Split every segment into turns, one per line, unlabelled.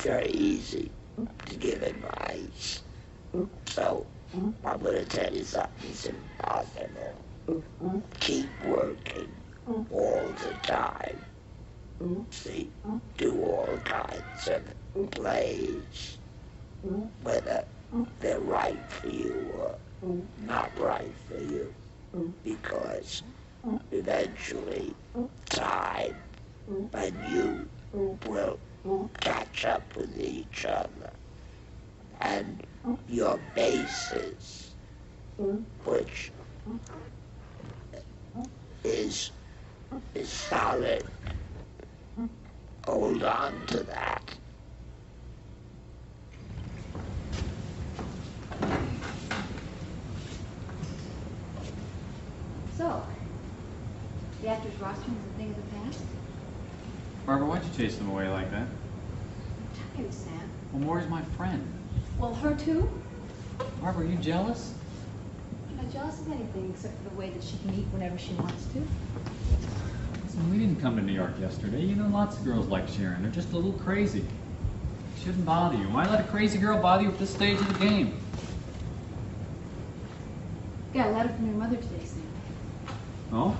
very easy to give advice. So, I'm going to tell you something's impossible. Keep working all the time. See, do all kinds of plays, whether they're right for you or not right for you, because eventually time and you will catch up with each other, and your basis, which is solid, hold on to that.
So, the actor's rostrum is a thing of the past?
Barbara, why'd you chase them away like that?
I'm tired, Sam.
Well, Maury's my friend.
Well, her too?
Barbara, are you jealous?
I'm not jealous of anything except for the way that she can eat whenever she wants to.
Listen, we didn't come to New York yesterday. You know, lots of girls like Sharon. They're just a little crazy. It shouldn't bother you. Why let a crazy girl bother you at this stage of the game?
Got a letter from your mother today, Sam.
Oh?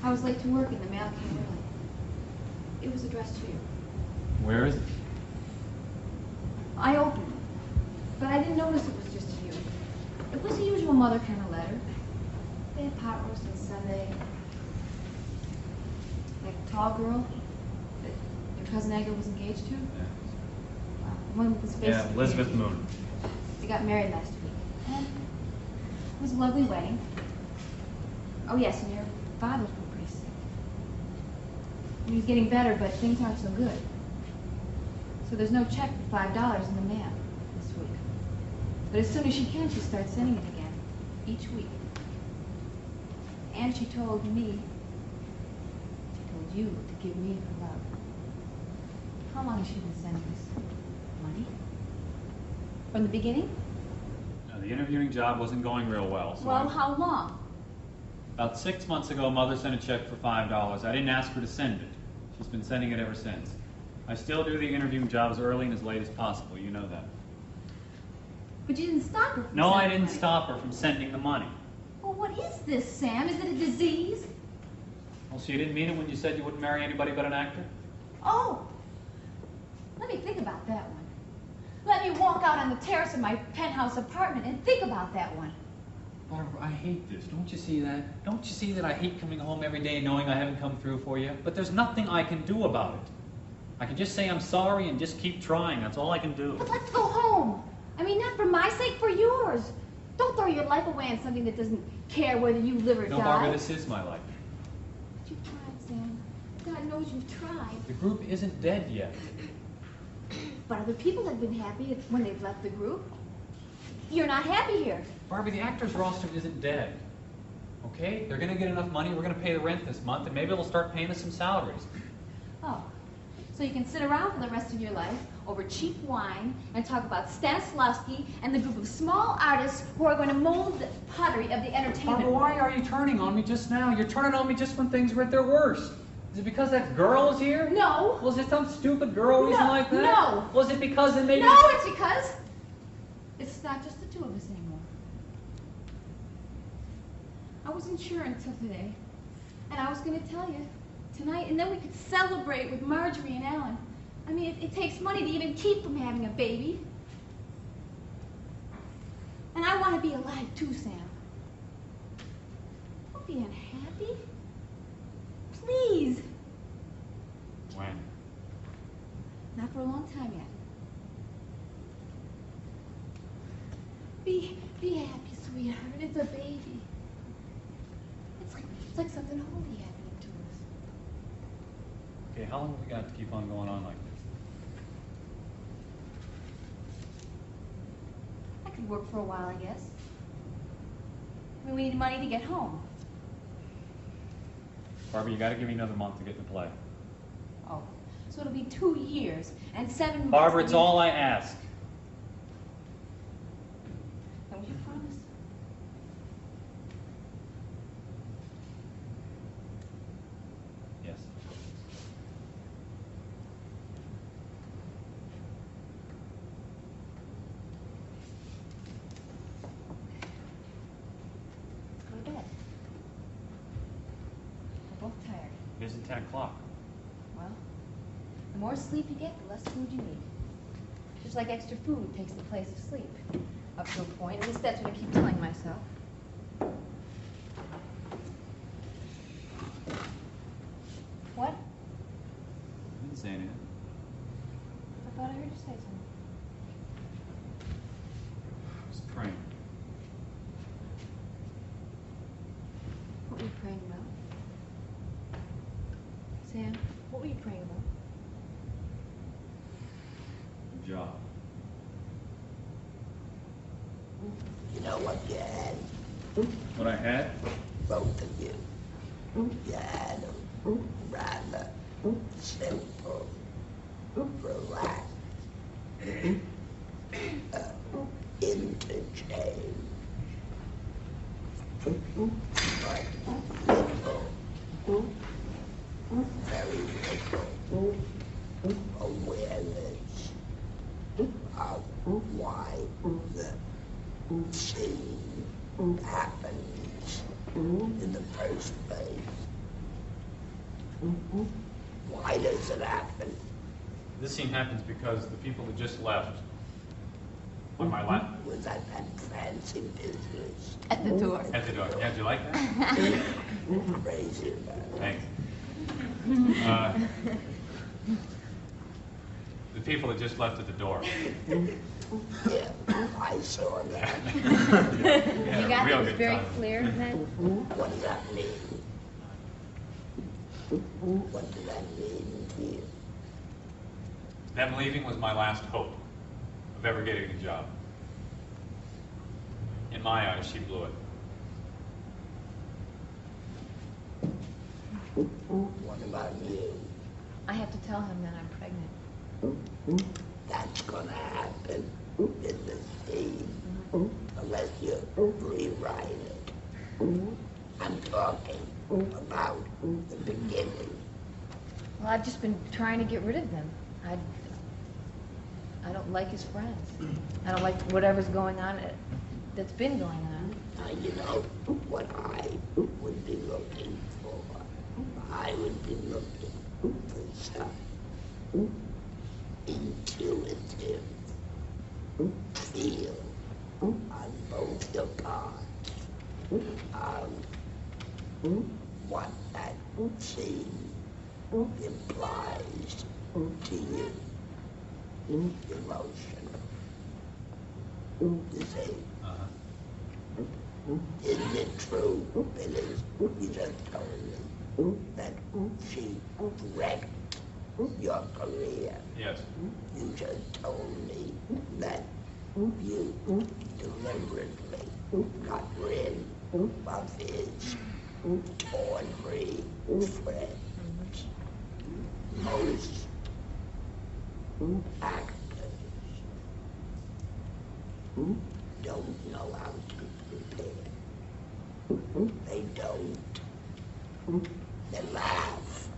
I was late to work and the mail came early. It was addressed to you.
Where is it?
I opened it, but I didn't notice it was just to you. It was the usual mother kind of letter. They had pot roast on Sunday. Like a tall girl that your cousin Edgar was engaged to.
Yeah.
The one with his face.
Yeah, Elizabeth Moon.
They got married last week. And it was a lovely wedding. Oh yes, and your father's been pretty sick. He was getting better, but things aren't so good. So there's no check for $5 in the mail this week. But as soon as she can, she starts sending it again, each week. And she told me, she told you to give me her love. How long has she been sending this money? From the beginning?
No, the interviewing job wasn't going real well. So
Well, how long?
About 6 months ago, Mother sent a check for $5. I didn't ask her to send it. She's been sending it ever since. I still do the interviewing job as early and as late as possible. You know that.
But you didn't stop her from
No, I
sending
didn't
money.
stop her from sending the money.
Well, what is this, Sam? Is it a disease?
Well, so you didn't mean it when you said you wouldn't marry anybody but an actor?
Oh! Let me think about that one. Let me walk out on the terrace of my penthouse apartment and think about that one.
Barbara, I hate this. Don't you see that? Don't you see that I hate coming home every day knowing I haven't come through for you? But there's nothing I can do about it. I can just say I'm sorry and just keep trying. That's all I can do.
But let's go home. I mean, not for my sake, for yours. Don't throw your life away on something that doesn't care whether you live or
No,
die.
Barbara, this is my life.
But you've tried, Sam. God knows you've tried.
The group isn't dead yet.
But other people have been happy when they've left the group. You're not happy here.
Barbara, the actors roster isn't dead. Okay? They're going to get enough money. We're going to pay the rent this month, and maybe they'll start paying us some salaries.
Oh, so you can sit around for the rest of your life over cheap wine and talk about Stanislavski and the group of small artists who are going to mold the pottery of the entertainment.
Barbara, why are you turning on me just now? You're turning on me just when things are at their worst. Is it because that girl is here?
No.
Was it some stupid girl reason like that?
No.
Was it because it made
No, it's because it's not just the two of us anymore. I wasn't sure until today, and I was going to tell you tonight, and then we could celebrate with Marjorie and Alan. I mean, it takes money to even keep from having a baby. And I want to be alive too, Sam. Don't be unhappy. Please.
When?
Not for a long time yet. Be happy, sweetheart. It's a baby. It's like something holy happening to us.
Okay, how long have we got to keep on going on like this?
I could work for a while, I guess. I mean, we need money to get home.
Barbara, you got to give me another month to get to play.
Oh, so it'll be 2 years and 7 months.
Barbara, it's all I ask.
That was your promise.
Yes. Here's the 10 o'clock.
Well, the more sleep you get, the less food you need. Just like extra food takes the place of sleep. Up to a point. At least that's what I keep telling myself. What?
I didn't say anything.
I thought I heard you say something.
I was praying.
What were you praying about? Sam, what were you praying about?
The job.
You know what you had?
What I had?
Both of you. You had a rather simple, relaxed interchange. But little, very little awareness of why the scene happens in the first place. Why does it happen?
This scene happens because the people that just left on my lap.
Was that fancy business?
At the door.
At the door. Yeah, did you like that?
Crazy about it.
Thanks. The people that just left at the door.
Yeah, I saw that.
Yeah,
You got
real
that was
good
very
time.
clear then?
What does that mean? What does that mean to you?
Them leaving was my last hope of ever getting a job. In my eyes, she blew it.
What about you?
I have to tell him that I'm pregnant.
That's gonna happen in the scene unless you rewrite it. I'm talking about the beginning.
Well, I've just been trying to get rid of them. I don't like his friends. I don't like whatever's going on that's been going on.
Now, you know what I would be looking for? I would be looking for some intuitive feel on both your parts of what that scene implies to you. Emotional. You see? Isn't it true, Billy? You just told me that she wrecked your career.
Yes.
You just told me that you deliberately got rid of his tawdry friends. Most actors don't know how to prepare. They don't. They laugh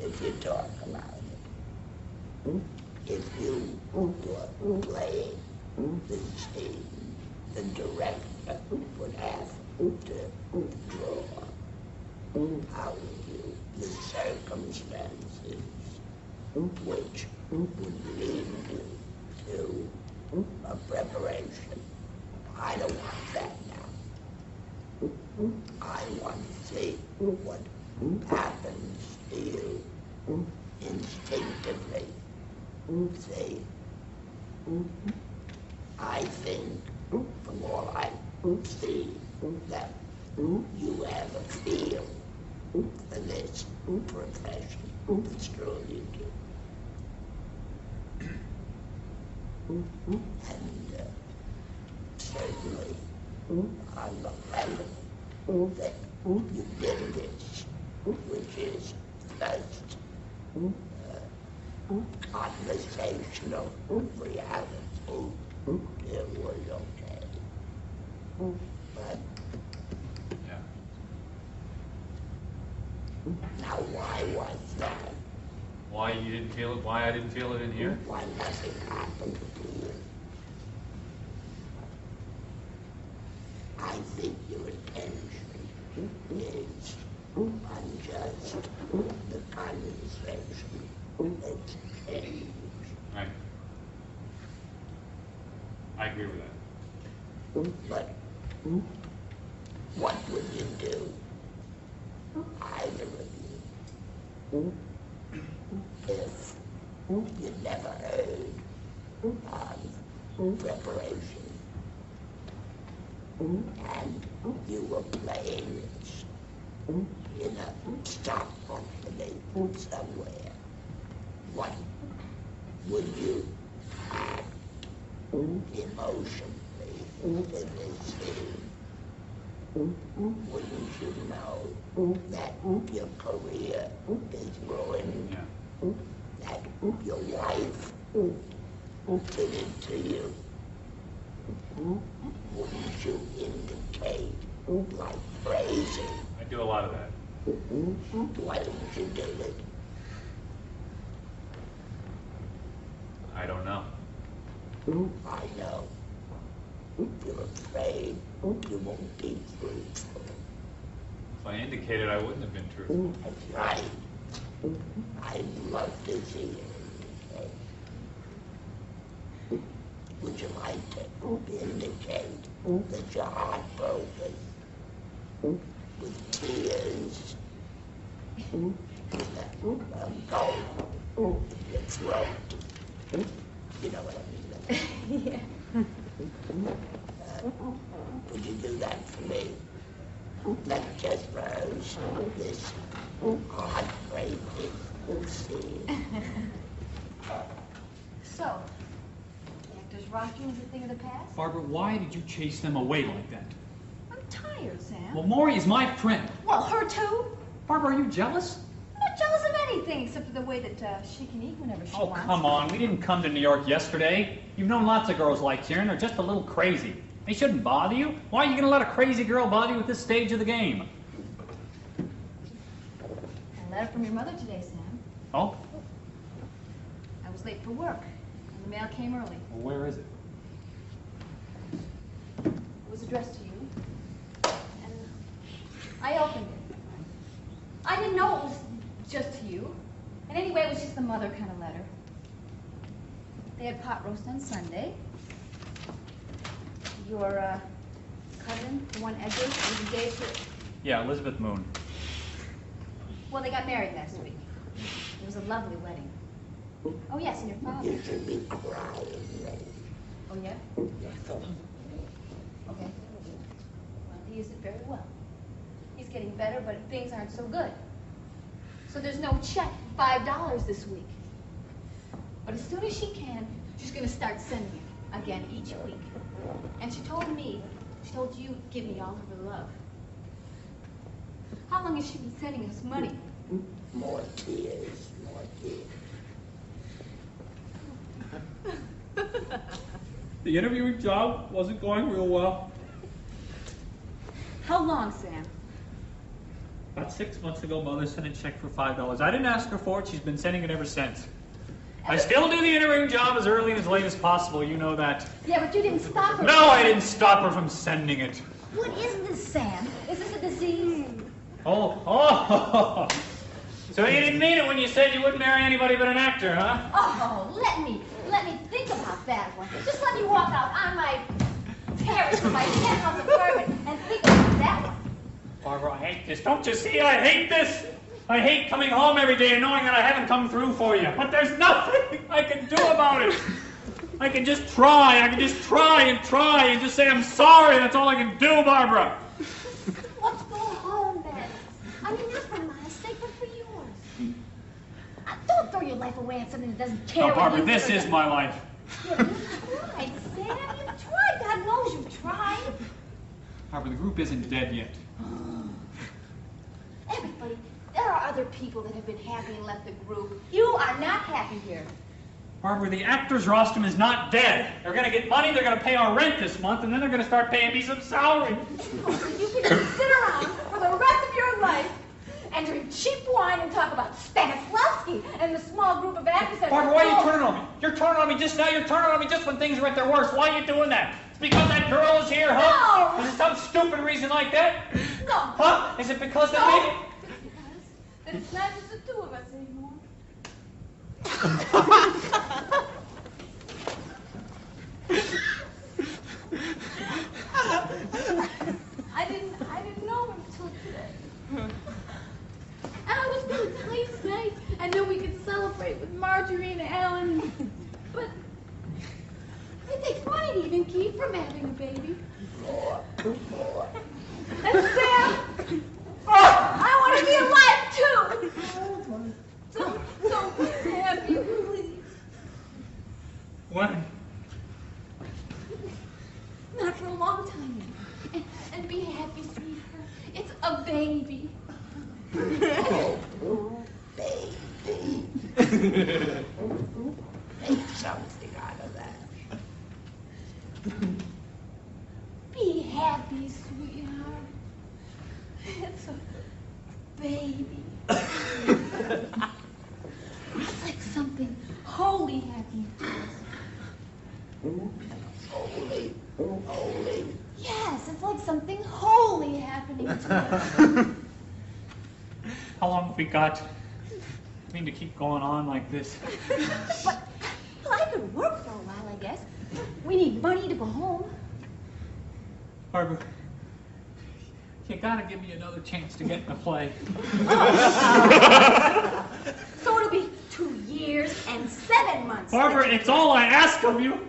if you talk about it. If you were playing the scene, the director would have to draw out you the circumstances which would lead you to a preparation. I don't want that now. I want to see what happens to you instinctively. See, I think from all I see that you have a feel for this profession. It's true you do. And certainly on the level that you did this, which is first conversational reality, it was okay. But
Yeah.
now why was that?
Why you didn't feel it? Why I didn't feel it in here?
Why nothing happened to you? I think your attention is on just But what would you do? Either of you, if you never heard of preparation, and you were playing in a stock company somewhere, what would you act emotionally in this scene? Wouldn't you know that your career is ruined? That your wife did it to you? Wouldn't you indicate like crazy?
I do a lot of that.
Why didn't you do it?
I don't know.
I know. You're afraid you won't be truthful.
If I indicated, I wouldn't have been truthful.
That's right. I'd love to see you indicate. Would you like to indicate that you're heartbroken with tears that go in your throat? You know what I mean?
Yeah.
Would you do that for me? That just rose this heartbreaking scene.
So, the actor's roster is a thing of the past?
Barbara, why did you chase them away like that?
I'm tired, Sam.
Well, Maury is my friend.
Well, her too?
Barbara, are you jealous?
I'm not jealous of anything except for the way that she can eat whenever she
Oh,
wants.
come on. We didn't come to New York yesterday. You've known lots of girls like you, and they're just a little crazy. They shouldn't bother you. Why are you going to let a crazy girl bother you at this stage of the game?
A letter from your mother today, Sam.
Oh?
I was late for work, and the mail came early.
Well, where is it?
It was addressed to you, and I opened it. I didn't know it was just to you. And anyway, it was just the mother kind of letter. They had pot roast on Sunday. Your cousin, the one Edgar, was engaged to...
Yeah, Elizabeth Moon.
Well, they got married last week. It was a lovely wedding. Oh, yes, and your father.
You should be crying, lady.
Oh, yeah? Okay. Well, he isn't very well. He's getting better, but things aren't so good. So there's no check for $5 this week. But as soon as she can, she's going to start sending it again each week. And she told you to give me all of her love. How long has she been sending us money?
More tears, more tears.
The interviewing job wasn't going real well.
How long, Sam?
About 6 months ago, Mother sent a check for $5. I didn't ask her for it. She's been sending it ever since. I still do the interviewing job as early and as late as possible. You know that.
Yeah, but you didn't stop her.
No, I didn't stop her from sending it.
What is this, Sam? Is this a disease?
Oh. So you didn't mean it when you said you wouldn't marry anybody but an actor, huh?
Oh, let me think about that one. Just let me walk out on my terrace in my penthouse apartment and think about that one.
Barbara, I hate this. Don't you see? I hate this. I hate coming home every day and knowing that I haven't come through for you. But there's nothing I can do about it. I can just try. I can just try and just say I'm sorry. That's all I can do, Barbara.
Let's go home, then. I mean, not for my sake, but for yours. Don't throw your life away on something that doesn't care.
No, Barbara, this is my life.
Yeah, you've tried, Sam. You've tried. God knows you've tried.
Barbara, the group isn't dead yet.
Everybody, there are other people that have been happy and left the group. You are not happy here.
Barbara, the actors' rostrum is not dead. They're going to get money, they're going to pay our rent this month, and then they're going to start paying me some salary.
Oh, you can just sit around for the rest of your life and drink cheap wine and talk about Stanislavski and the small group of actors that...
Barbara, why are you turning on me? You're turning on me just now. You're turning on me just when things are at their worst. Why are you doing that? It's because that girl is here, huh?
No!
Is it some stupid reason like that?
No.
Huh? Is it because
No.
that
Then it's not just the two of us anymore. celebrate with Marjorie and Alan, but I think might even keep from having a baby.
More.
And Sam, I want to be alive too. So be happy, please.
When?
Not for a long time. And be happy, sweetheart. It's a baby.
Oh, baby. Make something out of that.
Be happy, sweetheart. It's a baby. It's like something holy happening to us.
Holy.
Yes, it's like something holy happening to us.
How long have we got? I mean to keep going on like this.
But I could work for a while, I guess. We need money to go home.
Barbara, you gotta give me another chance to get in the play.
So it'll be 2 years and 7 months.
Barbara, it's all I ask of you.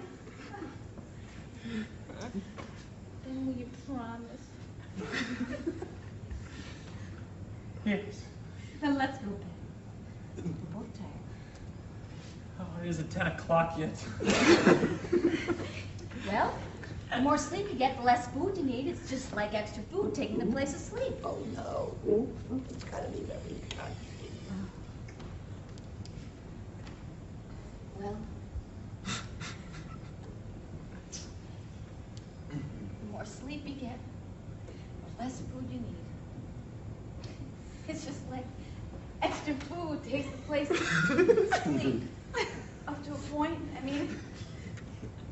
Then will you promise?
Yes.
Then let's go bed. We're both tired.
Oh, it isn't 10 o'clock yet.
Well, the more sleep you get, the less food you need. It's just like extra food taking the place of sleep.
Oh no. It's gotta be very touchy.
Well, the more sleep you get, the less food you need. It's just like extra food takes the place of sleep. Up to a point, I mean,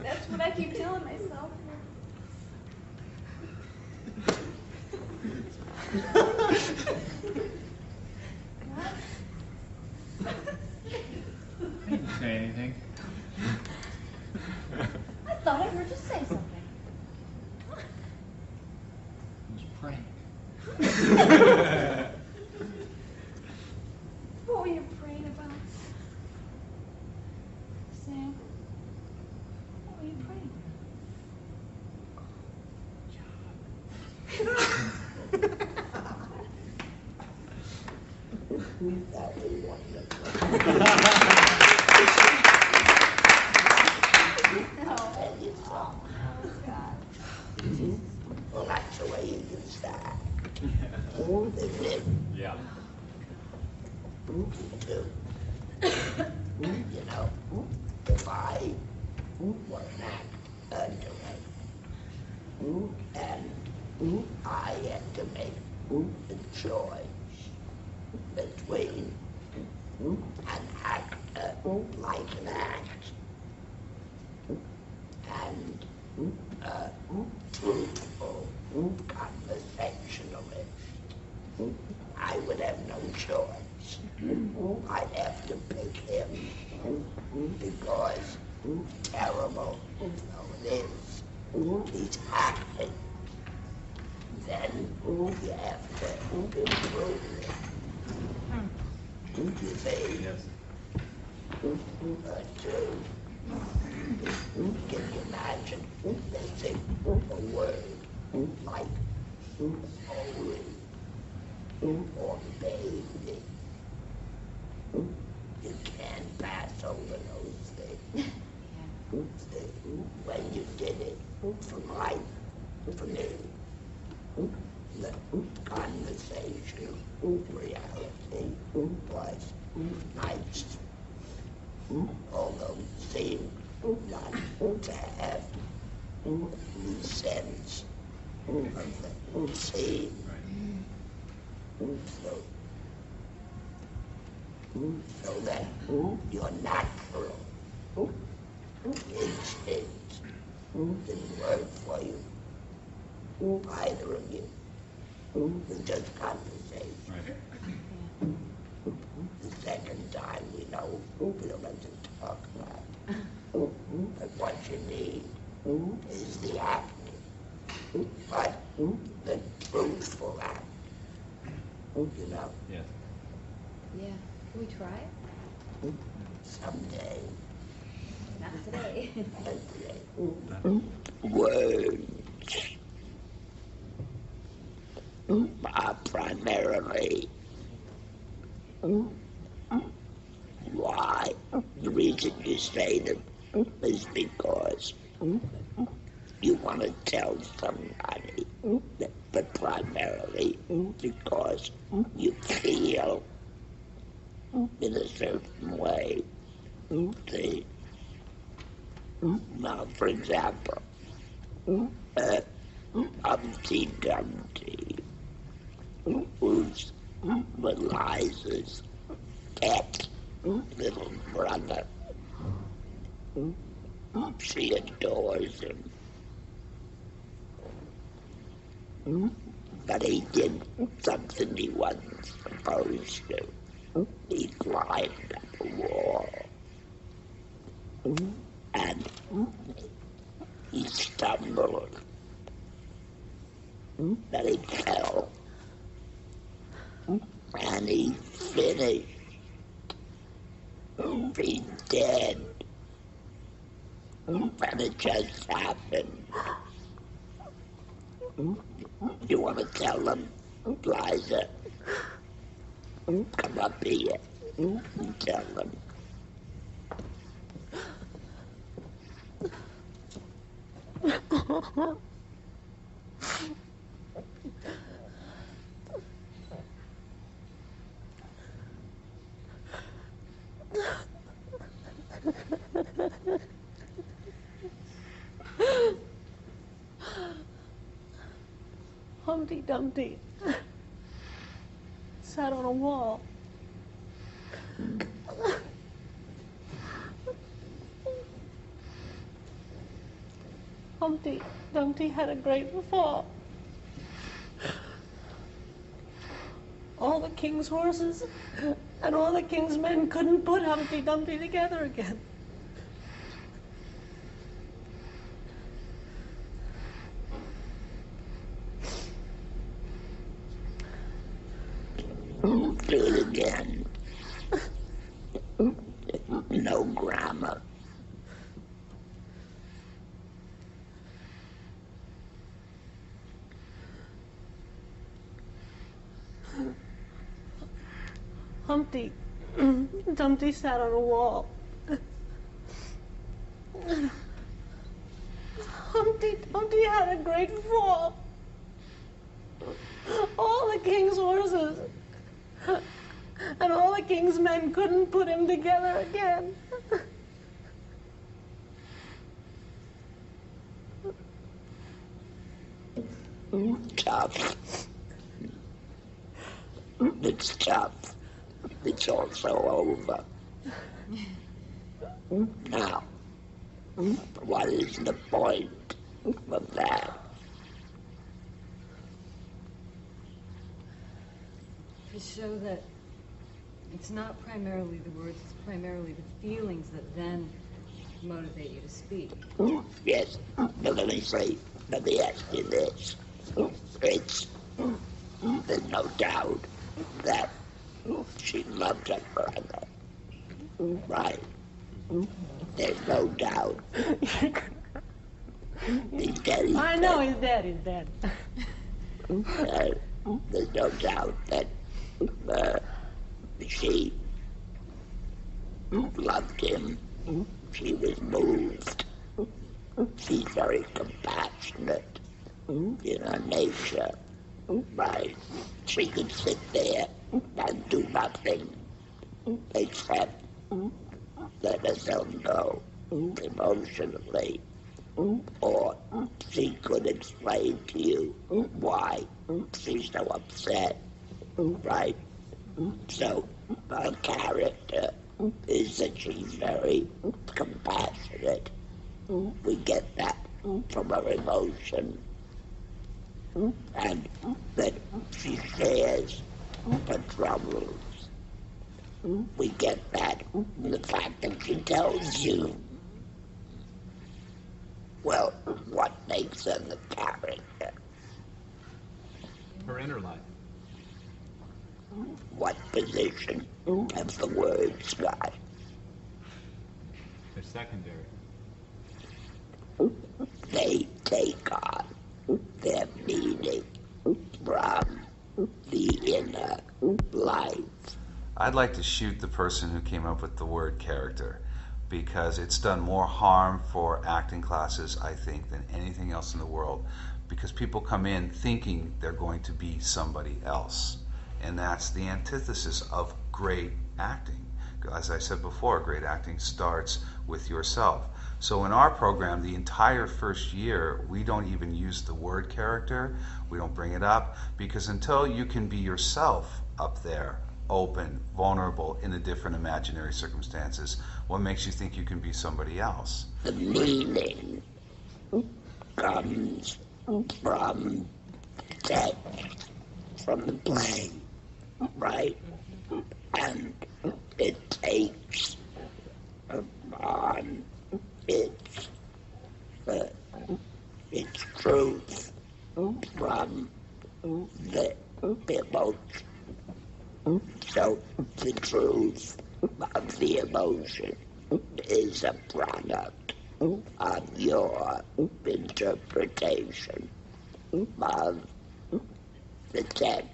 that's what I keep telling myself.
I didn't say anything.
I thought I heard you say something.
I was praying.
What were you praying about? Sam? What were you praying
That was wonderful. And you saw. Well, that's the way you do that. All the live.
Yeah.
Do. You know, if I were not underway, and I had to make the choice between an actor like that and a truthful conversationalist, I would have no choice. I'd have to pick him because, terrible though it is, he's acting. Then you have to improve it. You see?
Yes.
Can you imagine they say a word like holy or baby? You can't pass over those things. When you did it for me, the conversation reality was nice, although it seemed not to have any sense of the scene. So that your natural instinct didn't work for you, either of you. It's just conversation.
Right.
The second time we know we don't have to talk about it. But what you need is the acting. But the truthful acting. You know?
Yes.
Yeah. Can we try it?
Someday.
Not today.
Words are primarily why. The reason you say them is because you want to tell somebody, but primarily because you feel in a certain way. See? Now, for example, Humpty Dumpty, who's Eliza's pet little brother. She adores him. But he did something he wasn't supposed to. He climbed up a wall. And he stumbled. And he fell. And he finished. He's dead. And it just happened. You want to tell them, Liza? Come up here and tell them.
Humpty Dumpty sat on a wall. Humpty Dumpty had a great fall. All the king's horses and all the king's men couldn't put Humpty Dumpty together again.
Do it again. No grammar.
Humpty Dumpty sat on a wall. Humpty Dumpty had a great fall. All the king's horses and all the king's men couldn't put him together again.
Tough. It's tough. It's also over. Now, what is the point of that?
To show that it's not primarily the words, it's primarily the feelings that then motivate you to speak.
Yes, but let me ask you this. There's no doubt that she loved her brother, right? There's no doubt. He's dead.
I know he's dead. He's dead.
There's no doubt that she loved him. She was moved. She's very compassionate in her nature, right? She could sit there and do nothing except let herself go emotionally. Or she could explain to you why she's so upset, right? So her character is that she's very compassionate. We get that from her emotion. And that she shares her troubles. We get that from the fact that she tells you. Well, what makes her the character?
Her inner life.
What position have the words got?
They're secondary.
They take on their meaning from the inner life.
I'd like to shoot the person who came up with the word character, because it's done more harm for acting classes, I think, than anything else in the world, because people come in thinking they're going to be somebody else, and that's the antithesis of great acting. As I said before, great acting starts with yourself. So in our program, the entire first year, we don't even use the word character. We don't bring it up, because until you can be yourself up there, open, vulnerable, in the different imaginary circumstances, what makes you think you can be somebody else?
The meaning comes from text, from the play, right? And it takes on its truth from the emotion. So the truth of the emotion is a product of your interpretation of the text.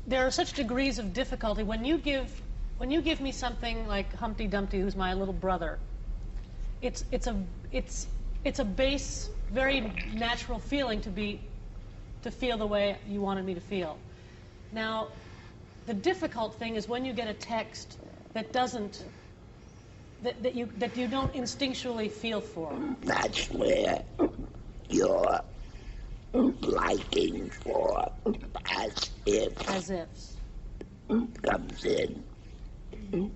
There are such degrees of difficulty. When you give me something like Humpty Dumpty, who's my little brother, it's a base, very natural feeling to feel the way you wanted me to feel. Now, the difficult thing is when you get a text that doesn't, that you don't instinctually feel for.
That's where your liking for as ifs comes in.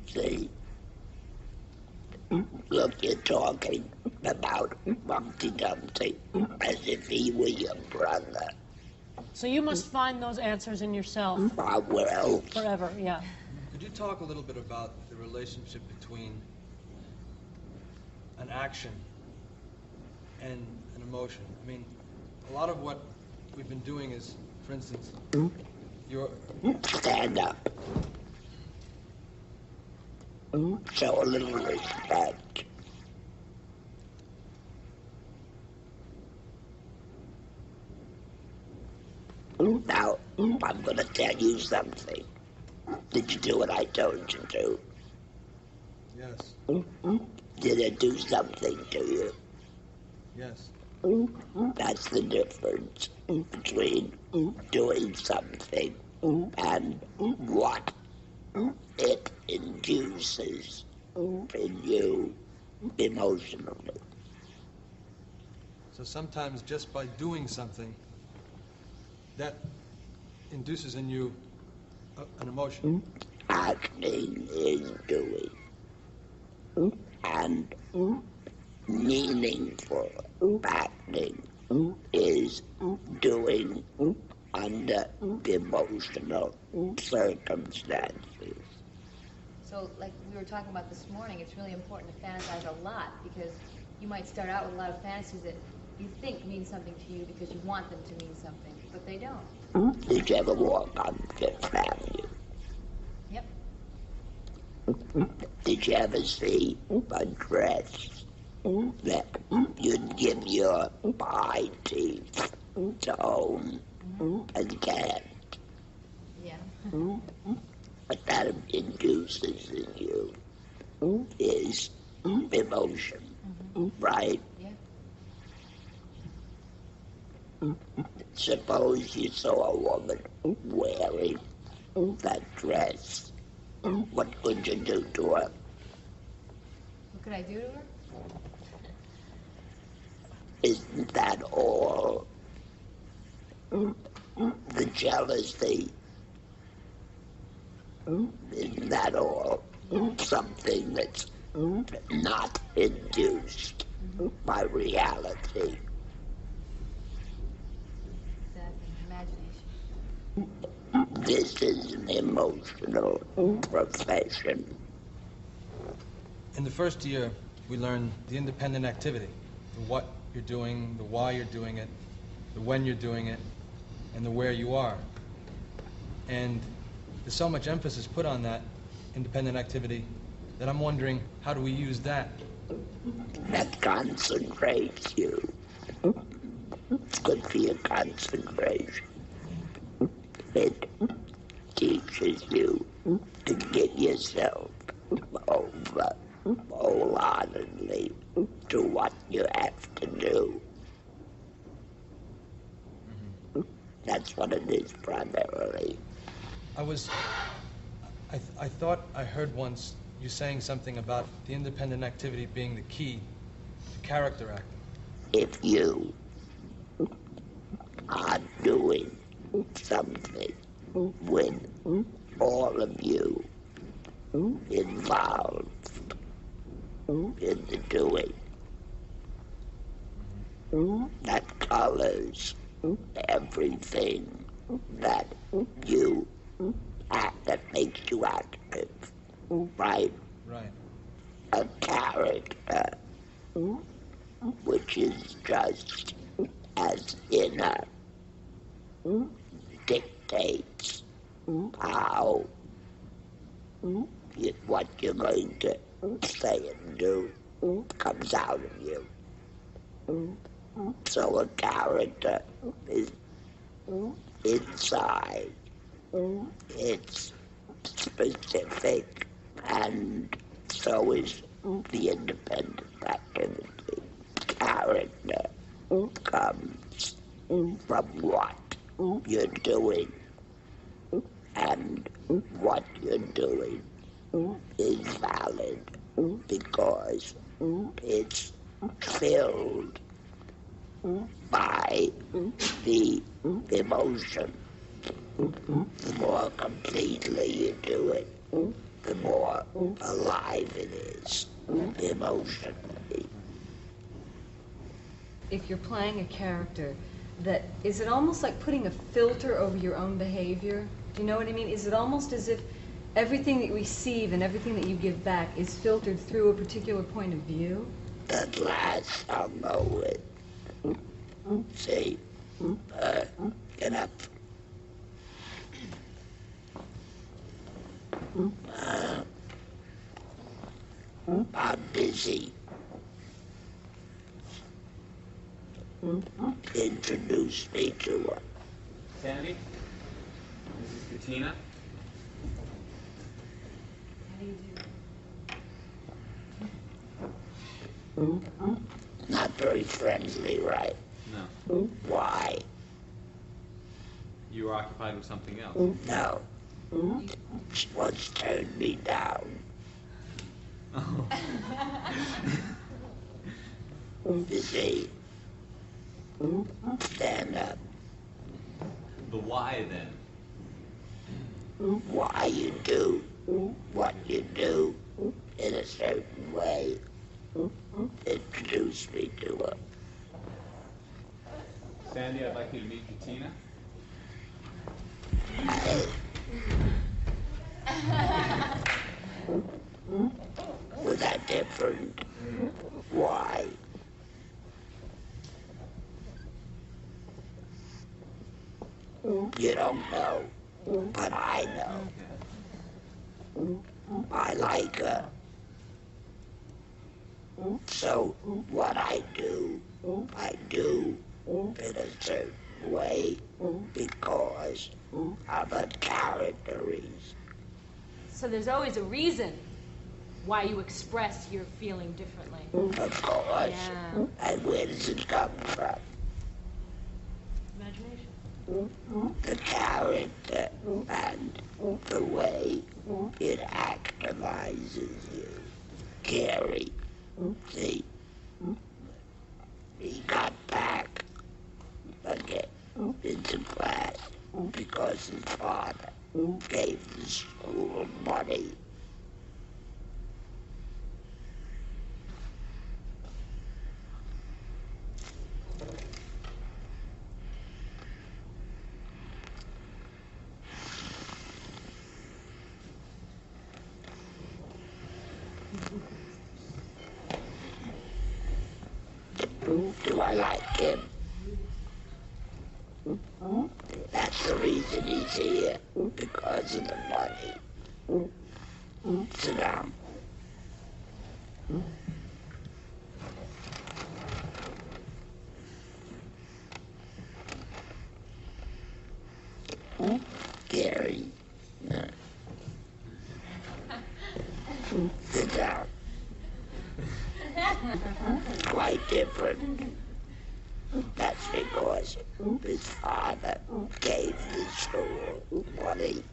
See? Look, you're talking about Humpty Dumpty as if he were your brother.
So you must find those answers in yourself.
I will.
Forever, yeah.
Could you talk a little bit about the relationship between an action and an emotion? I mean, a lot of what we've been doing is, for instance, you're...
Stand up. Show a little respect. Now, I'm going to tell you something. Did you do what I told you to?
Yes.
Did it do something to you?
Yes.
That's the difference between doing something and what it induces in you emotionally.
So sometimes just by doing something, that induces in you an emotion.
Acting is doing. And meaningful acting is doing under emotional circumstances.
So, like we were talking about this morning, it's really important to fantasize a lot, because you might start out with a lot of fantasies that you think mean something to you because you want them to mean something, but they don't.
Did you ever walk on Fifth Avenue?
Yep.
Did you ever see a dress that you'd give your eye teeth to own and can't?
Yeah.
What that induces in you is emotion, right?
Yeah.
Suppose you saw a woman wearing that dress. What could you do to her?
What could I do to her?
Isn't that all? The jealousy. Isn't that all? Something that's not induced by reality.
Imagination.
This is an emotional profession.
In the first year, we learn the independent activity, the what you're doing, the why you're doing it, the when you're doing it, and the where you are. And there's so much emphasis put on that independent activity that I'm wondering, how do we use that?
That concentrates you. It's good for your concentration. It teaches you to give yourself over wholeheartedly to what you have to do. That's what it is primarily.
I thought I heard once you saying something about the independent activity being the key to character acting.
If you are doing something with all of you involved in the doing, that colors everything that you act, that makes you active, right?
Right.
A character, which is just as inner, dictates how what you're going to say and do comes out of you. So a character is inside. It's specific, and so is the independent activity. Character comes from what you're doing, and what you're doing is valid because it's filled by the emotion. The more completely you do it, the more alive it is emotionally.
If you're playing a character, is it almost like putting a filter over your own behavior? Do you know what I mean? Is it almost as if everything that you receive and everything that you give back is filtered through a particular point of view?
That last I'll go with. See, get up. I'm busy. Introduce me to her.
Sandy? This is Katina.
Not very friendly, right?
No.
Why?
You were occupied with something else.
No. She once turned me down.
Oh.
You see? Stand up.
The why then?
Why you do what you do in a certain way. Introduce me to her.
Sandy, I'd like you to meet Katina.
Was that different? Why? You don't know, but I know. I like her. So what I do in a certain way because of a characteristic.
So there's always a reason why you express your feeling differently.
Of course.
Yeah.
And where does it come from?
Imagination.
The character and the way it actualizes you. Gary, see, he got back again into class because his father gave the school money. Do I like him? That's the reason he's here, because of the money. Sit down. Gary. Sit down. Quite different. That's because his father gave the school money.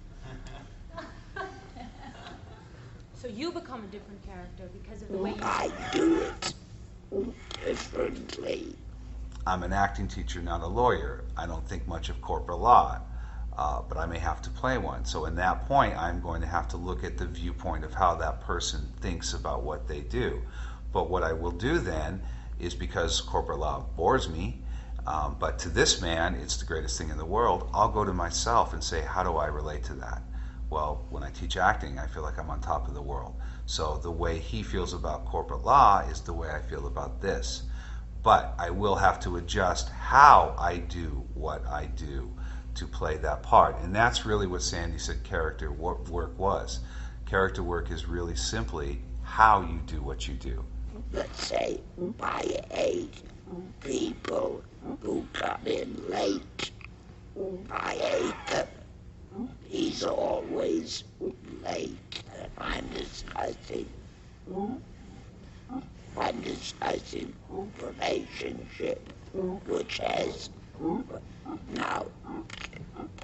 So you become a different character because of the way you...
I do it differently.
I'm an acting teacher, not a lawyer. I don't think much of corporate law, but I may have to play one. So in that point, I'm going to have to look at the viewpoint of how that person thinks about what they do. But what I will do then is, because corporate law bores me, but to this man, it's the greatest thing in the world, I'll go to myself and say, how do I relate to that? Well, when I teach acting, I feel like I'm on top of the world. So the way he feels about corporate law is the way I feel about this. But I will have to adjust how I do what I do to play that part. And that's really what Sandy said character work was. Character work is really simply how you do what you do.
Let's say I hate people who come in late. I hate them. He's always late. I'm discussing relationship, which has now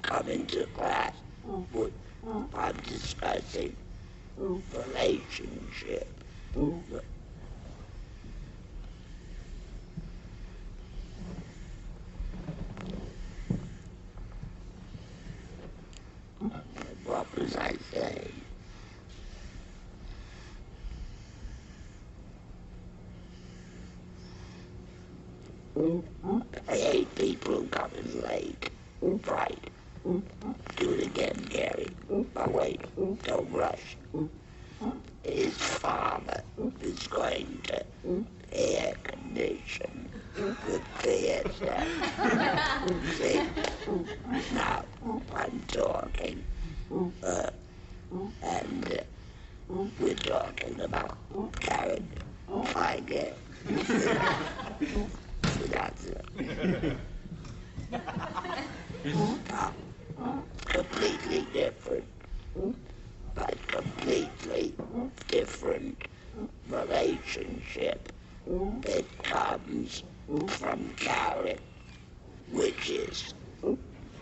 come into class. I'm discussing relationship. What was I saying? I hate people who come in late. Right. Do it again, Gary. Oh, wait, don't rush. His father is going to air condition the theater. See? Now, I'm talking, and we're talking about character. I get. That's it. Completely different, but completely different relationship. It comes from character, which is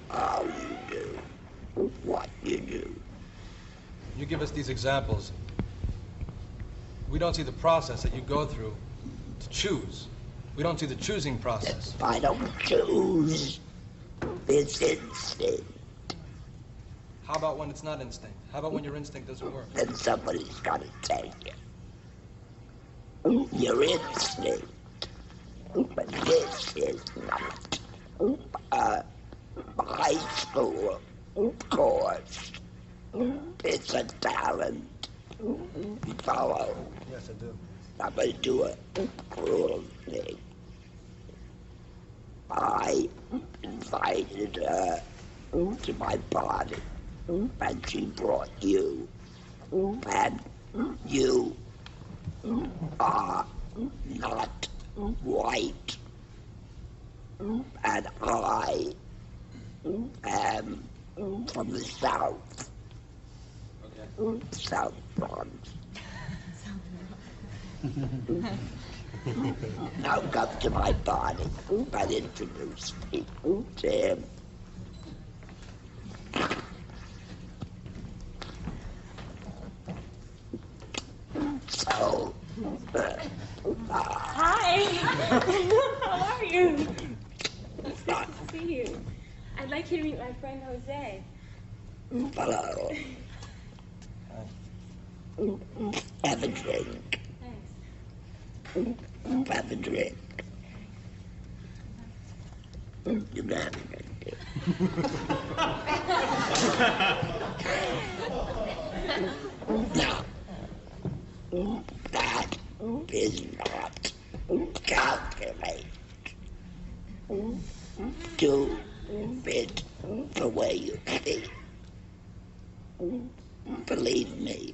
how you do what you do.
You give us these examples. We don't see the process that you go through to choose. We don't see the choosing process.
I don't choose. It's instinct.
How about when it's not instinct? How about when your instinct doesn't work?
Then somebody's got to take it. Your instinct. But this is not high school course. It's a talent. You follow?
Yes, I do.
I'm going to do a cruel thing. I invited her to my party, and she brought you, and you are not white, and I am from the South, South Bronx. Now come to my party and introduce me to him. So,
Hi! How are you? It's nice to see you. I'd like you to meet my friend Jose.
Hello. Have a drink.
Thanks.
Have a drink. You can have a drink. Now, that is not calculate. Do it the way you think. Believe me,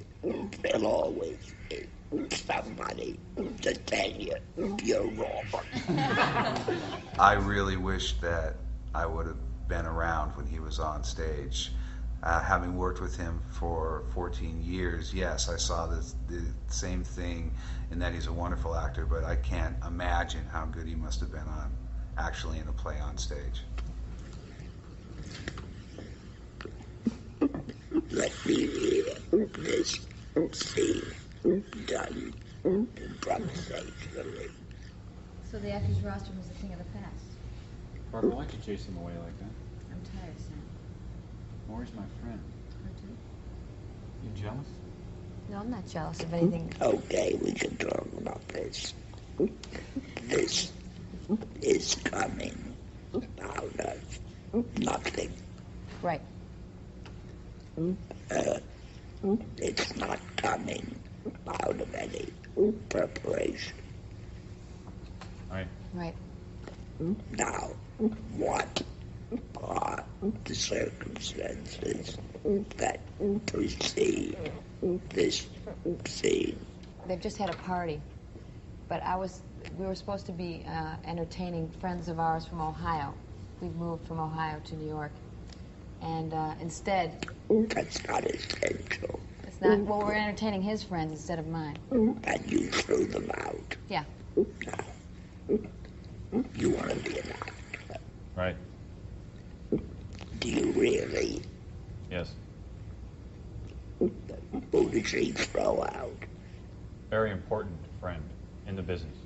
there'll always be somebody somebody to tell you you're wrong.
I really wish that I would have been around when he was on stage. Having worked with him for 14 years, yes, I saw the same thing in that he's a wonderful actor, but I can't imagine how good he must have been actually in a play on stage.
Let me hear this scene done improvisationally.
So the actor's roster was a thing of the past.
Barbara, why'd you chase him away like that?
I'm tired, Sam.
Where's my friend?
Her too?
You jealous?
No, I'm not jealous of anything.
Okay, we can talk about this. This is coming out of nothing.
Right.
It's not coming out of any preparation.
Right.
Right.
Now, what are the circumstances that precede this scene?
They've just had a party. But we were supposed to be entertaining friends of ours from Ohio. We've moved from Ohio to New York. And instead...
That's not essential.
It's not... Well, we're entertaining his friends instead of mine.
And you threw them out.
Yeah.
Now, you want to be an actor.
Right.
Do you really?
Yes.
Who did she throw out?
Very important friend in the business.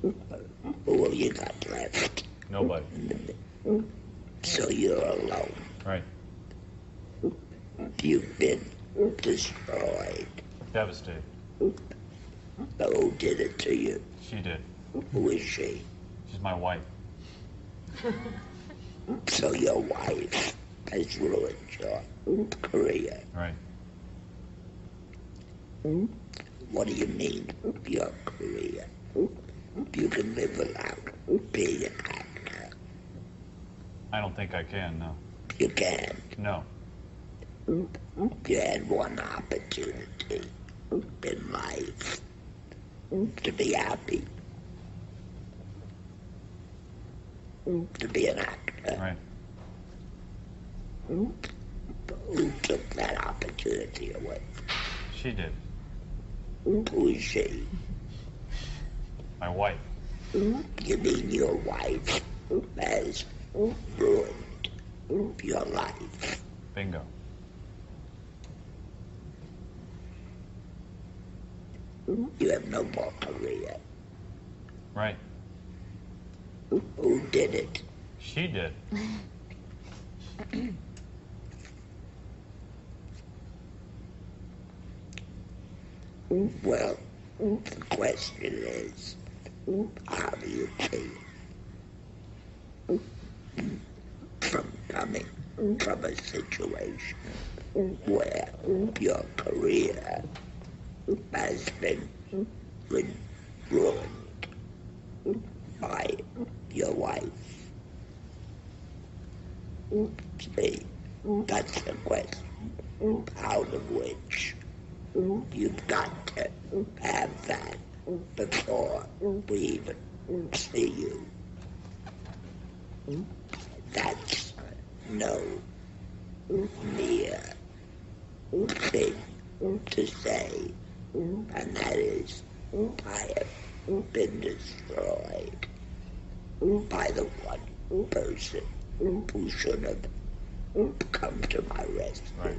Who have you got left?
Nobody.
So you're alone.
Right.
You've been destroyed.
Devastated.
Who did it to you?
She did.
Who is she?
She's my wife.
So your wife has ruined your career.
Right.
What do you mean, your career? You can live without being an actor.
I don't think I can, no.
You can.
No.
You had one opportunity in life to be happy, to be an actor.
Right.
Who took that opportunity away?
She did.
Who is she?
My wife.
You mean your wife has ruined your life?
Bingo.
You have no more career.
Right.
Who did it?
She did.
Well, the question is, how do you feel from coming from a situation where your career has been ruined by your wife? See, that's the question out of which you've got to have that before we even see you. That's no mere thing to say, and that is, I have been destroyed by the one person who should have come to my rescue.
Right.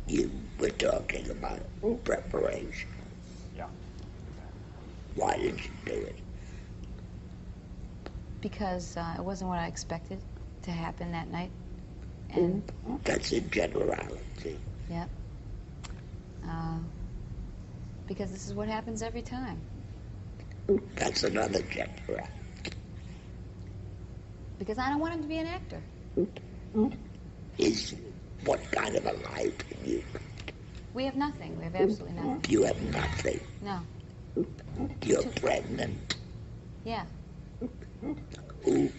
You were talking about preparation.
Yeah.
Why did you do it?
Because it wasn't what I expected to happen that night. And,
That's a generality.
yeah. Because this is what happens every time.
That's another generality.
Because I don't want him to be an actor.
Is what kind of a life have you?
We have nothing. We have absolutely nothing.
You have nothing.
No.
You're pregnant.
Yeah,
Who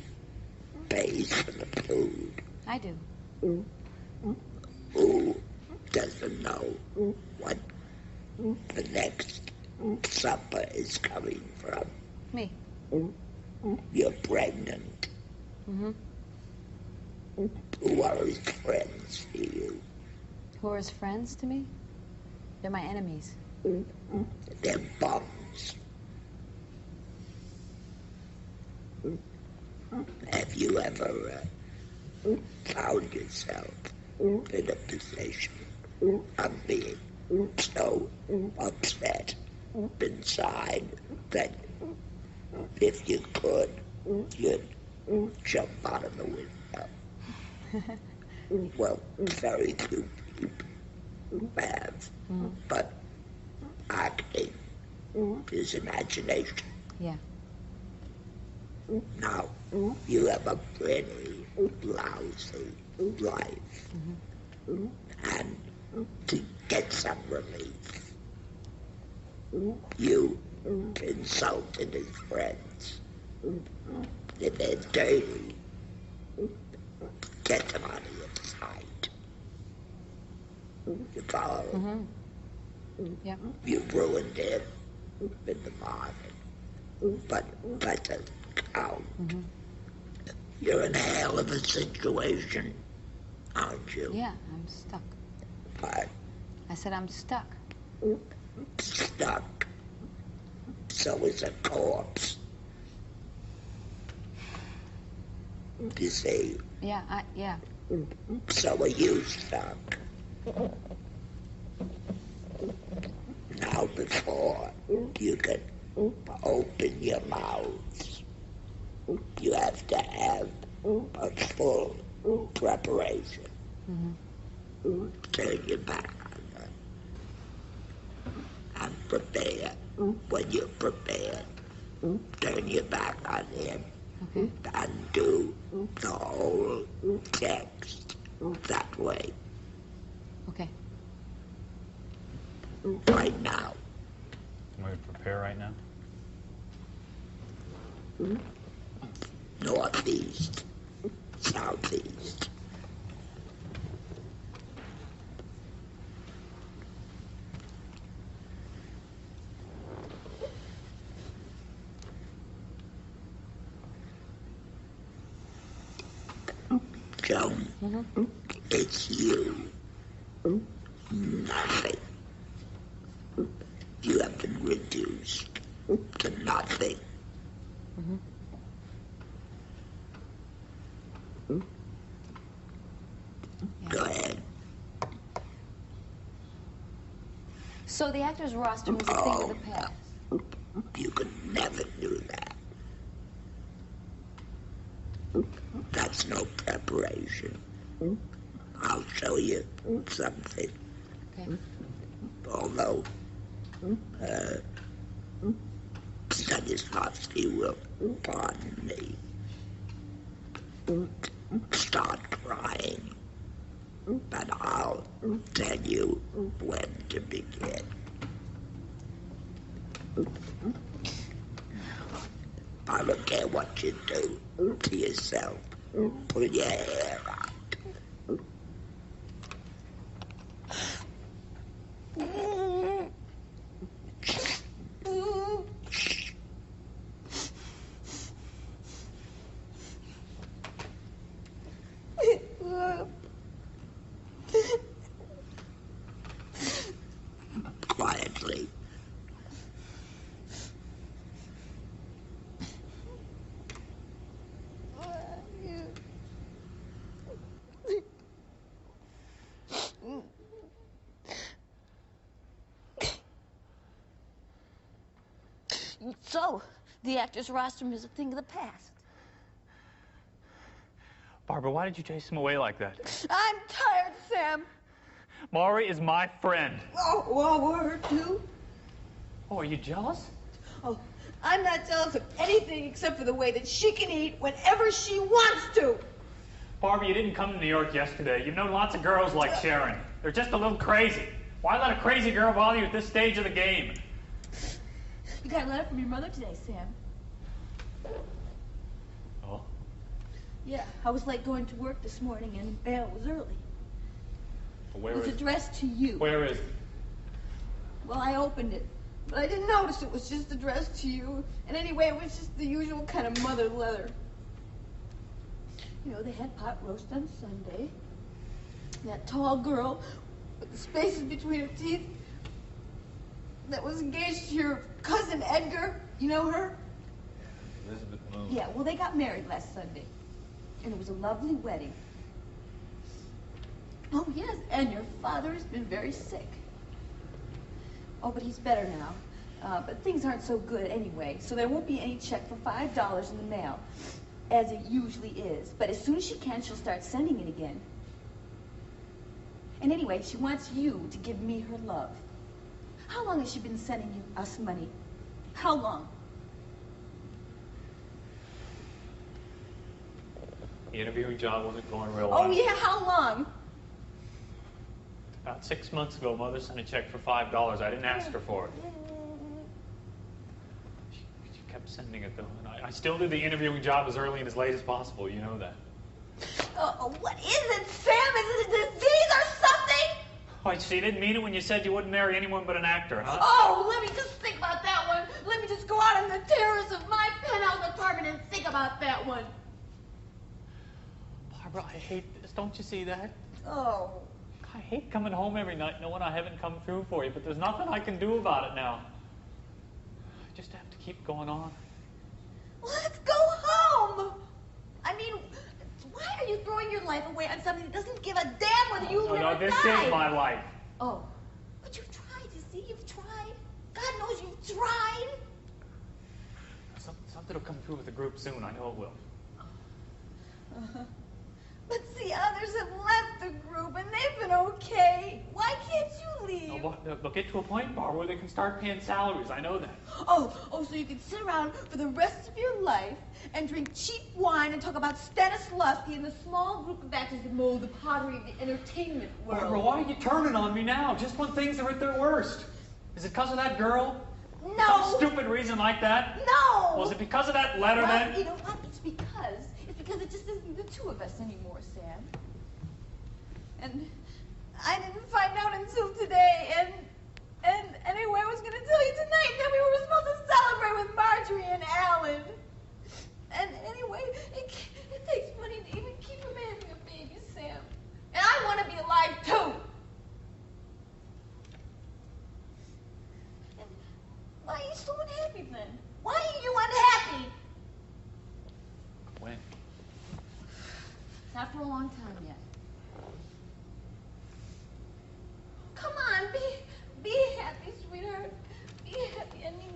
pays for the food?
I do.
Who doesn't know what the next supper is coming from.
Me.
You're pregnant.
Mm-hmm.
Who are his friends to you?
Who are his friends to me? They're my enemies.
They're bums. Have you ever found yourself in a position of being so upset inside that if you could, you'd jump out of the window? Well, very few people have, but acting is imagination.
Yeah.
Now, you have a pretty lousy life, and to get some relief, you insulted his friends. If they're dirty, get them out of your sight. You follow?
Yeah.
You ruined him in the morning, but that doesn't count. You're in a hell of a situation, aren't you?
Yeah, I'm stuck.
But
I said I'm stuck.
stuck. So is a corpse. You see?
Yeah, yeah.
So are you stuck. Now before you can open your mouths, you have to have a full preparation. Turn your back on them. And prepare. When you're prepared, turn your back on him.
Okay.
And do the whole text that way.
Okay.
Right now.
Can we prepare right now?
Northeast. Southeast. Joan, it's you. Nothing. You have been reduced to nothing. Go ahead.
So the actor's roster was a thing of the past.
You could never do that. That's no preparation. I'll show you something.
Okay.
Although, Stanislavski will pardon me. Start crying, but I'll tell you when to begin. I don't care what you do to yourself. Pull your hair out. Quietly.
So, the actor's rostrum is a thing of the past.
Barbara, why did you chase him away like that?
I'm tired, Sam.
Maury is my friend.
Oh, well, we're her too.
Oh, are you jealous?
Oh, I'm not jealous of anything except for the way that she can eat whenever she wants to.
Barbara, you didn't come to New York yesterday. You've known lots of girls like Sharon. They're just a little crazy. Why let a crazy girl bother you at this stage of the game?
You got a letter from your mother today, Sam.
Oh?
Yeah, I was late going to work this morning and bail was early.
Where
It was
is it?
addressed to you.
Where is it?
Well, I opened it, but I didn't notice it was just addressed to you. And anyway, it was just the usual kind of mother letter. You know, they had pot roast on Sunday. That tall girl with the spaces between her teeth that was engaged to your cousin Edgar. You know her?
Elizabeth Moon.
Yeah, well, they got married last Sunday. And it was a lovely wedding. Oh, yes, and your father has been very sick. Oh, but he's better now. But things aren't so good anyway, so there won't be any check for $5 in the mail, as it usually is. But as soon as she can, she'll start sending it again. And anyway, she wants you to give me her love. How long has she been sending us money? How long?
The interviewing job wasn't going real well.
Oh, yeah, how long?
About 6 months ago, Mother sent a check for $5. I didn't ask her for it. She kept sending it, though. And I still do the interviewing job as early and as late as possible. You know that.
Oh, what is it, Sam? Is it a disease or something?
Oh, so you didn't mean it when you said you wouldn't marry anyone but an actor, huh?
Oh, let me just think about that one. Let me just go out on the terrace of my penthouse apartment and think about that one.
Barbara, I hate this. Don't you see that?
Oh.
I hate coming home every night knowing I haven't come through for you, but there's nothing I can do about it now. I just have to keep going on.
Let's go home. I mean, why are you throwing your life away on something that doesn't give a damn whether you live or
this
die?
is my life.
Oh, but you've tried, you see, you've tried. God knows you've tried.
Something will come through with the group soon. I know it will.
But see, others have left the group and they've been okay. Why can't you leave?
They'll get to a point, Barbara, where they can start paying salaries. I know that.
Oh, so you can sit around for the rest of your life and drink cheap wine and talk about Stanislavski and the small group of actors that mold the pottery of the entertainment world.
Barbara, why are you turning on me now? Just when things are at their worst. Is it because of that girl?
No.
Some stupid reason like that?
No.
Was it because of that letter then?
You know what? It's because it just isn't the two of us anymore, Sam. And I didn't find out until today, and anyway, I was going to tell you tonight that we were supposed to celebrate with Marjorie and Alan. And anyway, it takes money to even keep from having a baby, Sam. And I want to be alive, too. And why are you so unhappy, then? Why are you unhappy?
When?
Not for a long time yet. Come on, be happy, sweetheart. Be happy. I mean,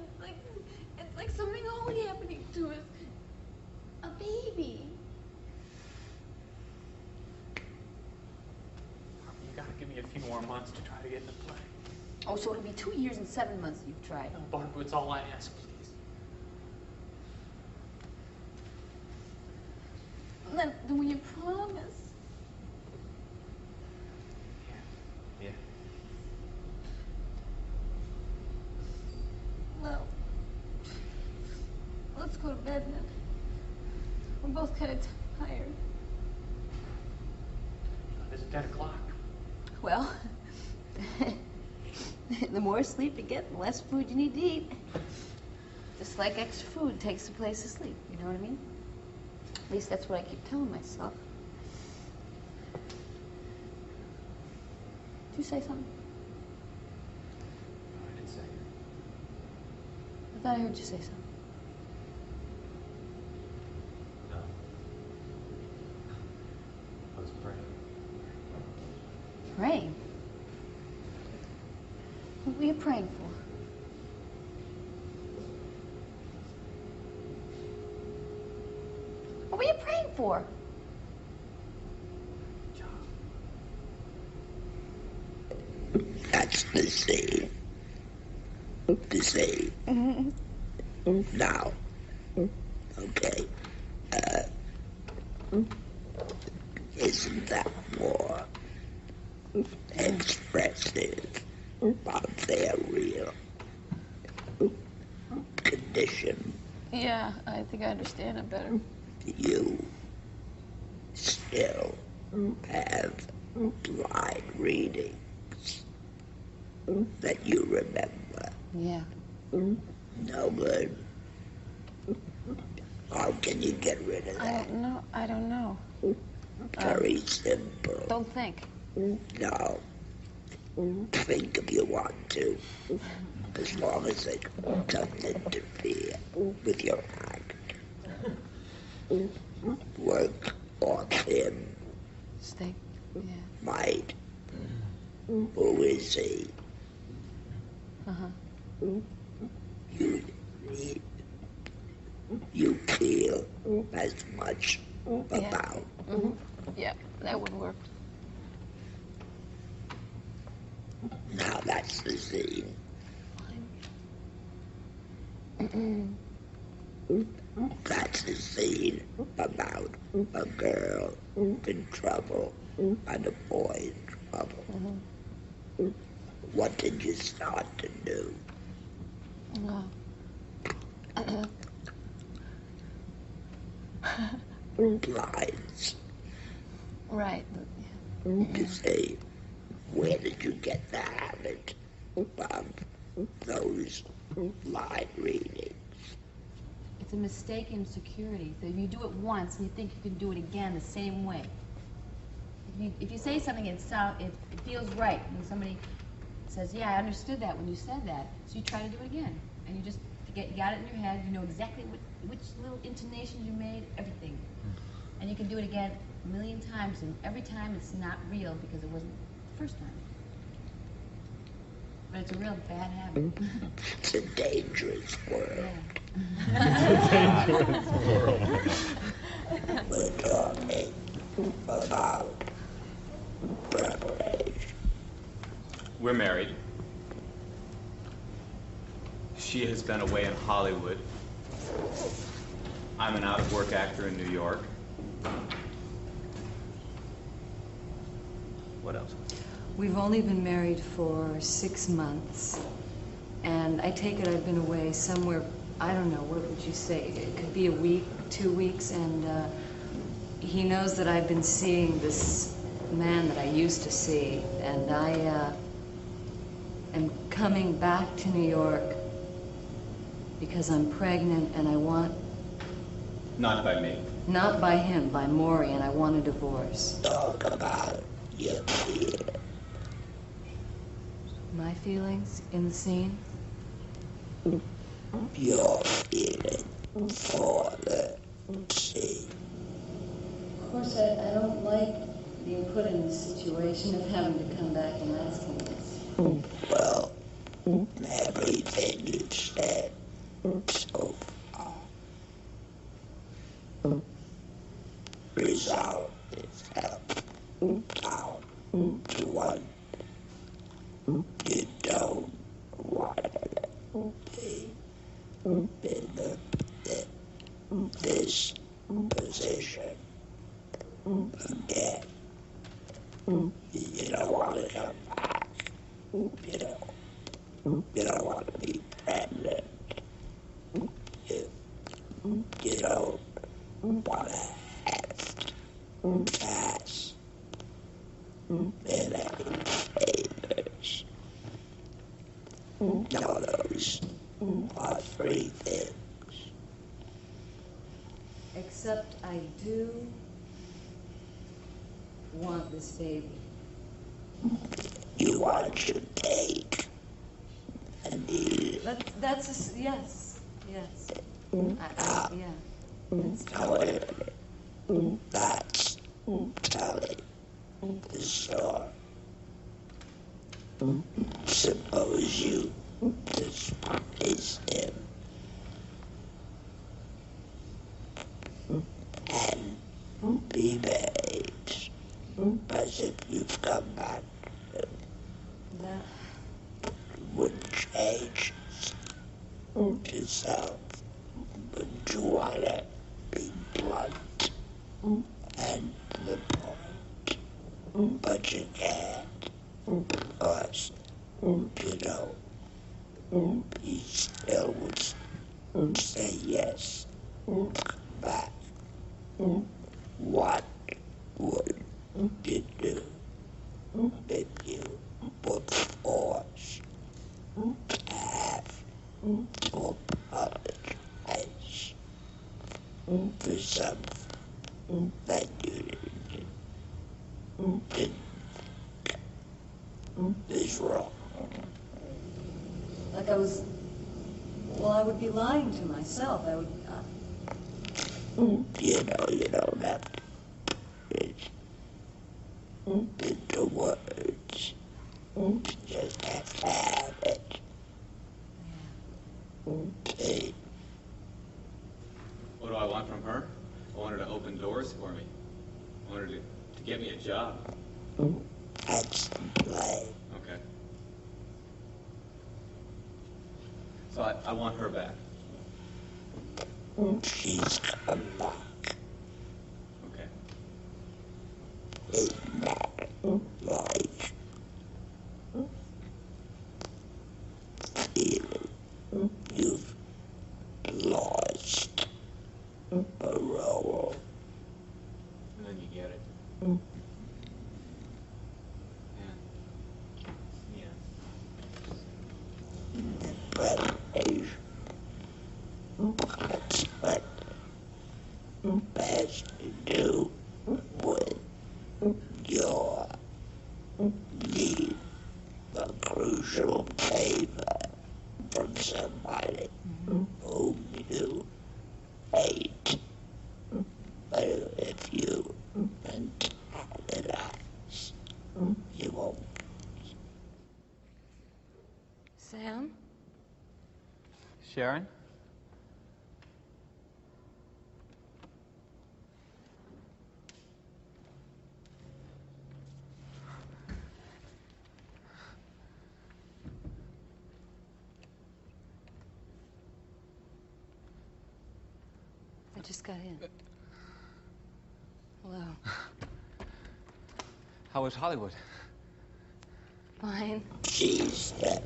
it's like something holy happening to us. A baby.
You gotta give me a few more months to try to get in the play.
Oh, so it'll be 2 years and 7 months you've tried.
No, Barbara, it's all I ask, please.
Then will you promise?
Yeah.
Well, let's go to bed then. We're both kind of tired.
It's 10 o'clock.
Well, the more sleep you get, the less food you need to eat. Just like extra food takes the place of sleep, you know what I mean? At least that's what I keep telling myself. Did you say something?
No, I didn't say it.
I thought I heard you say something.
No. I was praying.
Praying? What were you praying for? What were you praying for?
That's the same. The same. Now. Okay. Isn't that more expressive of their real condition?
Yeah, I think I understand it better.
You still have line readings that you remember.
Yeah.
No good. How can you get rid of that?
I don't know.
Very simple.
Don't think.
No. Think if you want to. As long as it doesn't interfere with your act. Work on him.
Stay. Yeah.
Might. Who is he? You feel as much about.
Yeah, that would work.
Now that's the scene. That's the scene about a girl in trouble and a boy in trouble. What did you start to do? Lines.
Right.
To say, where did you get the habit of those line readings?
It's a mistaken security. So if you do it once and you think you can do it again the same way. If you say something it feels right when somebody says, yeah, I understood that when you said that. So you try to do it again. And you just you got it in your head, you know exactly which little intonations you made, everything. And you can do it again a million times, and every time it's not real because it wasn't the first time. But it's a real bad habit.
It's a dangerous world. We're talking about preparation.
We're married. She has been away in Hollywood. I'm an out-of-work actor in New York. What else?
We've only been married for 6 months, and I take it I've been away somewhere, I don't know, what would you say? It could be a week, 2 weeks, and he knows that I've been seeing this man that I used to see, and I am coming back to New York because I'm pregnant and I want...
Not by me.
Not by him, by Maury, and I want a divorce.
Talk about your feelings.
My feelings in the scene?
Your feeling for the scene.
Of course, I don't like being put in the situation of having to come back and ask him this.
Well, everything you've said so far resolved itself down to one. You don't want to be in this position again. You don't want to come back. You don't want to be pregnant. You don't want to have cash in any favors. Now those are 3 things.
Except I do want this baby.
You want your cake and eat it.
That's a, yes. Yeah.
However, that's telling the story. Suppose you despise him and behave as if you've come back to him.
That
Wouldn't change yourself. But you want to be blunt and to the point. But you can't. Because, you know, he still would say yes. Come back. What would you do? is wrong.
Like I was, well, I would be lying to myself. I would,
You don't have to into words. You just have to have it. Okay.
What do I want from her? I want her to open doors for me. I want her to get me a job.
That's the play.
Okay. So I want her back.
She's come back.
Okay.
Isn't that like feeling you've lost a role?
And then you get it. Yeah.
Preparation. That's what best to do when you're need a crucial favor from somebody whom you hate. But if you antagonize, you won't.
Sam?
Sharon?
I just got in. Hello.
How was Hollywood?
Fine.
She's that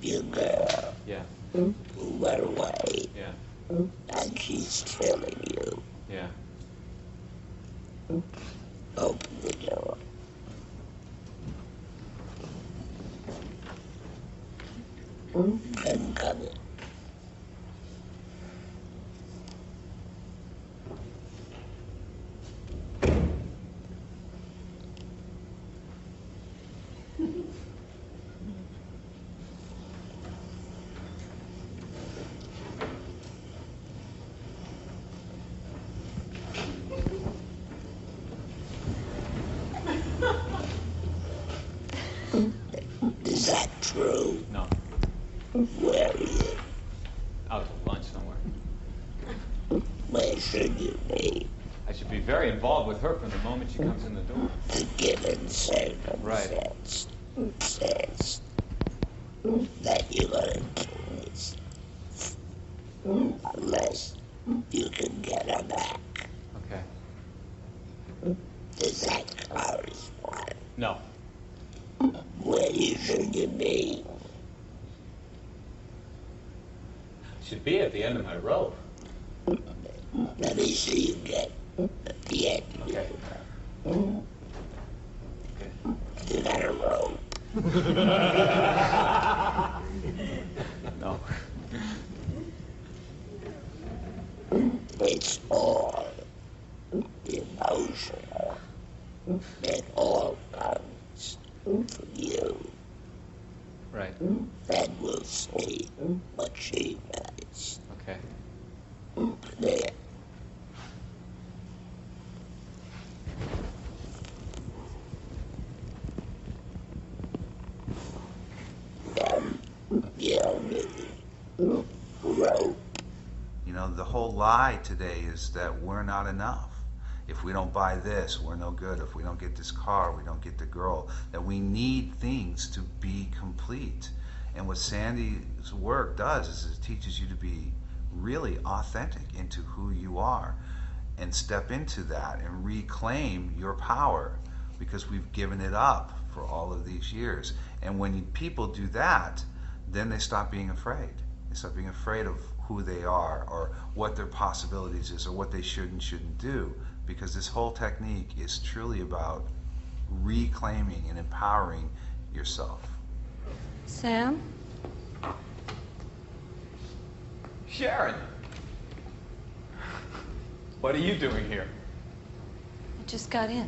your girl
Yeah.
who went away,
Yeah.
and she's killing you.
Yeah.
Open the door. And come in. Is that true?
No.
Where are you?
Out to lunch somewhere.
Where should you be?
I should be very involved with her from the moment she comes in the door.
The given circumstance says that you're gonna do this unless you can get her back.
Okay.
Does that correspond?
No.
Where should you be?
Should be at the end of my rope.
Let me see you get at the end.
Okay.
You got a rope.
No.
It's all emotional. It all comes from you.
Right.
Then we'll see what she does.
Okay.
There. Rope.
You know, the whole lie today is that we're not enough. If we don't buy this, we're no good. If we don't get this car, we don't get the girl. That we need things to be complete. And what Sandy's work does is it teaches you to be really authentic into who you are and step into that and reclaim your power, because we've given it up for all of these years. And when people do that, then they stop being afraid. They stop being afraid of who they are or what their possibilities is or what they should and shouldn't do, because this whole technique is truly about reclaiming and empowering yourself.
Sam?
Sharon! What are you doing here?
I just got in.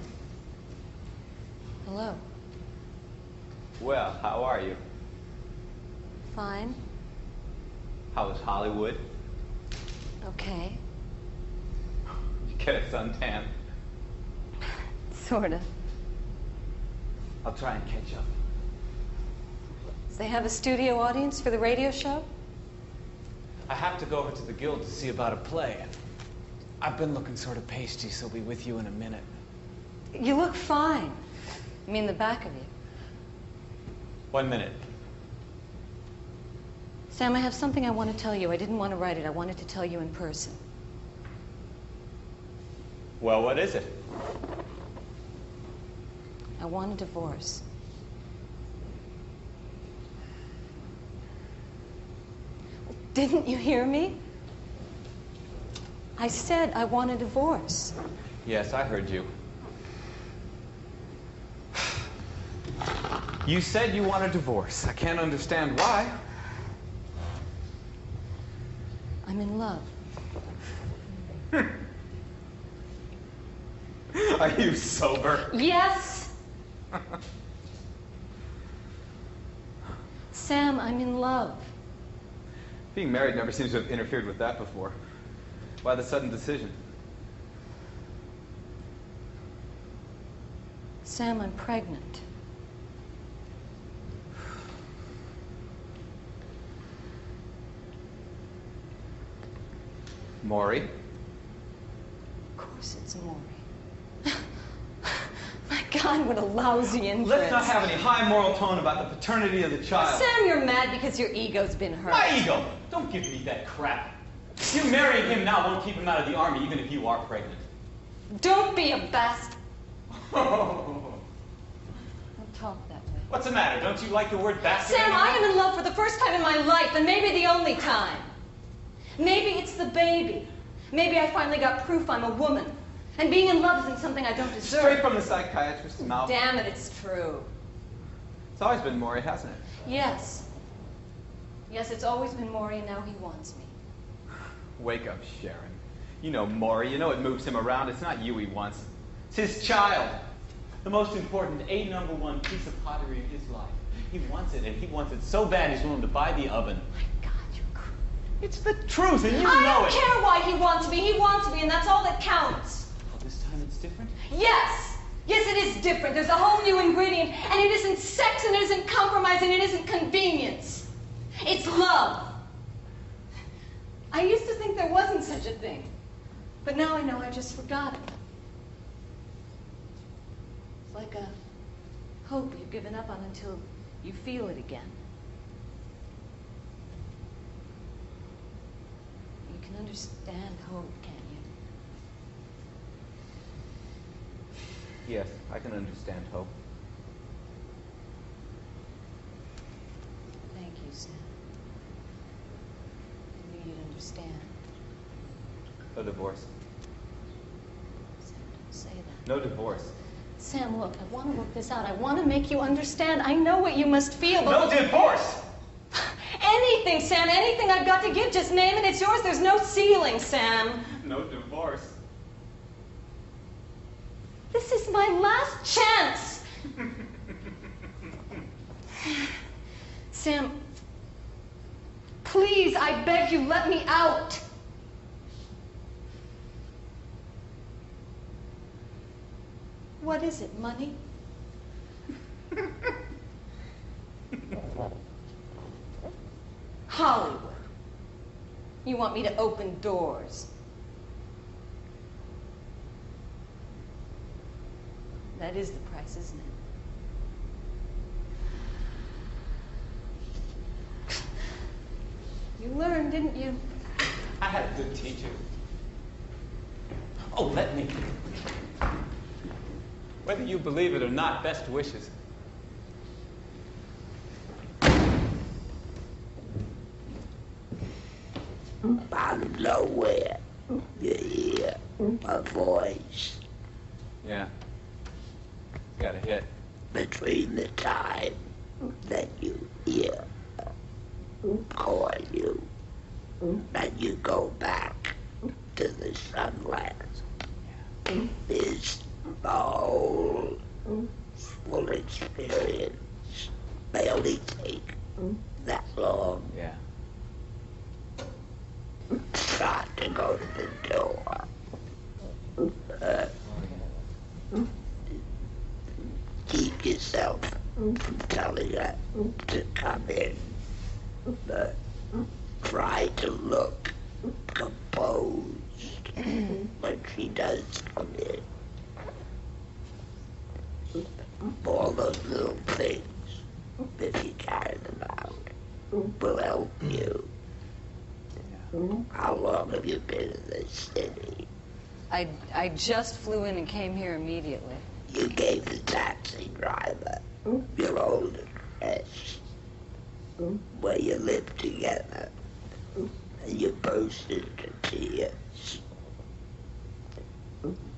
Hello.
Well, how are you?
Fine.
How was Hollywood?
Okay.
Did you get a suntan?
Sorta.
I'll try and catch up.
Do they have a studio audience for the radio show?
I have to go over to the Guild to see about a play. I've been looking sort of pasty, so I'll be with you in a minute.
You look fine. I mean, the back of you.
1 minute.
Sam, I have something I want to tell you. I didn't want to write it. I wanted to tell you in person.
Well, what is it?
I want a divorce. Didn't you hear me? I said I want a divorce.
Yes, I heard you. You said you want a divorce. I can't understand why.
I'm in love.
Are you sober?
Yes. Sam, I'm in love.
Being married never seems to have interfered with that before. Why the sudden decision?
Sam, I'm pregnant.
Maury?
Of course it's Maury. My God, what a lousy inference.
Let's not have any high moral tone about the paternity of the child.
Sam, you're mad because your ego's been hurt.
My ego? Don't give me that crap. You marrying him now won't keep him out of the army, even if you are pregnant.
Don't be a bastard.
Don't
talk that way.
What's the matter? Don't you like the word bastard?
Sam,
anymore?
I am in love for the first time in my life, and maybe the only time. Maybe it's the baby. Maybe I finally got proof I'm a woman. And being in love isn't something I don't deserve.
Straight from the psychiatrist's mouth.
Damn it, it's true.
It's always been Maury, hasn't it?
Yes. Yes, it's always been Maury, and now he wants me.
Wake up, Sharon. You know Maury. You know it moves him around. It's not you he wants. It's his child. The most important, #1 piece of pottery in his life. He wants it, and he wants it so bad he's willing to buy the oven.
My God, you're cruel.
It's the truth, and you know
I
it.
don't care why he wants me. He wants me, and that's all that counts.
Oh, this time it's different?
Yes. Yes, it is different. There's a whole new ingredient, and it isn't sex, and it isn't compromise, and it isn't convenience. It's love. I used to think there wasn't such a thing, but now I know I just forgot it. It's like a hope you've given up on until you feel it again. You can understand hope, can't you?
Yes, I can understand hope.
Thank you, Sam. I knew you'd understand.
No divorce.
Sam, don't say that.
No divorce.
Sam, look, I want to work this out. I want to make you understand. I know what you must feel, but...
No divorce!
Anything, Sam, anything I've got to give, just name it, it's yours. There's no ceiling, Sam.
No divorce.
This is my last chance. Sam, please, I beg you, let me out. What is it, money? Hollywood. You want me to open doors. That is the price, isn't it? You learned, didn't you?
I had a good teacher. Oh, let me. Whether you believe it or not, best wishes.
Out of nowhere, you hear a voice.
Yeah. Got a hit.
Between the time that you hear call you and you go back to the sunlight. This whole full experience They only take that long.
Yeah.
Got to go to the door. Keep yourself from telling her to come in. Try to look composed when she does come in. All those little things, if you carry them out, will help you. How long have you been in this city?
I just flew in and came here immediately.
You gave the taxi driver your old address, where you lived together, and you burst into tears.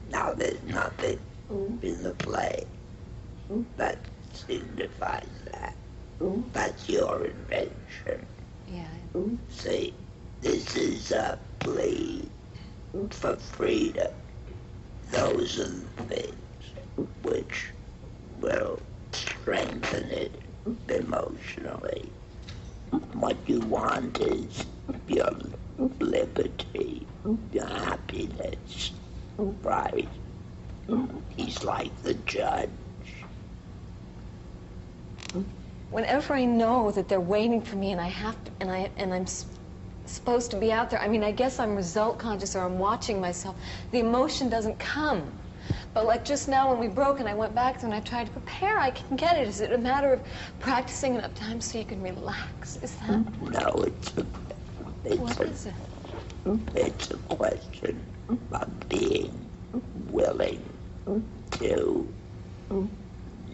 Now there's nothing in the play that signifies that. That's your invention.
Yeah.
See, this is a plea for freedom. Those are the things which will strengthen it emotionally. What you want is your liberty, your happiness, right? He's like the judge.
Whenever I know that they're waiting for me and I have to, and I'm supposed to be out there, I mean, I guess I'm result conscious or I'm watching myself. The emotion doesn't come. But like just now when we broke and I went back and I tried to prepare, I can get it. Is it a matter of practicing enough time so you can relax? Is that?
No,
What is it?
It's a question of being willing to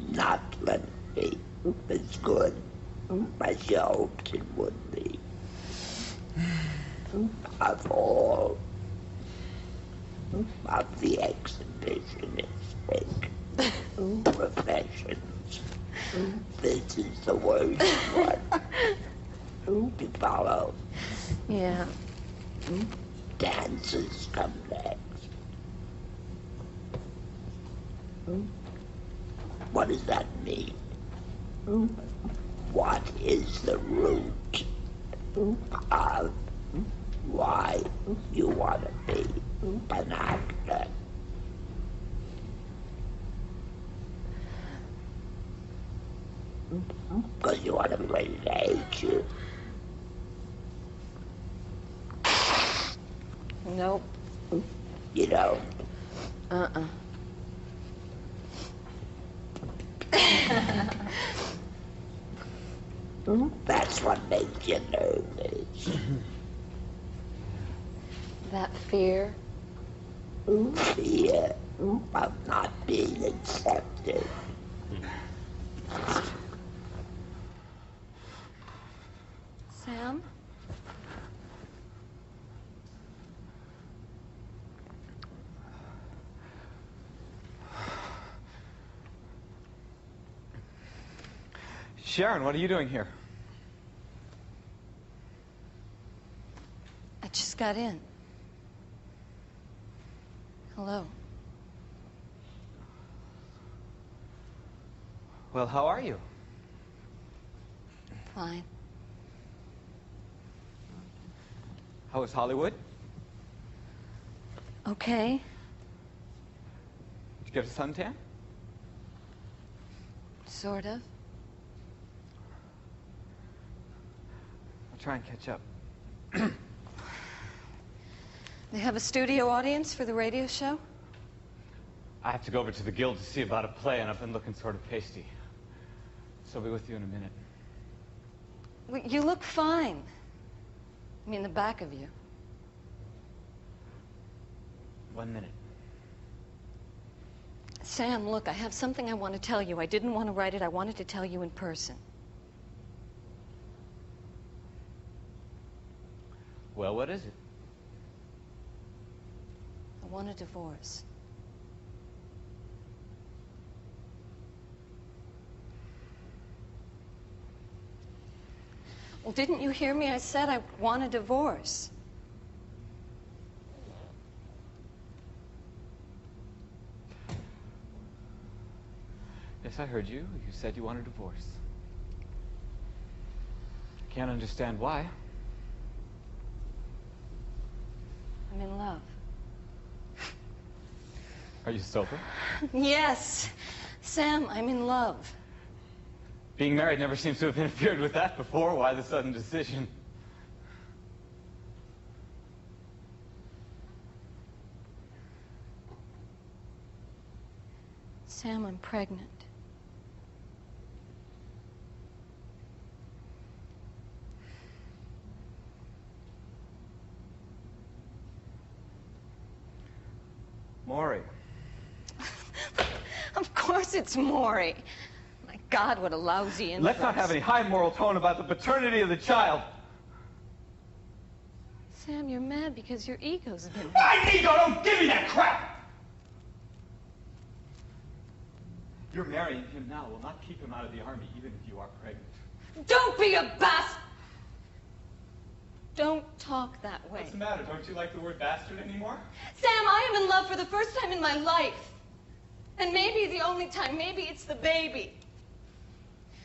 not let it be as good as you hoped it would be. Of all of the exhibitionistic professions, this is the worst one to follow.
Yeah.
Dances come next. What does that mean? What is the root of why you want to be an actor? Because you want everybody to hate you.
Nope.
You know? That's what makes you nervous.
That fear?
Fear of not being accepted.
Sam?
Sharon, what are you doing here?
I just got in. Hello.
Well, how are you?
Fine.
How was Hollywood?
Okay.
Did you get a suntan?
Sort of.
I'll try and catch up.
They have a studio audience for the radio show?
I have to go over to the Guild to see about a play, and I've been looking sort of pasty. So I'll be with you in a minute.
Well, you look fine. I mean, the back of you.
1 minute.
Sam, look, I have something I want to tell you. I didn't want to write it. I wanted to tell you in person.
Well, what is it?
I want a divorce. Well, didn't you hear me? I said I want a divorce.
Yes, I heard you. You said you want a divorce. can't understand why.
I'm in love.
Are you sober?
Yes. Sam, I'm in love.
Being married never seems to have interfered with that before. Why the sudden decision?
Sam, I'm pregnant.
Maury.
Of course it's Maury. My God, what a lousy insults.
Let's not have any high moral tone about the paternity of the child.
Sam, you're mad because your ego's been...
My ego! Don't give me that crap! You're marrying him now will not keep him out of the army, even if you are pregnant.
Don't be a bastard! Don't talk that way.
What's the matter? Don't you like the word bastard anymore?
Sam, I am in love for the first time in my life. And maybe the only time. Maybe it's the baby.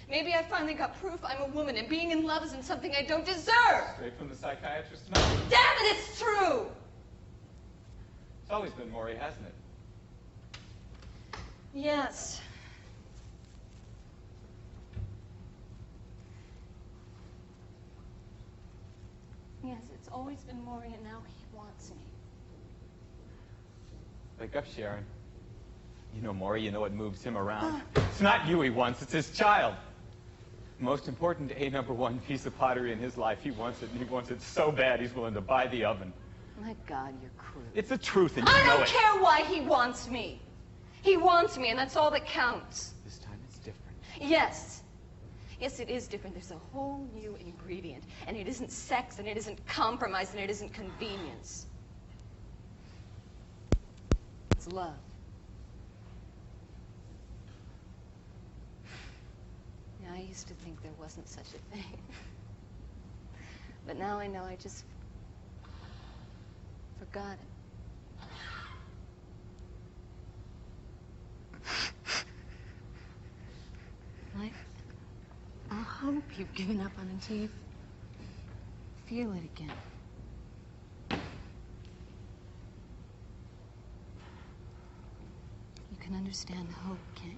Maybe I finally got proof I'm a woman and being in love isn't something I don't deserve.
Straight from the psychiatrist's mouth.
Damn it, it's true!
It's always been Maury, hasn't it?
Yes. Yes, it's always been Maury, and now he wants me.
Wake up, Sharon. You know Maury, you know what moves him around. It's not you he wants, it's his child. The most important #1 piece of pottery in his life. He wants it, and he wants it so bad he's willing to buy the oven.
My God, you're cruel.
It's the truth, and you
I
know
don't
it.
care why he wants me. He wants me, and that's all that counts.
This time it's different.
Yes. Yes, it is different. There's a whole new ingredient. And it isn't sex, and it isn't compromise, and it isn't convenience. It's love. Yeah, I used to think there wasn't such a thing. But now I know I just forgot it. I hope you've given up on it until you feel it again. You can understand hope, can't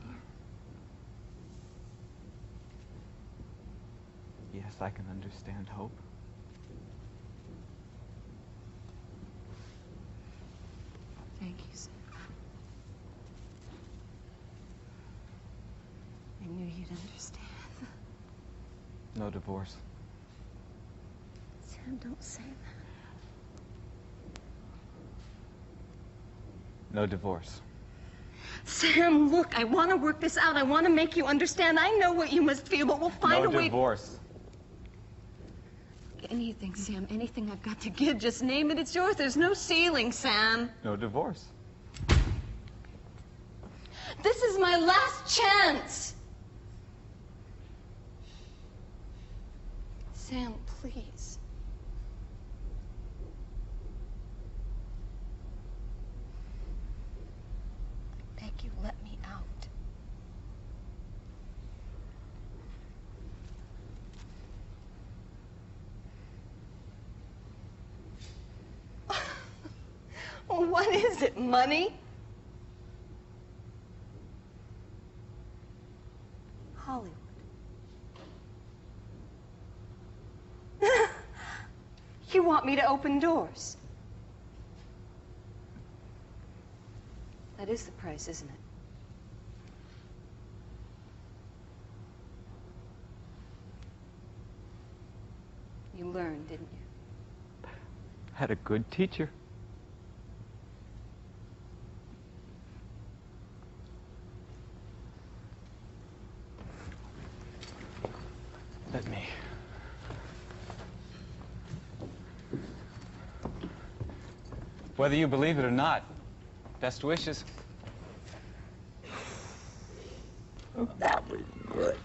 you?
Yes, I can understand hope.
Thank you, Sam. I knew you'd understand.
No divorce.
Sam, don't say that.
No divorce.
Sam, look, I want to work this out. I want to make you understand. I know what you must feel, but we'll find a way.
No divorce.
Anything, Sam, anything I've got to give, just name it. It's yours. There's no ceiling, Sam.
No divorce.
This is my last chance. Sam, please. I beg you, let me out. Well, what is it, money? Hollywood. You want me to open doors? That is the price, isn't it? You learned, didn't you?
Had a good teacher. Let me. Whether you believe it or not, best wishes.
That was good.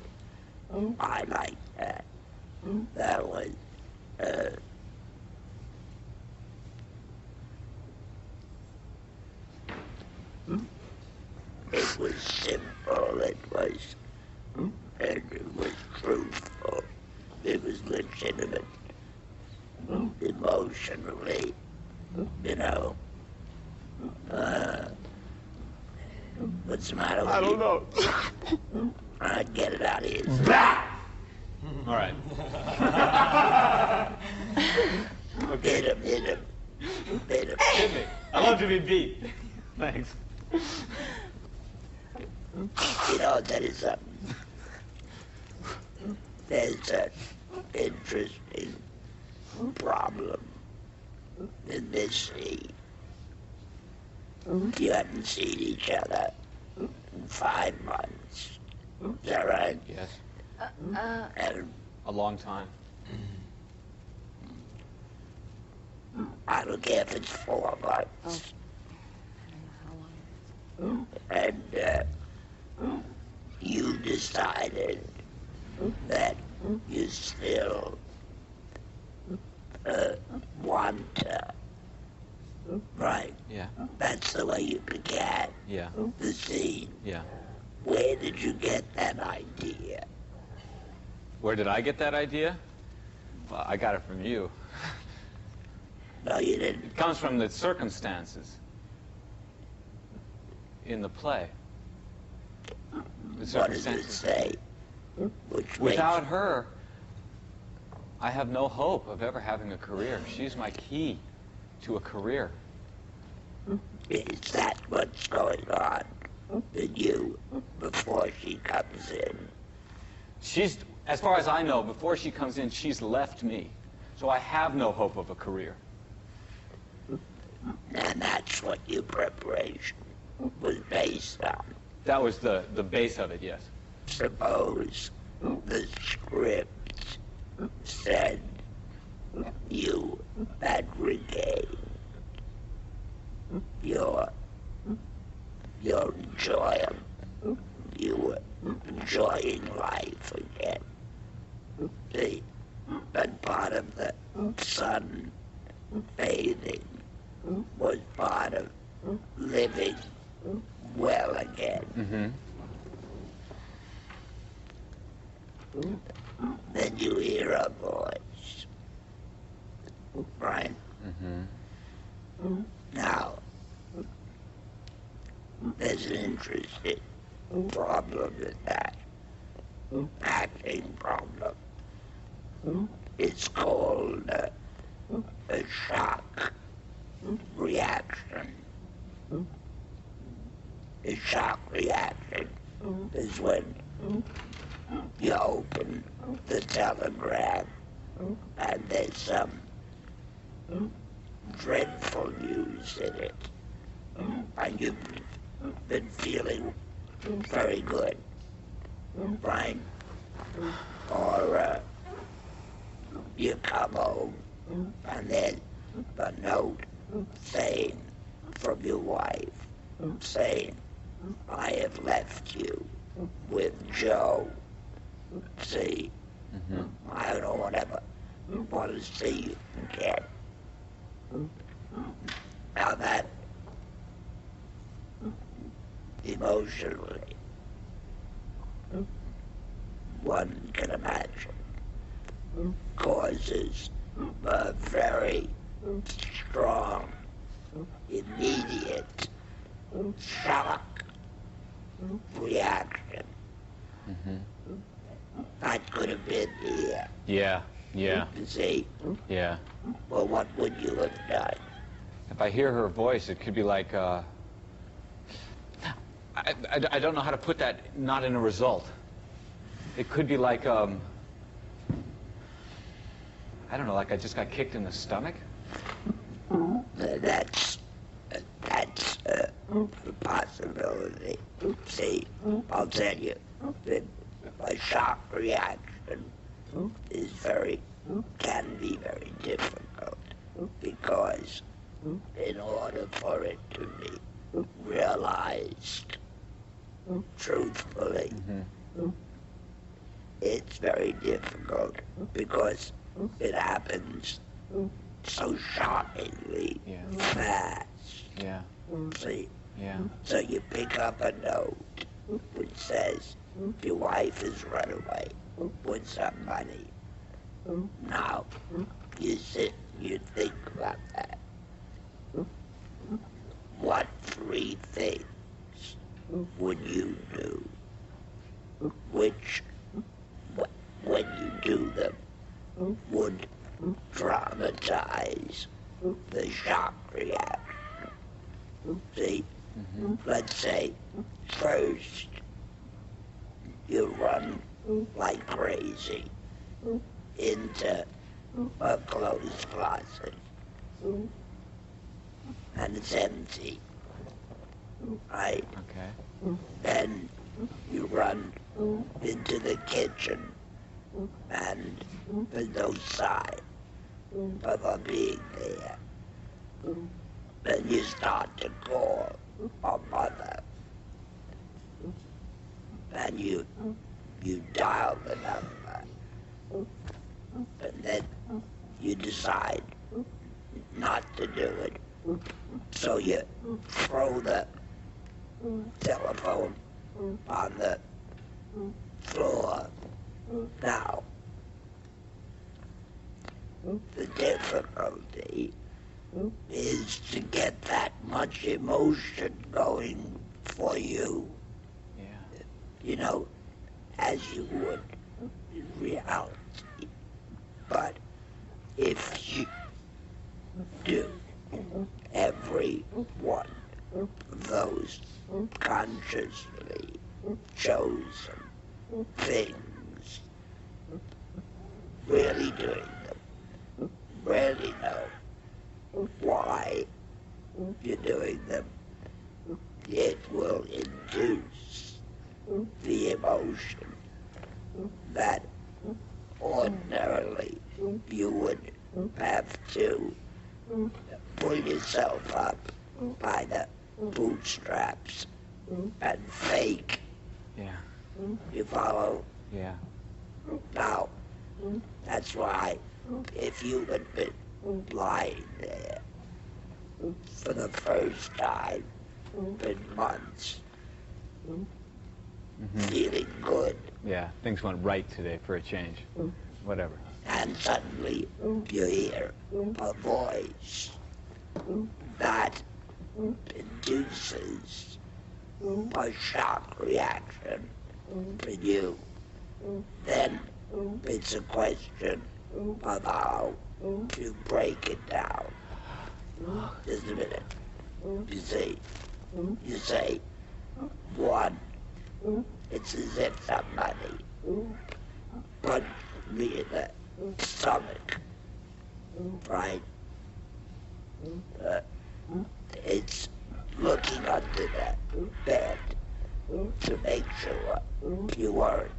I like that. That was, it was simple, it was truthful. It was legit. legitimate emotionally, you know. What's the matter with you?
I don't know.
All right, get it out of here.
All right.
Hit him, hit him. Hit him.
Hit me. I love to be beat. Thanks.
You know, there's an interesting problem in this scene. You haven't seen each other in 5 months. Is that right?
Yes.
And
A long time.
I don't care if it's 4 months. And you decided that you still want her. Right.
Yeah.
That's the way you began
Yeah.
the scene.
Yeah.
Where did you get that idea?
Where did I get that idea? Well, I got it from you.
No, you didn't.
It comes from the circumstances in the play. The
What does it
circumstances.
say? Which
Without her, I have no hope of ever having a career. She's my key to a career.
Is that what's going on with you before she comes in?
She's, as far as I know, before she comes in, she's left me. So I have no hope of a career.
And that's what your preparation was based on.
That was the base of it, yes.
Suppose the script said you had regained your enjoyment. You were enjoying life again. See, but part of the sun bathing was part of living well again.
Mm-hmm.
Then you hear a voice, right?
Mm-hmm.
Now, there's an interesting problem with that, acting problem. It's called a shock reaction. A shock reaction is when you open the telegram and there's some dreadful news in it, and you've been feeling very good, right? Or you come home and there's a note saying from your wife saying, I have left you with Joe. See, I don't want to see you again. Now that emotionally, one can imagine, causes a very strong, immediate shock reaction. That could have been here.
Yeah, yeah,
You see?
yeah.
Well, what would you have done?
If I hear her voice, it could be like, I don't know how to put that not in a result. It could be like, I don't know, like I just got kicked in the stomach?
That's a possibility. See, I'll tell you, a shock reaction can be very difficult, because in order for it to be realized truthfully, it's very difficult because it happens so shockingly fast.
Yeah.
See?
Yeah.
So you pick up a note which says your wife has run away with some money. Now, you sit and you think about that. What 3 things would you do? Which, when you do them, would dramatize the shock reaction? See, let's say, first, you run like crazy into a clothes closet, and it's empty, right?
Okay.
Then you run into the kitchen, and there's no sign of her being there. Then you start to call her mother, and you dial the number, and then you decide not to do it, so you throw the telephone on the floor. Now, the difficulty is to get that much emotion going for you, you know, as you would in reality. But if you do every one of those consciously chosen things, really doing them, really know why you're doing them, it will induce the emotion that ordinarily you would have to pull yourself up by the bootstraps and fake.
Yeah.
You follow?
Yeah.
Now, that's why if you had been lying there for the first time in months, feeling good,
Yeah, things went right today for a change. Whatever.
and suddenly you hear a voice that induces a shock reaction in you, then it's a question of how to break it down. Just a minute. You say, 1, it's as if somebody punched me in the stomach, right? It's looking under the bed to make sure you weren't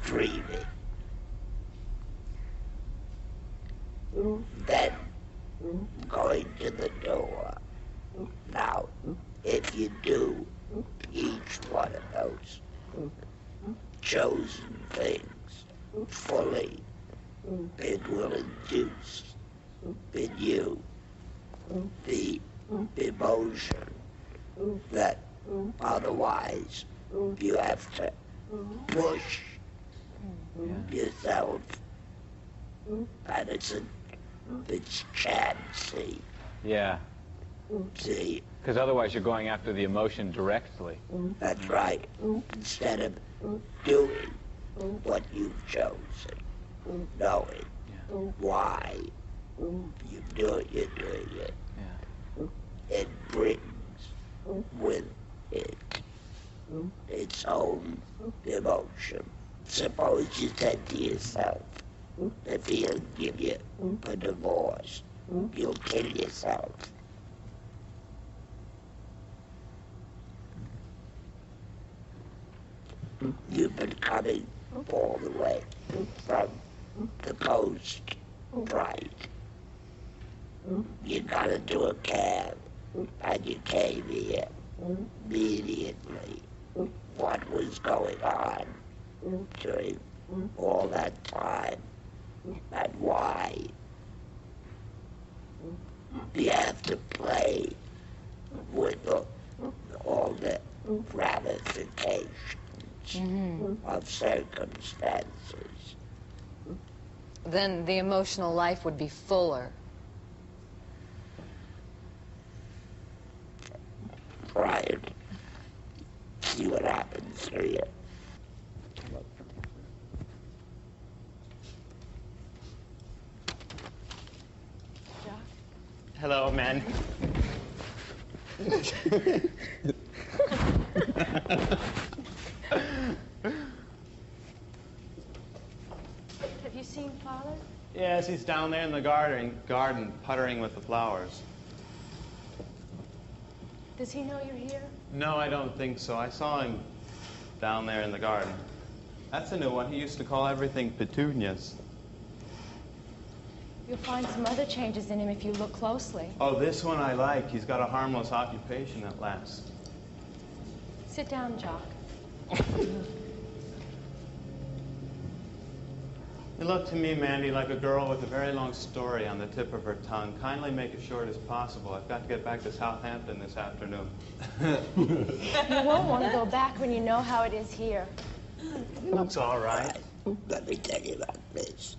dreaming. Then going to the door. Now, if you do each one of those chosen things fully, it will induce in you the emotion that otherwise you have to push yourself, and it's chancy.
Yeah.
See?
Because otherwise you're going after the emotion directly.
That's right. Instead of doing what you've chosen, knowing why you're doing it, it brings with it its own emotion. Suppose you said to yourself, if he'll give you a divorce, you'll kill yourself. You've been coming all the way from the coast, right? You got into a cab and you came here immediately. What was going on during all that time and why? You have to play with all the ramifications of circumstances.
then the emotional life would be fuller.
Try it. See what happens to you.
Hello, man.
Have you seen Father?
Yes, he's down there in the garden puttering with the flowers.
Does he know you're here?
No, I don't think so. I saw him down there in the garden. That's a new one. He used to call everything petunias.
You'll find some other changes in him if you look closely.
Oh, this one I like. He's got a harmless occupation at last.
Sit down, Jock.
You look to me, Mandy, like a girl with a very long story on the tip of her tongue. Kindly make it short as possible. I've got to get back to Southampton this afternoon.
You won't want to go back when you know how it is here.
Looks all right.
Let me tell you about this.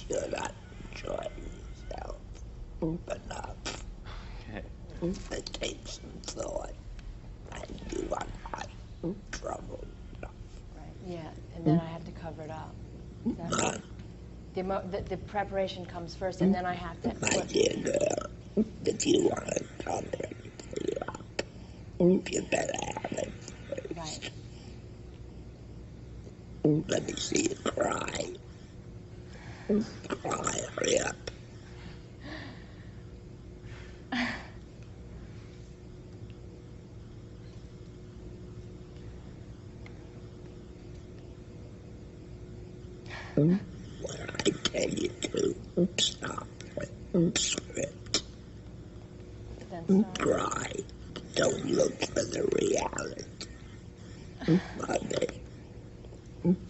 You're not enjoying yourself enough.
Okay.
It takes some thought, and you are not troubled enough.
Right, yeah, and then I have to cover it up. Is that right? The preparation comes first, and then I have to...
My dear girl, if you want to cover everything up, you better have it first.
Right.
Let me see you cry. Cry, hurry up. When I tell you to, stop with script.
Then start.
Cry. Don't look for the reality of it.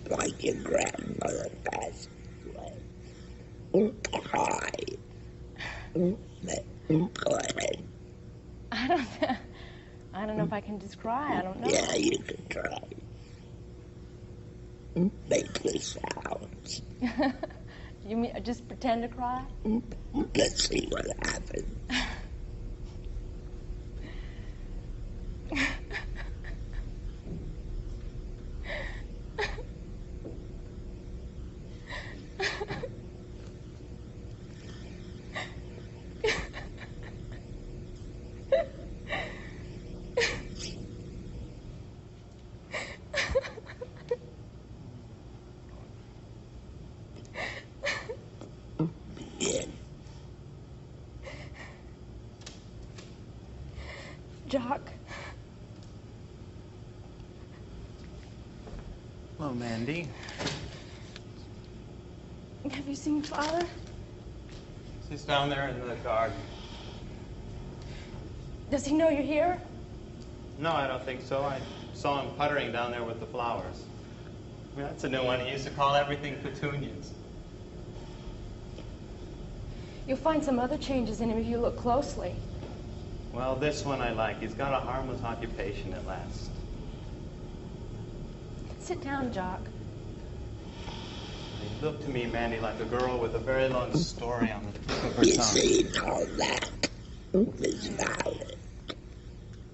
Like your grandmother passed away. Cry. Go ahead.
I don't know if I can just cry. I don't know.
Yeah, you can try. Make the sounds.
You mean just pretend to cry?
Let's see what happens.
Jock.
Hello, Mandy.
Have you seen Father?
He's down there in the garden.
Does he know you're here?
No, I don't think so. I saw him puttering down there with the flowers. That's a new one. He used to call everything petunias.
You'll find some other changes in him if you look closely.
Well, this one I like. He's got a harmless occupation at last.
Sit down, Jock.
You look to me, Mandy, like a girl with a very long story on the tip of her
You
tongue.
see, all that is valid.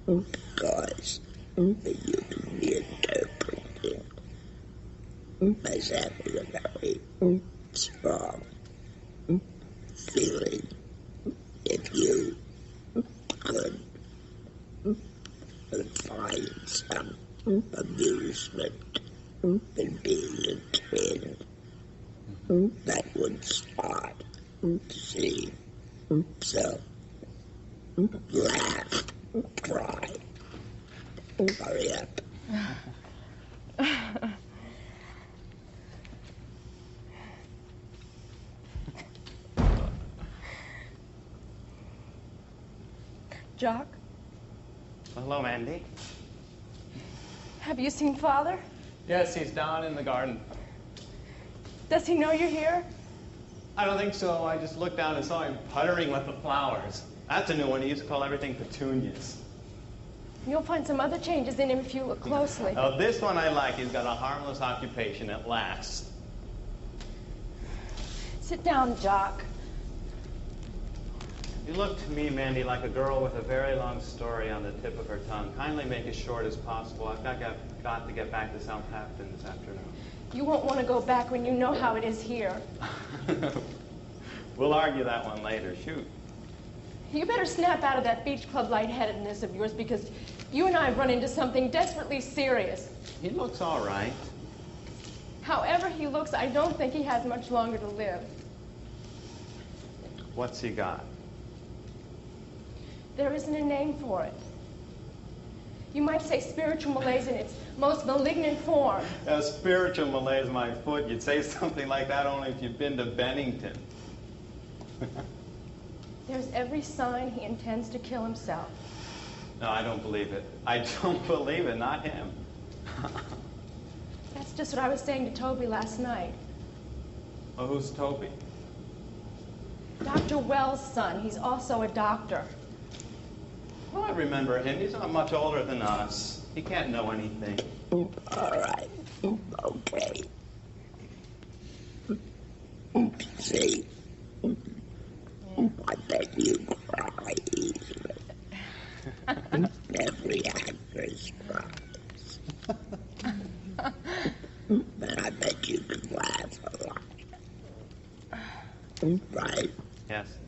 Because you can be interpreted as having a very strong feeling if you could find some amusement in being a kid that would start to see. So, laugh, cry, hurry up.
Jock,
Hello, Mandy.
have you seen Father?
Yes, he's down in the garden.
Does he know you're here?
I don't think so. I just looked down and saw him puttering with the flowers. That's a new one. He used to call everything petunias.
You'll find some other changes in him if you look closely.
Oh, this one I like. He's got a harmless occupation at last.
Sit down, Jock.
You look to me, Mandy, like a girl with a very long story on the tip of her tongue. Kindly make it short as possible. I've got to get back to Southampton this afternoon.
You won't want to go back when you know how it is here.
We'll argue that one later. Shoot.
You better snap out of that beach club lightheadedness of yours, because you and I have run into something desperately serious.
He looks all right.
However he looks, I don't think he has much longer to live.
What's he got?
There isn't a name for it. You might say spiritual malaise in its most malignant form.
Spiritual malaise, my foot. You'd say something like that only if you'd been to Bennington.
There's every sign he intends to kill himself.
No, I don't believe it. I don't believe it, not him.
That's just what I was saying to Toby last night.
Well, who's Toby?
Dr. Wells' son. He's also a doctor.
Well, I remember him. He's not much older than us. He can't know anything.
All right. Okay. See, I bet you cry easily. Every actress cries. But I bet you can laugh a lot. Right?
Yes.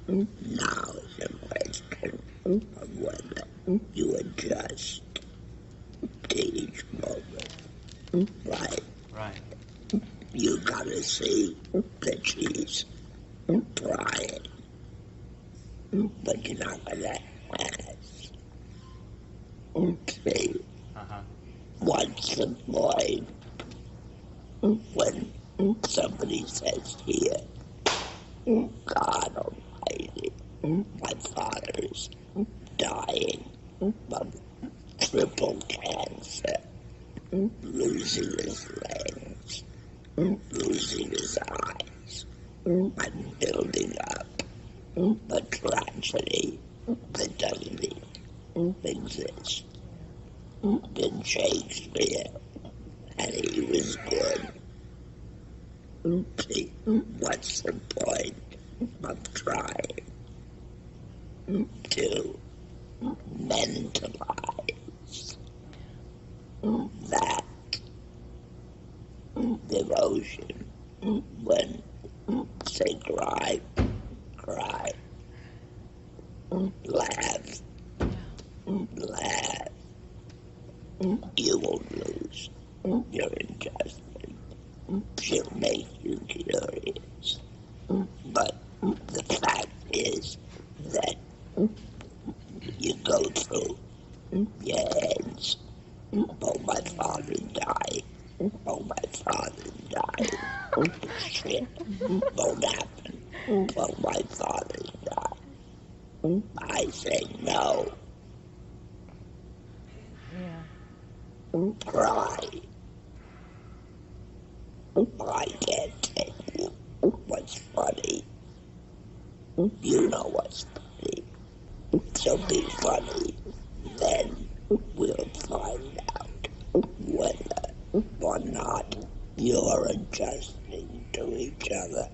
Now the question of whether you adjust to each moment. Right?
Right.
You gotta see that she's crying. But you're not gonna ask. See? What's the point when somebody says here, God Almighty, my father's dying of triple cancer, losing his legs, losing his eyes, and building up a tragedy that doesn't even exist. In Shakespeare, and he was good. See, what's the point of trying to mentalize that devotion when say cry, cry, laugh, laugh. You won't lose your adjustment. She'll make you curious. But the fact is that you go through your heads. Oh, my father died. Oh, my father died. Oh, shit. Won't happen. Oh, my father died. I say no. Cry. I can't tell you what's funny. You know what's funny. So be funny. Then we'll find out whether or not you're adjusting to each other.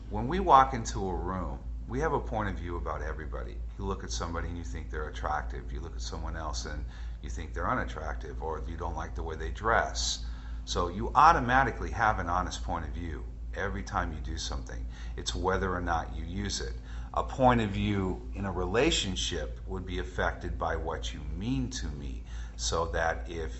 When we walk into a room, we have a point of view about everybody. You look at somebody and you think they're attractive. You look at someone else and you think they're unattractive, or you don't like the way they dress. So you automatically have an honest point of view every time you do something. It's whether or not you use it. A point of view in a relationship would be affected by what you mean to me, so that if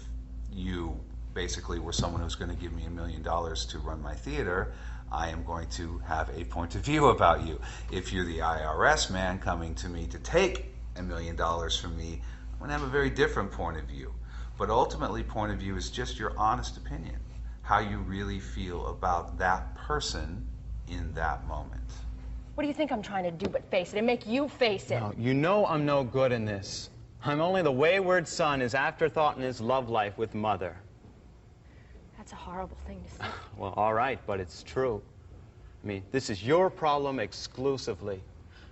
you basically were someone who's going to give me $1 million to run my theater, I am going to have a point of view about you. If you're the IRS man coming to me to take $1 million from me, I'm going to have a very different point of view. But ultimately, point of view is just your honest opinion, how you really feel about that person in that moment.
What do you think I'm trying to do but face it and make you face it?
No, you know I'm no good in this. I'm only the wayward son, his afterthought in his love life with Mother.
That's a horrible thing to say.
Well, all right, but it's true. I mean, this is your problem exclusively.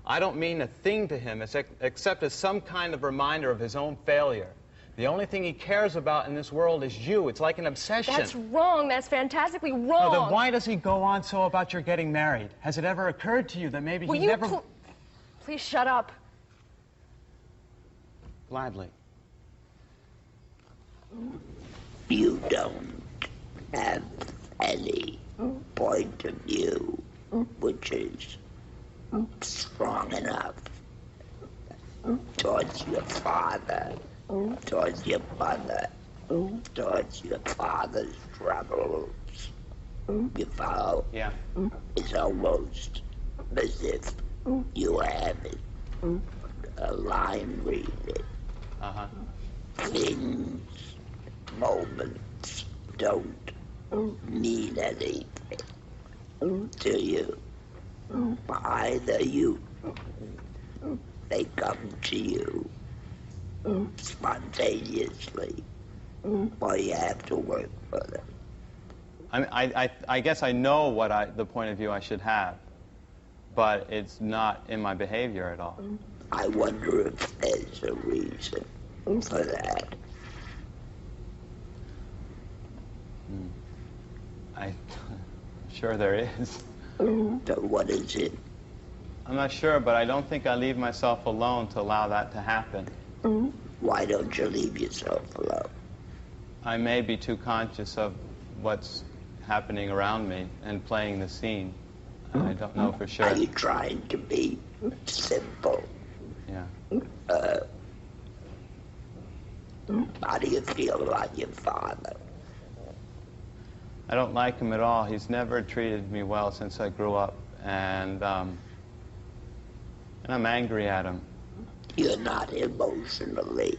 I don't mean a thing to him except as some kind of reminder of his own failure. The only thing he cares about in this world is you. It's like an obsession.
That's wrong. That's fantastically wrong.
No, then why does he go on so about your getting married? Has it ever occurred to you that maybe he never...
Please shut up.
Gladly.
You don't have any point of view which is strong enough towards your father, towards your mother, towards your father's troubles. You follow?
Yeah.
It's almost as if you have it. A line reading.
Uh-huh.
Things, moments don't mean anything to you. Either they come to you spontaneously, or you have to work for them.
I guess I know what the point of view I should have, but it's not in my behavior at all.
I wonder if there's a reason for that.
I'm sure there is.
So what is it?
I'm not sure, but I don't think I leave myself alone to allow that to happen.
Why don't you leave yourself alone?
I may be too conscious of what's happening around me and playing the scene. I don't know for sure.
Are you trying to be simple?
Yeah.
How do you feel about your father?
I don't like him at all. He's never treated me well since I grew up, and I'm angry at him.
You're not emotionally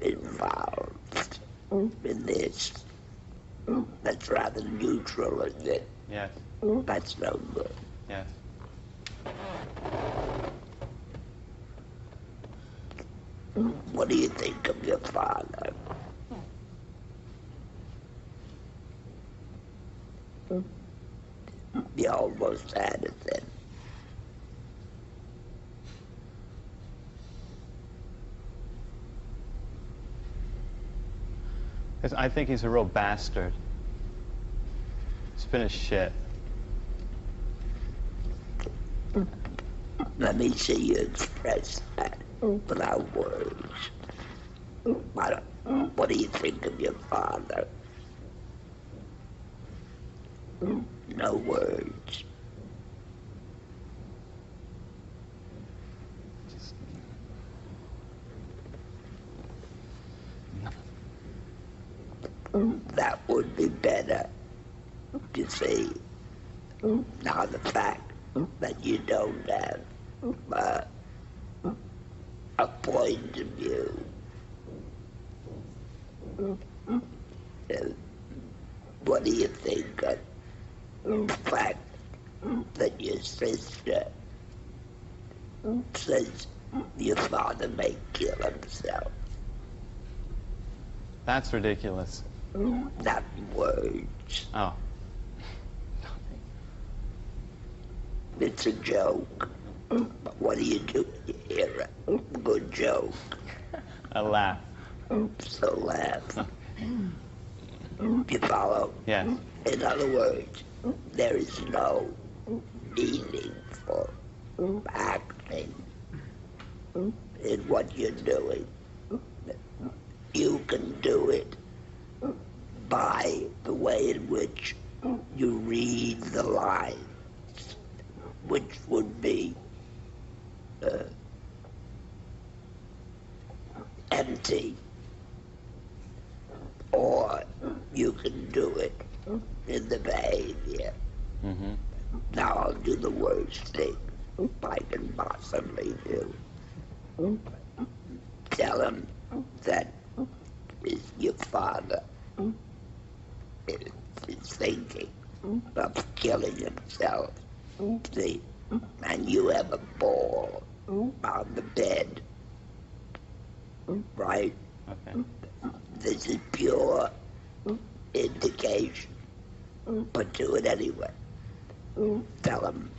involved in this. That's rather neutral, isn't it?
Yes.
That's no good.
Yes.
What do you think of your father? You almost had it then.
I think he's a real bastard. He's been a shit.
Let me see you express that without words. What do you think of your father? No words. That would be better, you see. Now the fact that you don't have a point of view. What do you think of the fact that your sister says your father may kill himself?
That's ridiculous.
Not words.
Oh.
It's a joke. What do you do when you hear a good joke?
I laugh.
So laugh. You follow?
Yes.
In other words, there is no meaning for acting in what you're doing. You can do it by the way in which you read the lines, which would be empty, or you can do it in the behavior.
Mm-hmm.
Now I'll do the worst thing I can possibly do. Tell him that your father is thinking of killing himself. See? And you have a ball on the bed. Right?
Okay.
This is pure indication. But do it anyway. Tell him.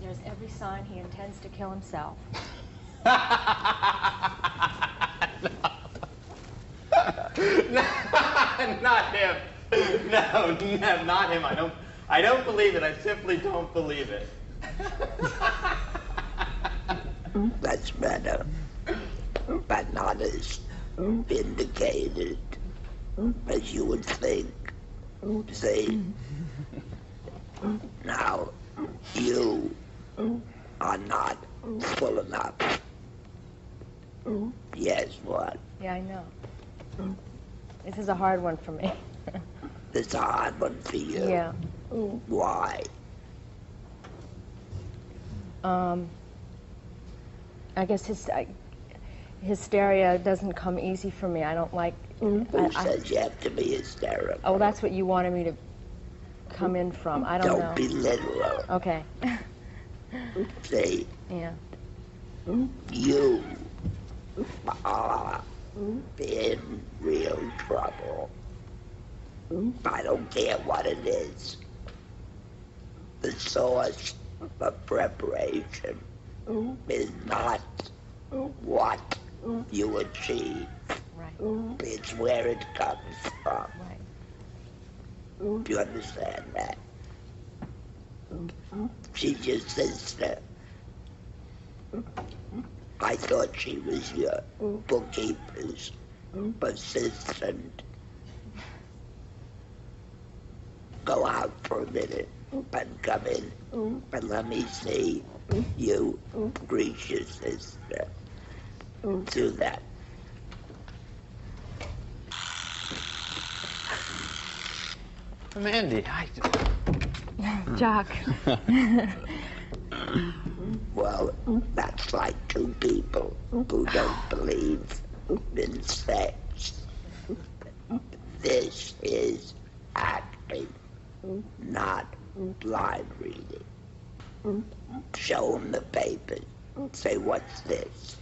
There's every sign he intends to kill himself.
Not him. No, not him. I don't believe it. I simply don't believe it.
That's better, but not as vindicated as you would think. See? Now, you are not full enough. Yes, what?
Yeah, I know. This is a hard one for me.
It's a hard one for you.
Yeah.
Why?
I guess hysteria doesn't come easy for me. I don't like...
Who says you have to be hysterical?
Oh, that's what you wanted me to come in from. I don't know.
Don't be literal.
Okay.
See?
Yeah.
You are in real trouble. I don't care what it is. The source of preparation is not what you achieve.
Right.
It's where it comes from.
Right.
Do you understand that? She's your sister. I thought she was your bookkeeper's assistant. Go out for a minute and come in and let me see you greet your sister. Do that.
Mandy,
Jock.
Well, that's like two people who don't believe in sex. This is acting, not line reading. Show them the papers. Say, what's this?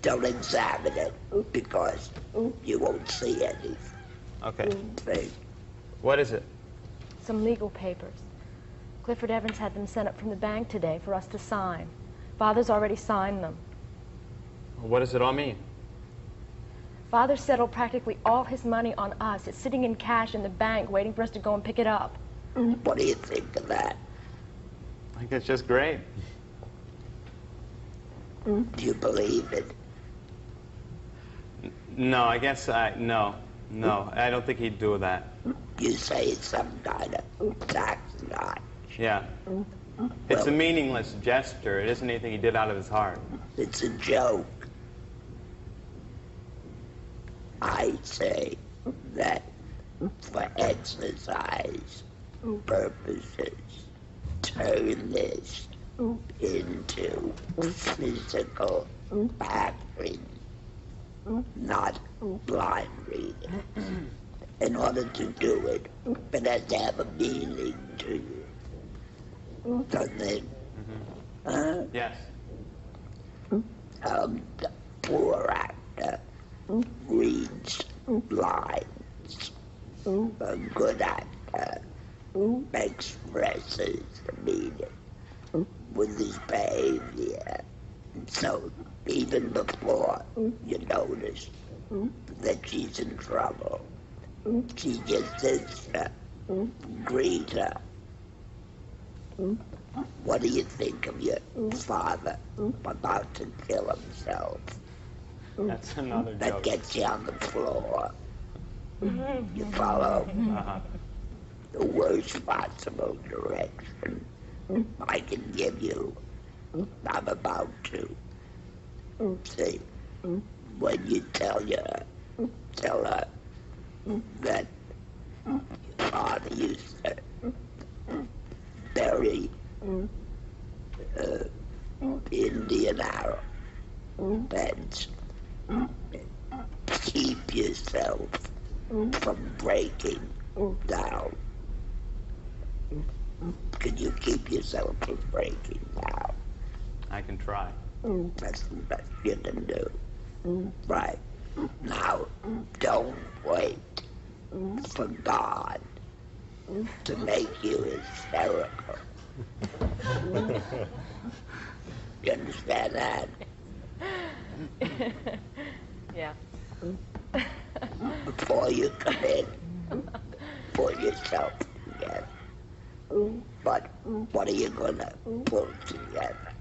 Don't examine it, because you won't see anything.
Okay.
See?
What is it?
Some legal papers. Clifford Evans had them sent up from the bank today for us to sign. Father's already signed them.
What does it all mean?
Father settled practically all his money on us. It's sitting in cash in the bank waiting for us to go and pick it up.
What do you think of that?
I think it's just great.
Do you believe it?
No, I guess no, I don't think he'd do that.
You say it's some kind of tax notch.
Yeah. It's a meaningless gesture. It isn't anything he did out of his heart.
It's a joke. I say that for exercise purposes, turn this into physical acting, not blind reading. In order to do it, it has to have a meaning to you. Doesn't it?
Yes.
The poor actor reads lines. A good actor expresses the meaning with his behavior. So even before you notice that she's in trouble, she's your sister. Greet her. What do you think of your father about to kill himself?
That's another
That
joke.
gets you on the floor. You follow? The worst possible direction I can give you, I'm about to. See, when you tell her that your father used to bury Indian arrow beds. Keep yourself from breaking down. Can you keep yourself from breaking down?
I can try.
That's the best you can do. Right. Now, don't wait for God to make you hysterical. You understand that?
Yeah.
Before you come in, pull yourself together. But what are you gonna pull together?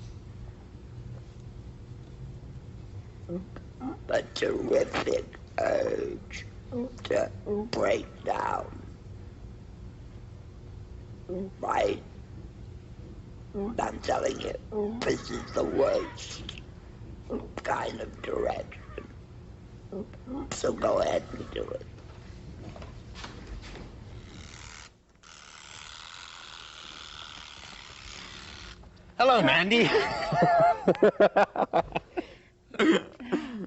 A terrific urge to break down. Right? I'm telling you, this is the worst kind of direction. So go ahead and do it.
Hello, Mandy.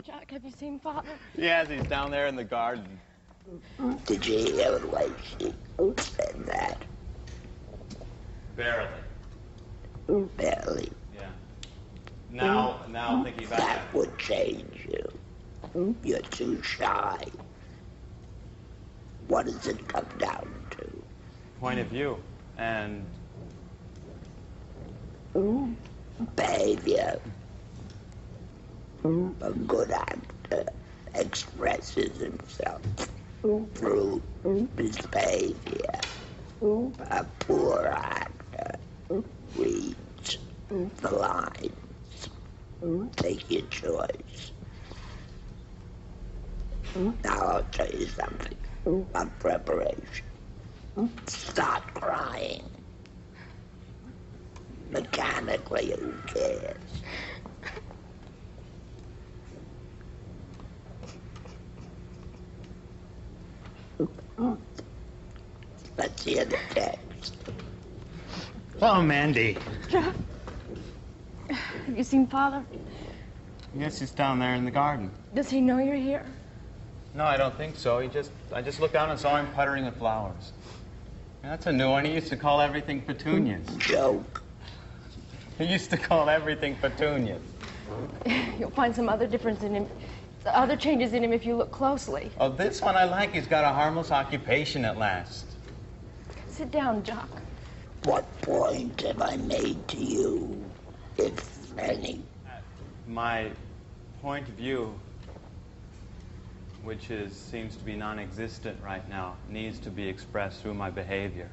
Jack, have you seen Father?
Yes, he's down there in the garden.
Did you hear the way she said that?
Barely.
Barely.
Yeah. Now thinking about
That would change you. You're too shy. What does it come down to?
point of view and
behavior. A good actor expresses himself through his behavior. A poor actor reads the lines. Take your choice. Now I'll tell you something on preparation. Start crying. Mechanically, who cares? Let's hear the text.
Oh, Mandy.
Jack, have you seen Father?
Yes, he's down there in the garden.
Does he know you're here?
No, I don't think so. I just looked down and saw him puttering with flowers. That's a new one. He used to call everything petunias.
Joke.
He used to call everything petunias.
You'll find some other difference in him, other changes in him if you look closely.
Oh, this one I like. He's got a harmless occupation at last.
Sit down, Jock.
What point have I made to you, if any?
My point of view, which seems to be non-existent right now, needs to be expressed through my behavior.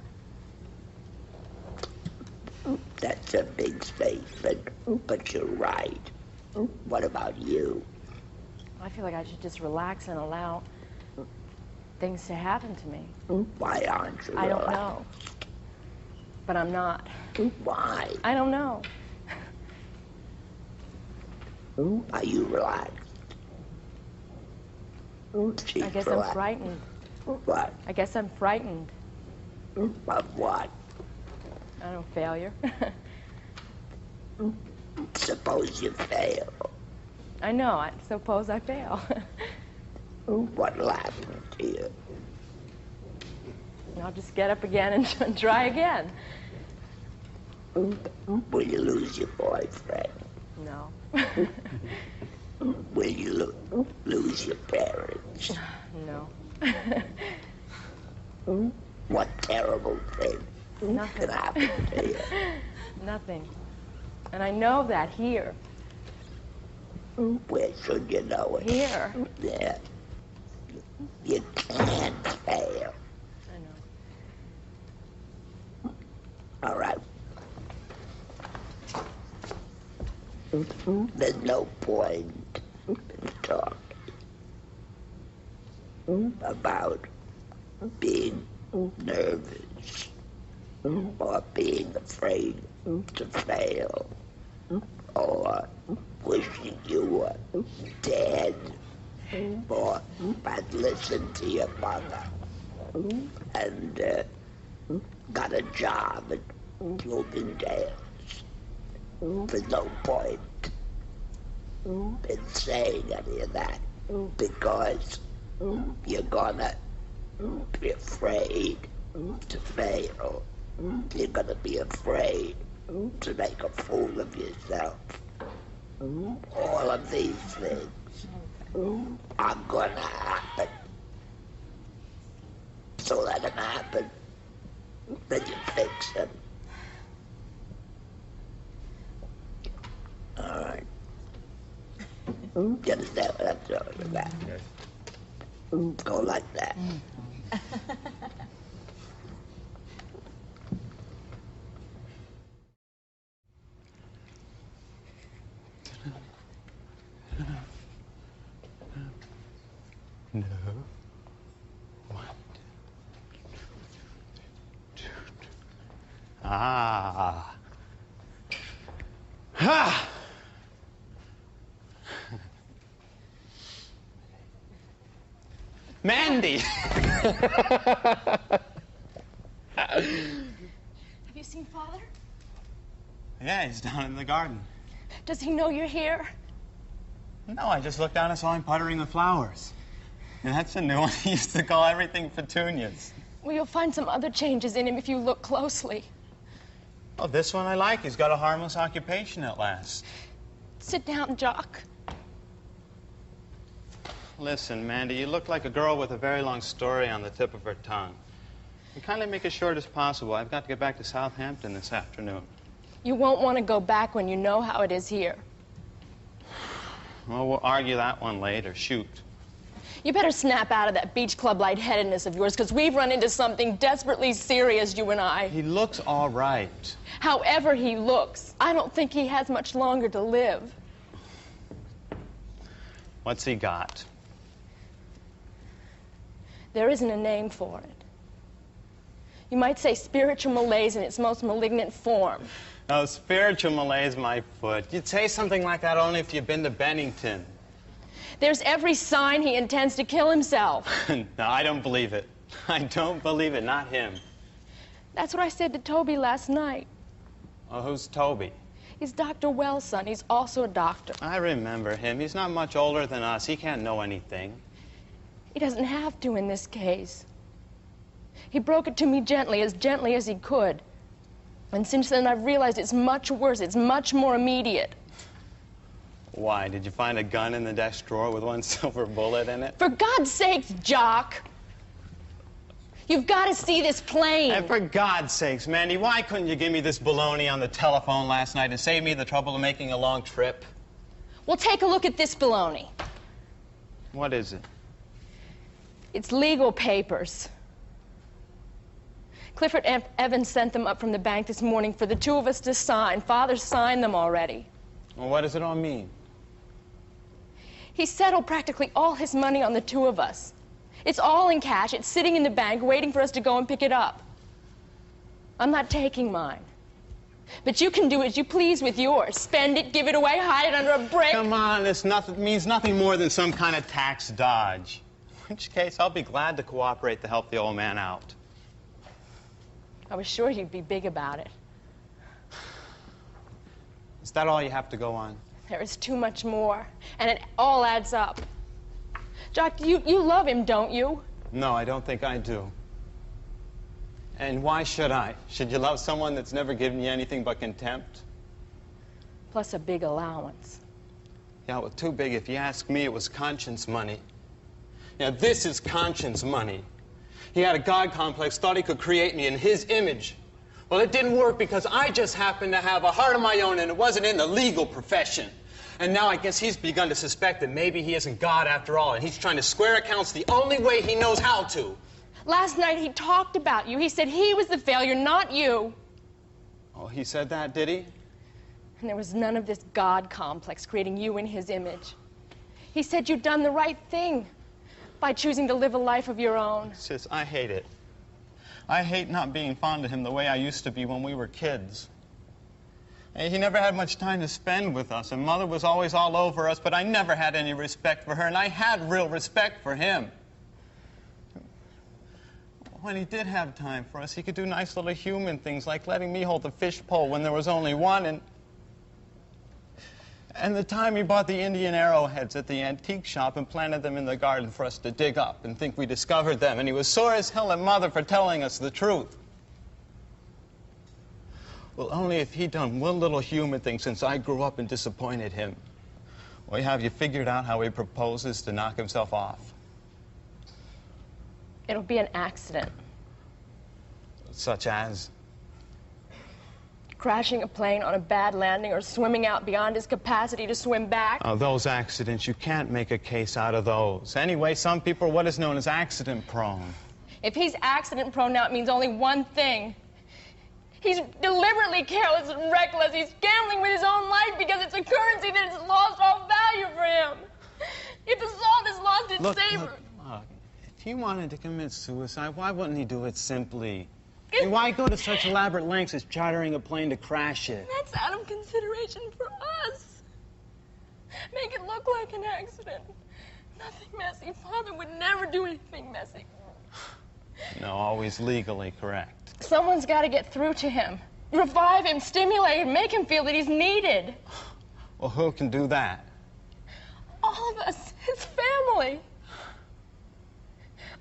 That's a big statement, but you're right. What about you?
I feel like I should just relax and allow things to happen to me.
Why aren't you
I don't
relaxed?
know. But I'm not.
Why?
I don't know.
Are you relaxed? She's
I guess
relaxed.
I'm frightened.
What?
I guess I'm frightened.
Of what?
I don't know, failure.
Suppose you fail.
I know, I suppose I fail.
What'll happen to you?
I'll just get up again and try again.
Will you lose your boyfriend?
No.
Will you lose your parents?
No.
What terrible thing
Nothing.
can happen to you?
Nothing. And I know that here.
Where should you know it?
Here.
There. You can't fail.
I know.
All right. There's no point in talking about being nervous or being afraid to fail or wishing you were dead or had listened to your mother and got a job at Bloomingdale's. There's no point in saying any of that because you're gonna be afraid to fail. You're gonna be afraid to make a fool of yourself. All of these things are gonna happen. So let them happen. Then you fix them. All right. You understand what I'm talking about?
Yes.
Go like that.
No. 1, 2, 2. Ah. Ha! Mandy!
Have you seen Father?
Yeah, he's down in the garden.
Does he know you're here?
No, I just looked down and saw him puttering the flowers. And that's a new one. He used to call everything petunias.
Well, you'll find some other changes in him if you look closely.
Oh, this one I like. He's got a harmless occupation at last.
Sit down, Jock.
Listen, Mandy, you look like a girl with a very long story on the tip of her tongue. You kindly make it short as possible. I've got to get back to Southampton this afternoon.
You won't want to go back when you know how it is here.
Well, we'll argue that one later. Shoot.
You better snap out of that beach club lightheadedness of yours, because we've run into something desperately serious, you and I.
He looks all right.
However he looks, I don't think he has much longer to live.
What's he got?
There isn't a name for it. You might say spiritual malaise in its most malignant form.
Oh, spiritual malaise, my foot. You'd say something like that only if you'd been to Bennington.
There's every sign he intends to kill himself.
No, I don't believe it. I don't believe it, not him.
That's what I said to Toby last night.
Oh, who's Toby?
He's Dr. Wells' son. He's also a doctor.
I remember him. He's not much older than us. He can't know anything.
He doesn't have to in this case. He broke it to me gently as he could. And since then, I've realized it's much worse. It's much more immediate.
Why? Did you find a gun in the desk drawer with one silver bullet in it?
For God's sakes, Jock! You've got to see this plain.
And for God's sakes, Mandy, why couldn't you give me this baloney on the telephone last night and save me the trouble of making a long trip?
Well, take a look at this baloney.
What is it?
It's legal papers. Clifford Evans sent them up from the bank this morning for the two of us to sign. Father signed them already.
Well, what does it all mean?
He settled practically all his money on the two of us. It's all in cash. It's sitting in the bank waiting for us to go and pick it up. I'm not taking mine. But you can do as you please with yours. Spend it, give it away, hide it under a brick.
Come on, this means nothing more than some kind of tax dodge. In which case, I'll be glad to cooperate to help the old man out.
I was sure you'd be big about it.
Is that all you have to go on?
There is too much more, and it all adds up. Jock, you love him, don't you?
No, I don't think I do. And why should I? Should you love someone that's never given you anything but contempt?
Plus a big allowance.
Yeah, well, too big. If you ask me, it was conscience money. Now, this is conscience money. He had a God complex, thought he could create me in his image. Well, it didn't work because I just happened to have a heart of my own and it wasn't in the legal profession. And now I guess he's begun to suspect that maybe he isn't God after all, and he's trying to square accounts the only way he knows how to.
Last night he talked about you. He said he was the failure, not you.
Oh, he said that, did he?
And there was none of this God complex creating you in his image. He said you'd done the right thing by choosing to live a life of your own.
Sis, I hate it. I hate not being fond of him the way I used to be when we were kids. And he never had much time to spend with us, and Mother was always all over us, but I never had any respect for her, and I had real respect for him. When he did have time for us, he could do nice little human things, like letting me hold the fishpole when there was only one, and the time he bought the Indian arrowheads at the antique shop and planted them in the garden for us to dig up and think we discovered them. And he was sore as hell at Mother for telling us the truth. Well, only if he'd done one little human thing since I grew up and disappointed him. Well, have you figured out how he proposes to knock himself off?
It'll be an accident.
Such as?
Crashing a plane on a bad landing or swimming out beyond his capacity to swim back.
Those accidents, you can't make a case out of those. Anyway, some people are what is known as accident-prone.
If he's accident-prone now, it means only one thing. He's deliberately careless and reckless. He's gambling with his own life because it's a currency that has lost all value for him. If the salt has lost its savor...
Look, if he wanted to commit suicide, why wouldn't he do it simply? I mean, why go to such elaborate lengths as chartering a plane to crash it?
That's out of consideration for us. Make it look like an accident. Nothing messy. Father would never do anything messy.
No, always legally correct.
Someone's got to get through to him. Revive him, stimulate him, make him feel that he's needed.
Well, who can do that?
All of us, his family.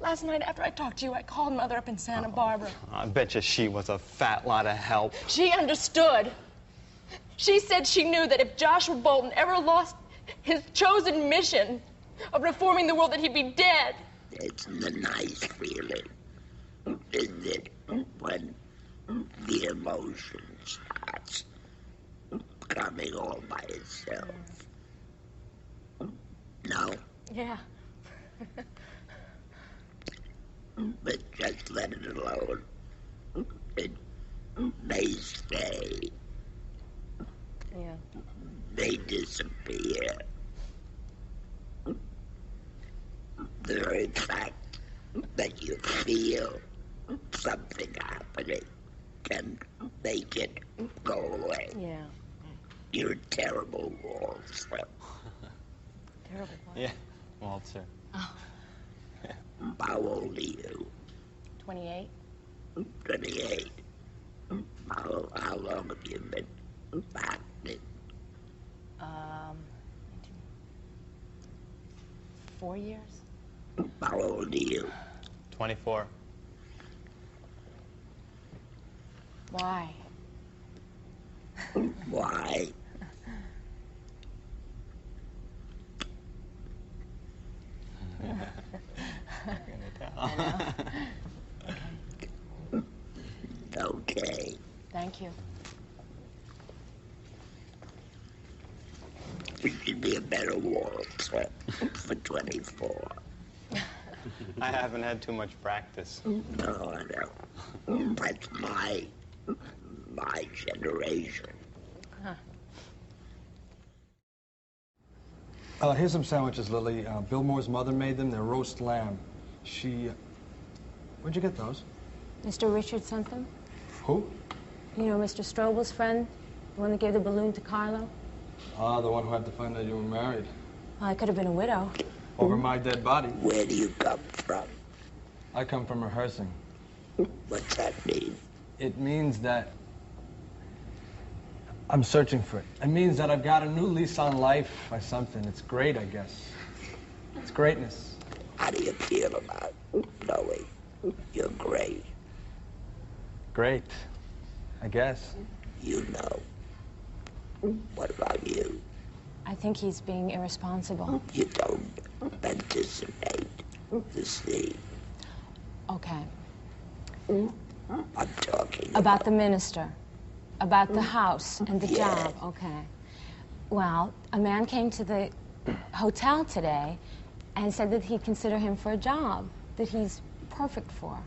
Last night after I talked to you, I called Mother up in Santa Barbara.
I bet you she was a fat lot of help.
She understood. She said she knew that if Joshua Bolton ever lost his chosen mission of reforming the world, that he'd be dead.
It's a nice feeling, isn't it, when the emotion starts coming all by itself. No?
Yeah.
But just let it alone. It may stay.
Yeah.
May disappear. The very fact that you feel something happening can make it go away.
Yeah.
You're a terrible waltzer.
Terrible what?
Yeah, waltzer.
Oh.
How old are you?
28.
28. How long have you been acting?
4 years.
How old are you?
24.
Why?
Why? Okay.
Thank you.
You should be a better waltzer for 24.
I haven't had too much practice.
No, I know. That's my generation.
Here's some sandwiches, Lily. Bill Moore's mother made them. They're roast lamb. Where'd you get those?
Mr. Richard something?
Who?
You know, Mr. Strobel's friend? The one that gave the balloon to Carlo?
Ah, the one who had to find out you were married.
Well, I could have been a widow.
Over my dead body.
Where do you come from?
I come from rehearsing.
What's that mean?
It means that I'm searching for it. It means that I've got a new lease on life or something. It's great, I guess. It's greatness.
How do you feel about knowing you're great?
Great, I guess.
You know. What about you?
I think he's being irresponsible.
You don't anticipate the sea.
Okay.
I'm talking
About the minister. About the house and the
Yes.
job. Okay. Well, a man came to the hotel today and said that he'd consider him for a job that he's perfect for.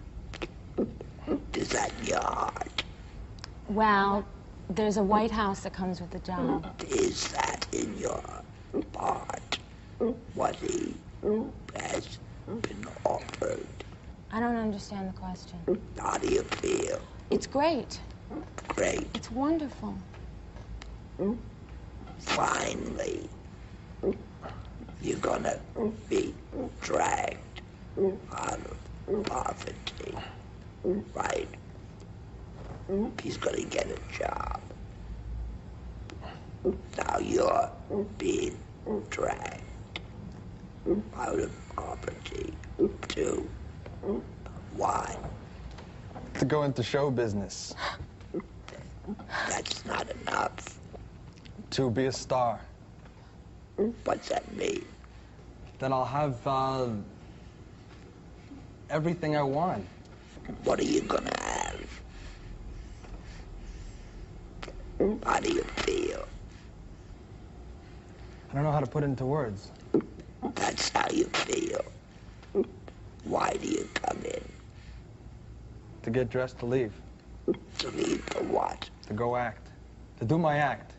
Is that your heart?
Well, there's a White House that comes with the job.
Is that in your heart? What he has been offered?
I don't understand the question.
How do you feel?
It's great.
Great.
It's wonderful.
Finally, you're gonna be dragged out of poverty, right? He's gonna get a job. Now you're being dragged out of poverty, too. Why?
To go into show business.
That's not enough.
To be a star.
What's that mean?
Then I'll have everything I want.
What are you gonna have? How do you feel?
I don't know how to put it into words.
That's how you feel. Why do you come in?
To get dressed to leave.
To leave for what?
To go act. To do my act.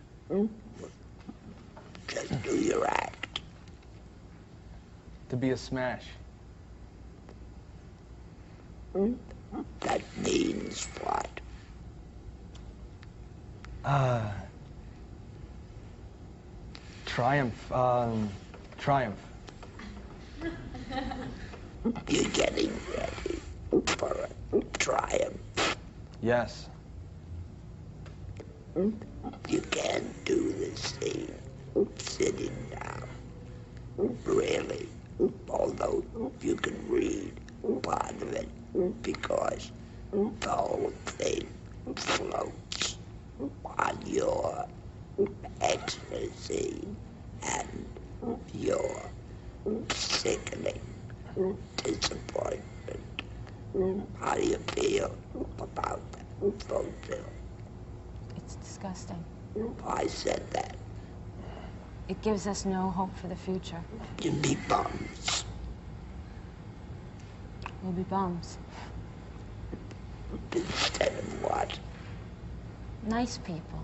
Just do your act.
To be a smash.
That means what?
Triumph. Triumph.
You're getting ready for a triumph.
Yes.
You can't do this scene sitting down. Really. Although you can read part of it because the whole thing floats on your ecstasy and your sickening disappointment. How do you feel about that film?
It's disgusting.
I said that.
It gives us no hope for the future.
You'd be bums.
We'll be bums.
Instead of what?
Nice people.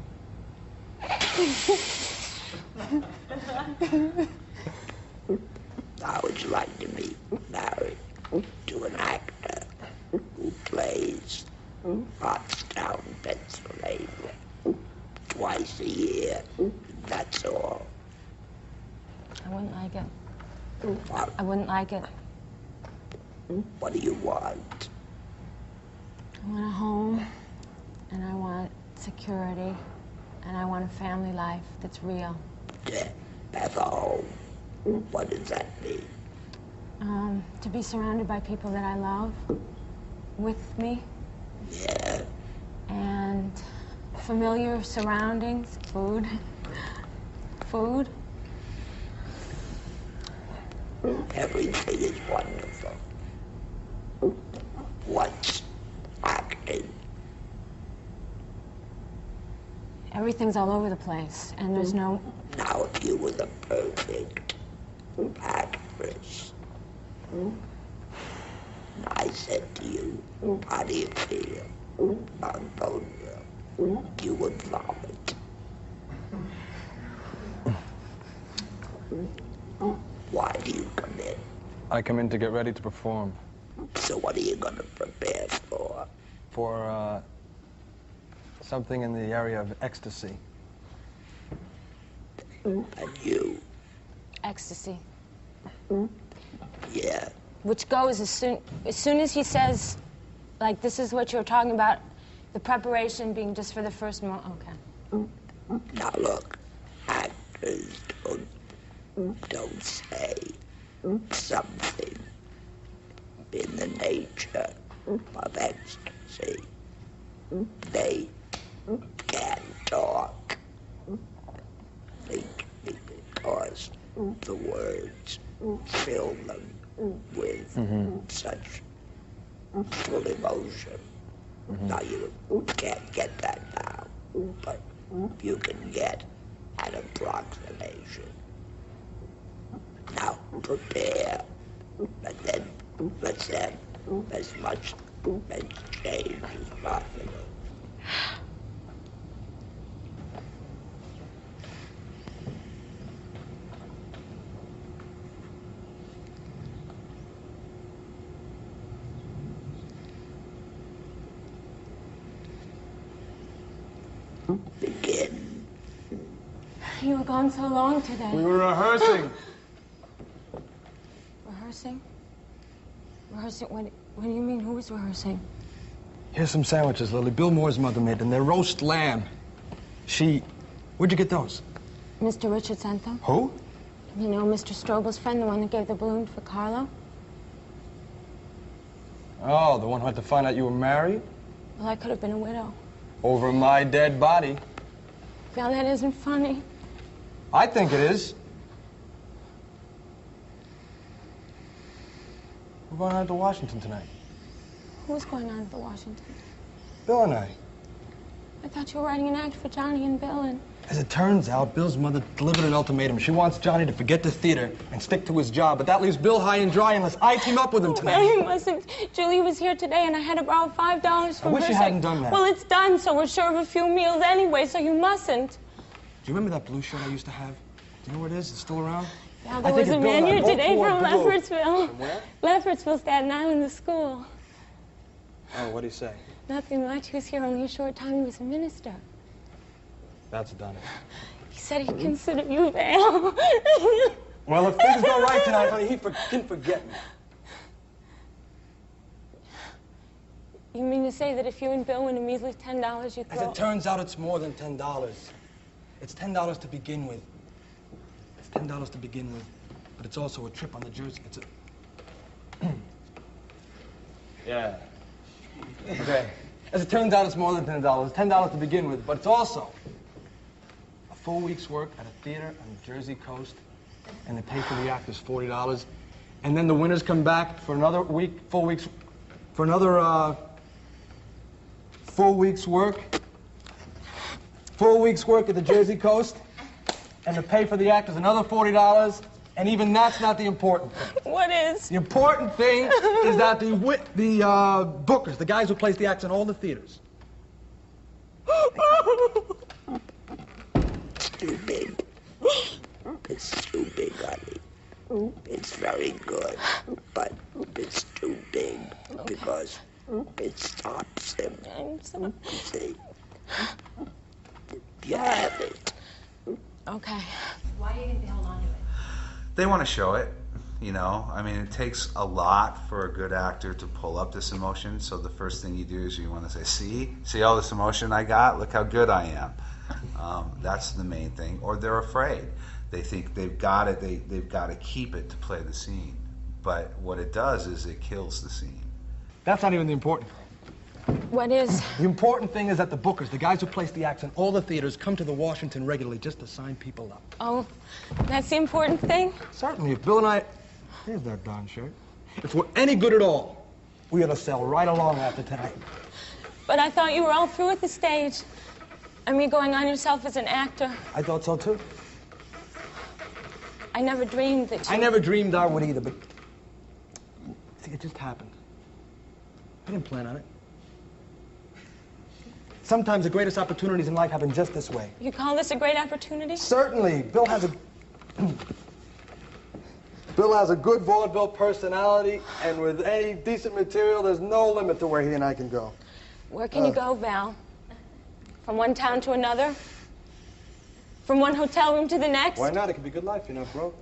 How would you like to be married to an actor who plays Pottstown, Pennsylvania, twice a year? That's all.
I wouldn't like it.
What?
I wouldn't like it.
What do you want?
I want a home, and I want security, and I want a family life that's real.
To have a home. What does that mean?
To be surrounded by people that I love, with me.
Yeah.
And familiar surroundings, food. Food.
Everything is wonderful. What's acting?
Everything's all over the place, and there's no...
Now, if you were the perfect actress, I said to you, how do you feel? You would vomit. Why do you come in?
I come in to get ready to perform.
So what are you going to prepare for?
For, something in the area of ecstasy.
And you?
Ecstasy.
Yeah.
Which goes as soon as he says, like, this is what you're talking about, the preparation being just for the first moment. Okay.
Now look, actors don't say something in the nature of ecstasy. They can't talk. Because the words fill them with such full emotion. Now you can't get that now, but you can get an approximation. Now prepare, and then let's have as much exchange as possible. Begin.
You were gone so long today.
We were rehearsing.
Rehearsing? Rehearsing? What do you mean? Who was rehearsing?
Here's some sandwiches, Lily. Bill Moore's mother made them. They're roast lamb. Where'd you get those?
Mr. Richard sent them.
Who?
You know, Mr. Strobel's friend, the one that gave the balloon for Carlo?
Oh, the one who had to find out you were married?
Well, I could have been a widow.
Over my dead body.
Now, that isn't funny.
I think it is. We're going out to Washington tonight.
Who's going on to Washington?
Bill and I.
I thought you were writing an act for Johnny and Bill, and...
As it turns out, Bill's mother delivered an ultimatum. She wants Johnny to forget the theater and stick to his job, but that leaves Bill high and dry unless I team up with him tonight.
No, you mustn't. Julie was here today, and I had to borrow $5 from her.
I wish you hadn't done that.
Well, it's done, so we're sure of a few meals anyway, so you mustn't.
Do you remember that blue shirt I used to have? Do you know where it is? It's still around?
Yeah, there was a man here today from Leffertsville.
From where?
Leffertsville, Staten Island, the school.
Oh, what'd he say?
Nothing much. He was here only a short time. He was a minister.
That's done it.
He said he'd consider you, Val.
Well, if things go right tonight, honey, he can forget me.
You mean to say that if you and Bill win a measly $10, you throw...
As it turns out, it's more than $10. It's $10 to begin with. It's $10 to begin with, but it's also a trip on the Jersey. It's a... Yeah. Okay. As it turns out, it's more than $10. It's $10 to begin with, but it's also a full week's work at a theater on the Jersey coast, and they pay for the actors $40, and then the winners come back for another week, full week's work at the Jersey coast, and to pay for the actors another $40, and even that's not the important thing.
What is?
The important thing is that the bookers, the guys who place the acts in all the theaters.
Too big. It's too big, honey. It's very good, but it's too big because it stops him. See? You have it.
Okay.
Why do you think they held on to it?
They want to show it, you know. I mean, it takes a lot for a good actor to pull up this emotion. So the first thing you do is you want to say, see all this emotion I got? Look how good I am. That's the main thing. Or they're afraid. They think they've got it. They've got to keep it to play the scene. But what it does is it kills the scene.
That's not even the important thing.
What is?
The important thing is that the bookers, the guys who place the acts in all the theaters, come to the Washington regularly just to sign people up.
Oh, that's the important thing?
Certainly. If Bill and I... Here's that darn shirt. If we're any good at all, we ought to sell right along after tonight.
But I thought you were all through at the stage. I mean, going on yourself as an actor.
I thought so, too.
I never dreamed that you...
I never dreamed I would either, but... See, it just happened. I didn't plan on it. Sometimes the greatest opportunities in life happen just this way.
You call this a great opportunity?
Certainly. Bill has a good vaudeville personality, and with any decent material, there's no limit to where he and I can go.
Where can you go, Val? From one town to another? From one hotel room to the next?
Why not? It could be a good life, you're not broke.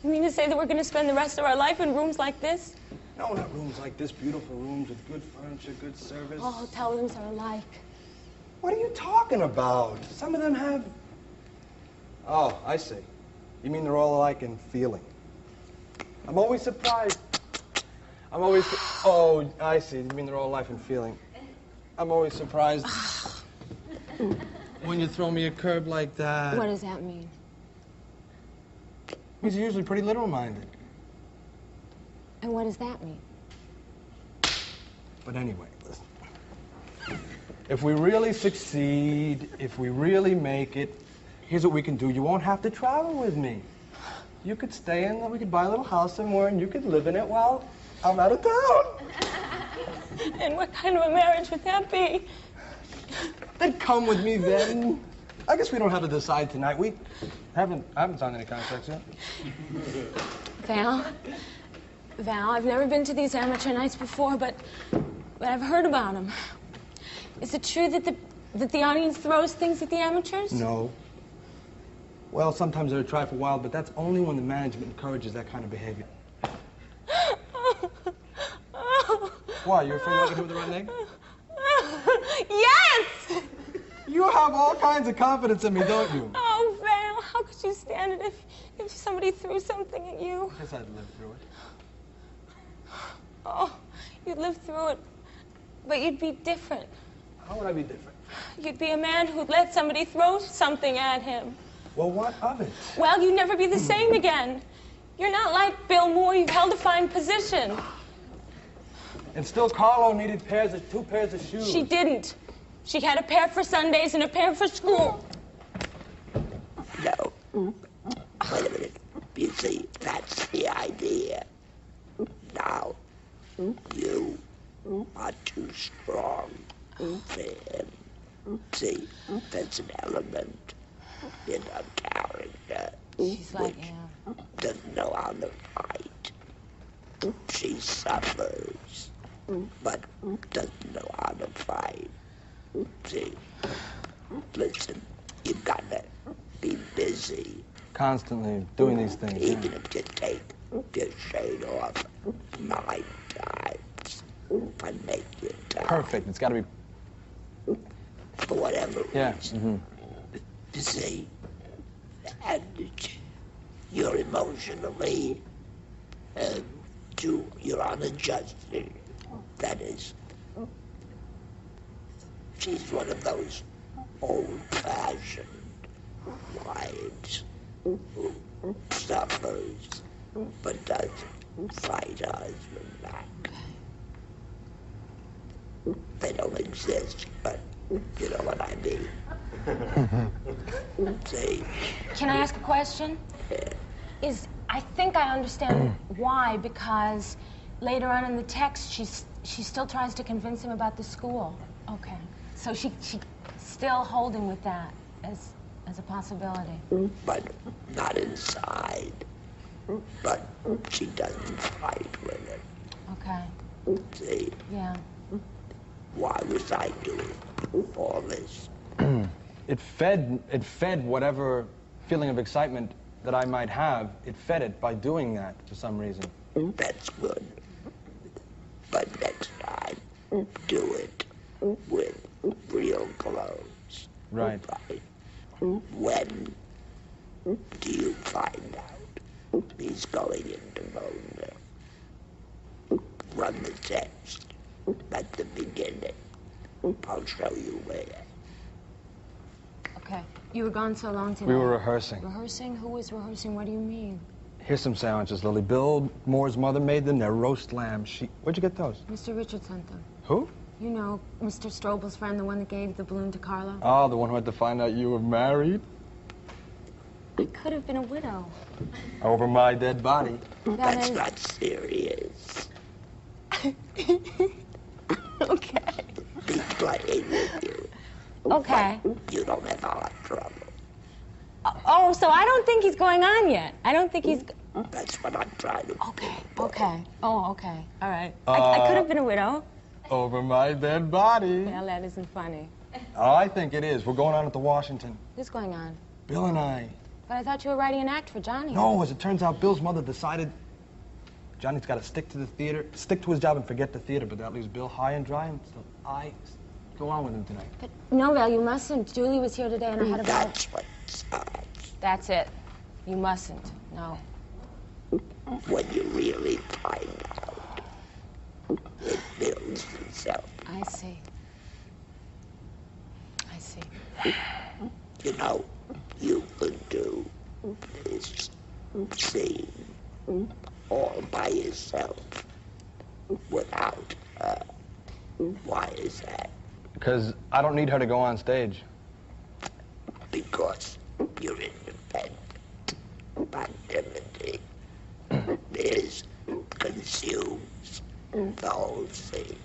You mean to say that we're going to spend the rest of our life in rooms like this?
No, not rooms like this. Beautiful rooms with good furniture, good service.
All hotel rooms are alike.
What are you talking about? Some of them have... Oh, I see. You mean they're all alike in feeling. I'm always surprised. Oh, I see. You mean they're all alike in feeling. I'm always surprised when you throw me a curb like that.
What does that mean?
It means you're usually pretty literal-minded.
And what does that mean?
But anyway, listen. If we really succeed, if we really make it, here's what we can do. You won't have to travel with me. You could stay in, we could buy a little house somewhere, and you could live in it while I'm out of town.
And what kind of a marriage would that be?
Then come with me then. I guess we don't have to decide tonight. I haven't signed any contracts yet.
Val, I've never been to these amateur nights before, but I've heard about them. Is it true that the audience throws things at the amateurs?
No. Well, sometimes they're a trifle wild, but that's only when the management encourages that kind of behavior. Why, you're afraid you're not going to do it the right thing?
Yes!
You have all kinds of confidence in me, don't you?
Oh, Val, how could you stand it if somebody threw something at you?
I guess I'd live through it.
Oh, you'd live through it, but you'd be different.
How would I be different?
You'd be a man who'd let somebody throw something at him.
Well, what of it?
Well, you'd never be the same again. You're not like Bill Moore. You've held a fine position.
And still Carlo needed two pairs of shoes.
She didn't. She had a pair for Sundays and a pair for school.
No. Wait a minute. You see, that's the idea. Now, you are too strong for him. See, there's an element in a character
She's like,
which doesn't know how to fight. She suffers, but doesn't know how to fight. See, listen, you've got to be busy.
Constantly doing these things.
Even if you take your shade off 9 times and make your time.
Perfect. It's got to be.
For whatever reason.
Mm-hmm.
You see, and you're emotionally, you're unadjusted. That is, she's one of those old-fashioned wives who suffers but doesn't fight her husband back. They don't exist, but you know what I mean. See?
Can I ask a question? I think I understand why, because later on in the text, she still tries to convince him about the school. Okay. So she still holding with that as a possibility.
But not inside. But she doesn't fight with it.
Okay.
See?
Yeah.
Why was I doing all this?
It fed whatever feeling of excitement that I might have. It fed it by doing that for some reason.
That's good. But next time, do it with real clothes.
Right.
When do you find out he's going into Boulder? Run the text at the beginning. I'll show you where.
Okay. You were gone so long today.
We were rehearsing.
Rehearsing? Who was rehearsing? What do you mean?
Here's some sandwiches, Lily. Bill Moore's mother made them. They're roast lamb. Where'd you get those?
Mr. Richard sent them.
Who?
You know, Mr. Strobel's friend, the one that gave the balloon to Carlo.
Oh, the one who had to find out you were married?
I could have been a widow.
Over my dead body.
That's not serious.
Okay.
He's playing with you.
Okay.
You don't have a lot of trouble.
Oh, so I don't think he's going on yet. I don't think he's...
That's what I'm trying to do.
Okay. Oh, okay. All right. I could have been a widow.
Over my dead body.
Well, that isn't funny.
Oh, I think it is. We're going on at the Washington.
What's going on?
Bill and I.
But I thought you were writing an act for Johnny.
No, as it turns out, Bill's mother decided Johnny's got to stick to the theater, stick to his job and forget the theater, but that leaves Bill high and dry, and so I go on with him tonight.
But no, Val, you mustn't. Julie was here today and I had a...
That's what starts.
That's it. You mustn't. No.
When you really find out, it builds itself.
I see. I see.
You know, you could do this scene all by yourself without her. Why is that?
Because I don't need her to go on stage.
Because you're independent. Activity consumes the whole scene.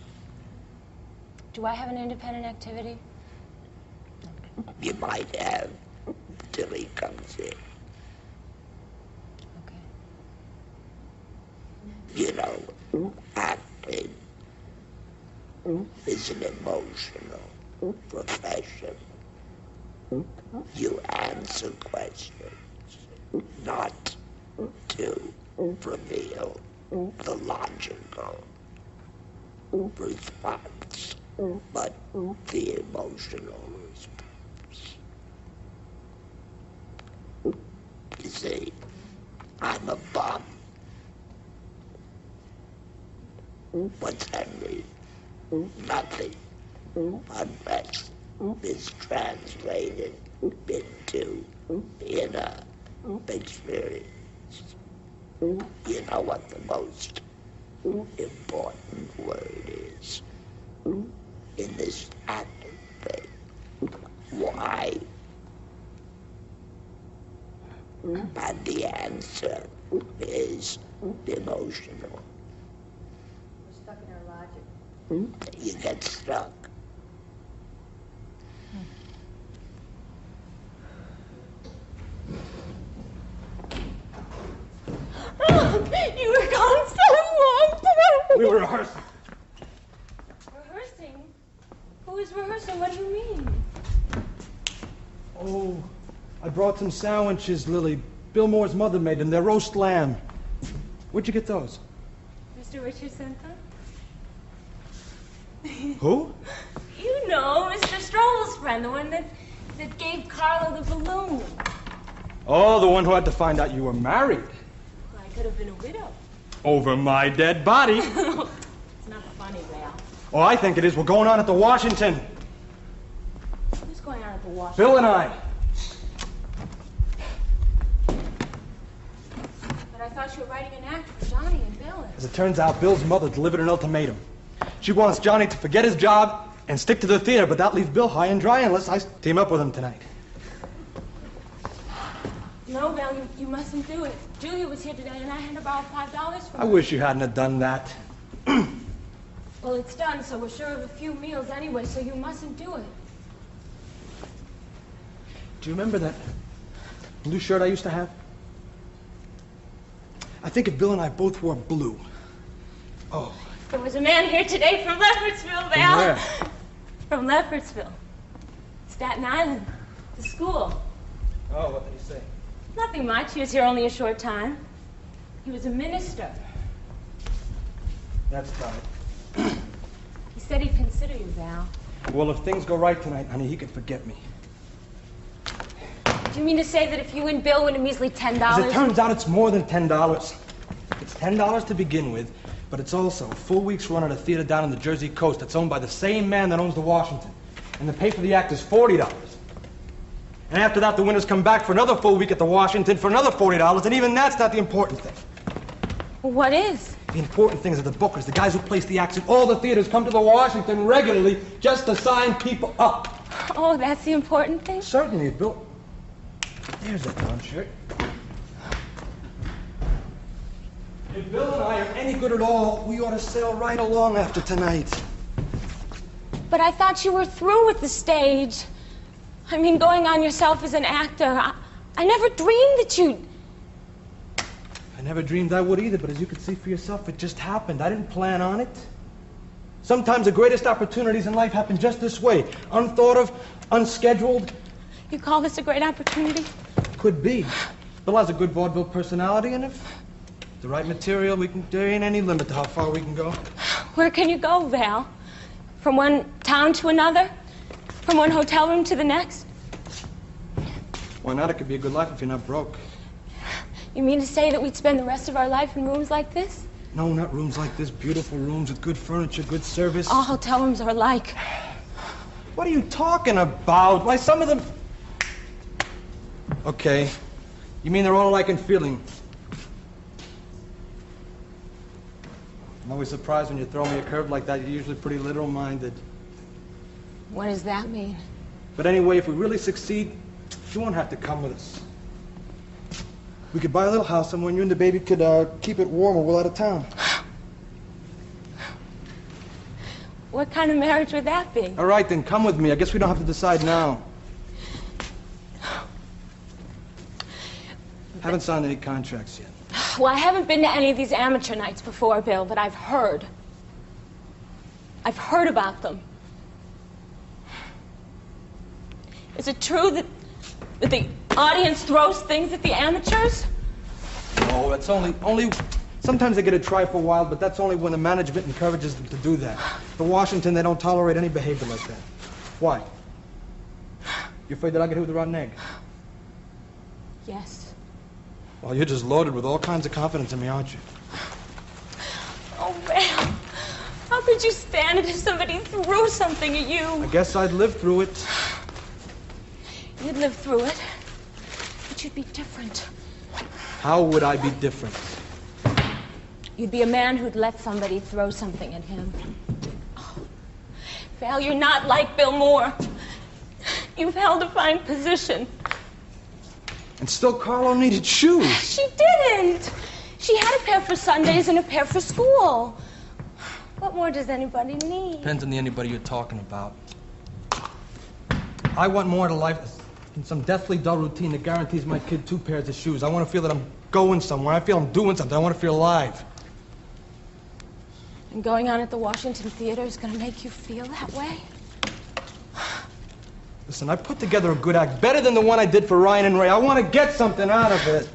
Do I have an independent activity?
You might have till he comes in.
Okay.
You know, acting is an emotional profession. You answer questions, not to reveal the logical response, but the emotional response. You see, I'm a bum. What's that mean? Nothing, unless it's translated into inner experience. You know what the most important word is in this acting thing? Why? And the answer is emotional.
We're stuck in our logic.
You get stuck.
You were gone so long.
We were rehearsing.
Rehearsing? Who is rehearsing? What do you mean?
Oh, I brought some sandwiches, Lily. Bill Moore's mother made them. They're roast lamb. Where'd you get those?
Mr. Richard sent them?
Who?
You know, Mr. Stroll's friend, the one that gave Carlo the balloon.
Oh, the one who had to find out you were married.
Well, I could have been a widow.
Over my dead body.
It's not funny, Val.
Oh, I think it is. We're going on at the Washington.
Who's going on at the Washington?
Bill and I.
But I thought you were writing an act for Johnny and Bill.
As it turns out, Bill's mother delivered an ultimatum. She wants Johnny to forget his job and stick to the theater, but that leaves Bill high and dry unless I team up with him tonight.
No, Val, you mustn't do it. Julia was here today, and I had to borrow $5 from her.
I wish you hadn't have done that.
Well, it's done, so we're sure of a few meals anyway, so you mustn't do it.
Do you remember that blue shirt I used to have? I think if Bill and I both wore blue. Oh.
There was a man here today from Leffertsville, Val.
Where?
From Leffertsville. Staten Island. The school.
Oh, what did he say?
Nothing much. He was here only a short time. He was a minister.
That's about it.
He said he'd consider you, Val.
Well, if things go right tonight, honey, he could forget me.
Do you mean to say that if you and Bill win a measly $10...
As it turns out, it's more than $10. It's $10 to begin with, but it's also a full week's run at a theater down on the Jersey coast that's owned by the same man that owns the Washington. And the pay for the act is $40. And after that, the winners come back for another full week at the Washington for another $40, and even that's not the important thing.
What is?
The important thing is that the bookers, the guys who place the acts in all the theaters, come to the Washington regularly just to sign people up.
Oh, that's the important thing?
Certainly, Bill. There's that darn shirt. If Bill and I are any good at all, we ought to sail right along after tonight.
But I thought you were through with the stage. I mean, going on yourself as an actor. I never dreamed that you'd...
I never dreamed I would either, but as you can see for yourself, it just happened. I didn't plan on it. Sometimes the greatest opportunities in life happen just this way. Unthought of, unscheduled.
You call this a great opportunity?
Could be. Bill has a good vaudeville personality, and if the right material, there ain't any limit to how far we can go.
Where can you go, Val? From one town to another? From one hotel room to the next?
Why not? It could be a good life if you're not broke.
You mean to say that we'd spend the rest of our life in rooms like this?
No, not rooms like this. Beautiful rooms with good furniture, good service.
All hotel rooms are alike.
What are you talking about? Why, some of them... Okay. You mean they're all alike in feeling? I'm always surprised when you throw me a curve like that. You're usually pretty literal-minded.
What does that mean?
But anyway, if we really succeed, you won't have to come with us. We could buy a little house somewhere and you and the baby could keep it warm while we're out of town.
What kind of marriage would that be?
All right, then come with me. I guess we don't have to decide now. Haven't signed any contracts yet.
Well, I haven't been to any of these amateur nights before, Bill, but I've heard. I've heard about them. Is it true that the audience throws things at the amateurs?
No, that's only... Sometimes they get a try for a while, but that's only when the management encourages them to do that. The Washington, they don't tolerate any behavior like that. Why? You afraid that I'll get hit with a rotten egg?
Yes.
Well, you're just loaded with all kinds of confidence in me, aren't you?
Oh, man. How could you stand it if somebody threw something at you?
I guess I'd live through it.
You'd live through it, but you'd be different.
How would I be different?
You'd be a man who'd let somebody throw something at him. Oh, Val, you're not like Bill Moore. You've held a fine position.
And still Carlo needed shoes.
She didn't. She had a pair for Sundays and a pair for school. What more does anybody need?
Depends on the anybody you're talking about. I want more to life than some deathly dull routine that guarantees my kid 2 pairs of shoes. I want to feel that I'm going somewhere. I feel I'm doing something. I want to feel alive.
And going on at the Washington Theater is going to make you feel that way?
Listen, I put together a good act, better than the one I did for Ryan and Ray. I want to get something out of it.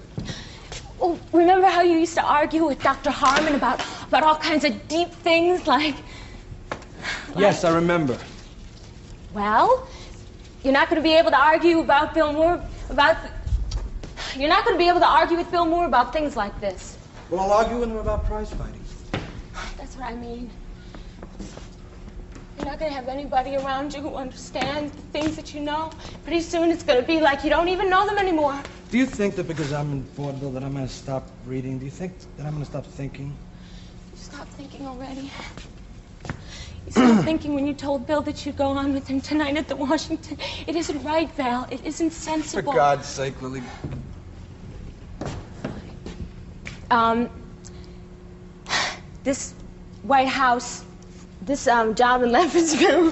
Oh, remember how you used to argue with Dr. Harmon about all kinds of deep things like...
Yes, I remember.
Well, you're not going to be able to argue about Bill Moore You're not going to be able to argue with Bill Moore about things like this.
Well, I'll argue with him about prize fighting.
That's what I mean. You're not going to have anybody around you who understands the things that you know. Pretty soon it's going to be like you don't even know them anymore.
Do you think that because I'm in vaudeville that I'm going to stop reading? Do you think that I'm going to stop thinking?
You stopped thinking already. You stopped thinking when you told Bill that you'd go on with him tonight at the Washington. It isn't right, Val. It isn't sensible.
For God's sake, Lily.
This White House, this job in Leopardsville,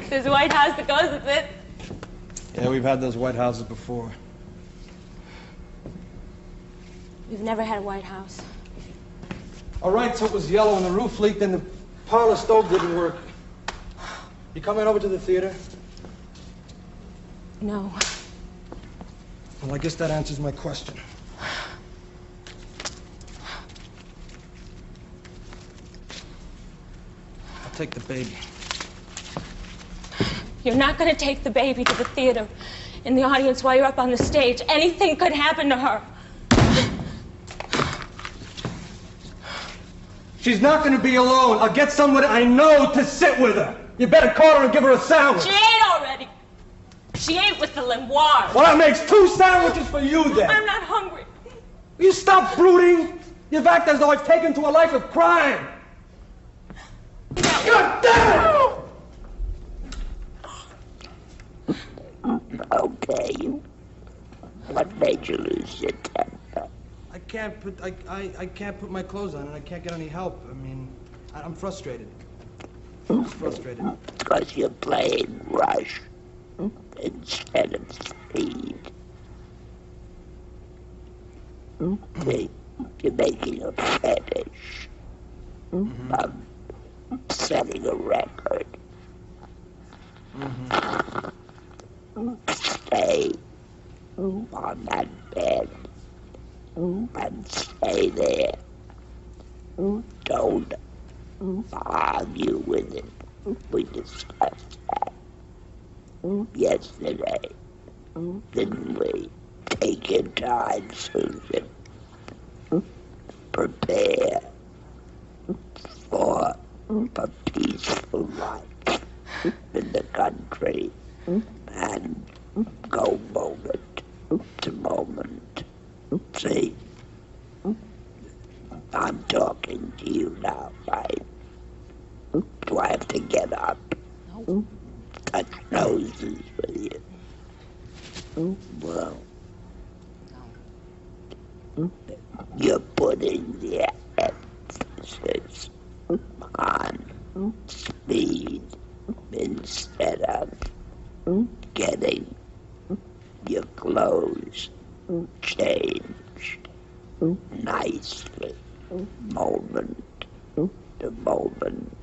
this White House that goes with it.
Yeah, we've had those White Houses before.
We've never had a White House.
All right, so it was yellow and the roof leaked and the parlor stove didn't work. You coming over to the theater?
No.
Well, I guess that answers my question. I'll take the baby.
You're not going to take the baby to the theater in the audience while you're up on the stage. Anything could happen to her.
She's not going to be alone. I'll get someone I know to sit with her. You better call her and give her a sandwich.
She ate already. She ate with the Lenoir.
Well, that makes 2 sandwiches for you then.
I'm not hungry.
Will you stop brooding? You act as though I've taken to a life of crime. God damn it!
Okay. What made you lose your temper?
I can't put my clothes on and I can't get any help. I mean, I'm frustrated. I'm frustrated.
Because you're playing Rush instead of Speed. Okay. You're making a fetish of setting a record. Stay on that bed and stay there. Don't argue with it. We discussed that yesterday, didn't we? Take your time, Susan. Prepare for a peaceful life in the country and go moment to moment. See? I'm talking to you now, right? Do I have to get up? No. Touch noses with you? Well, you're putting the emphasis on speed instead of getting your clothes changed nicely, moment to moment,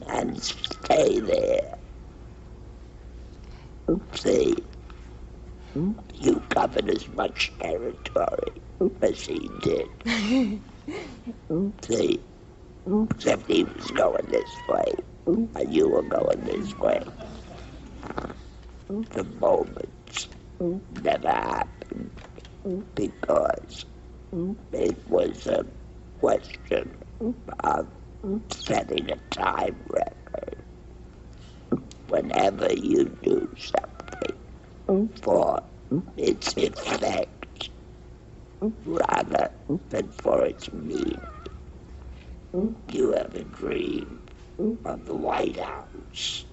and stay there. See, you covered as much territory as he did. See, except he was going this way, and you were going this way. The moments never happened because it was a question of setting a time record. Whenever you do something for its effect rather than for its meaning. You have a dream of the White House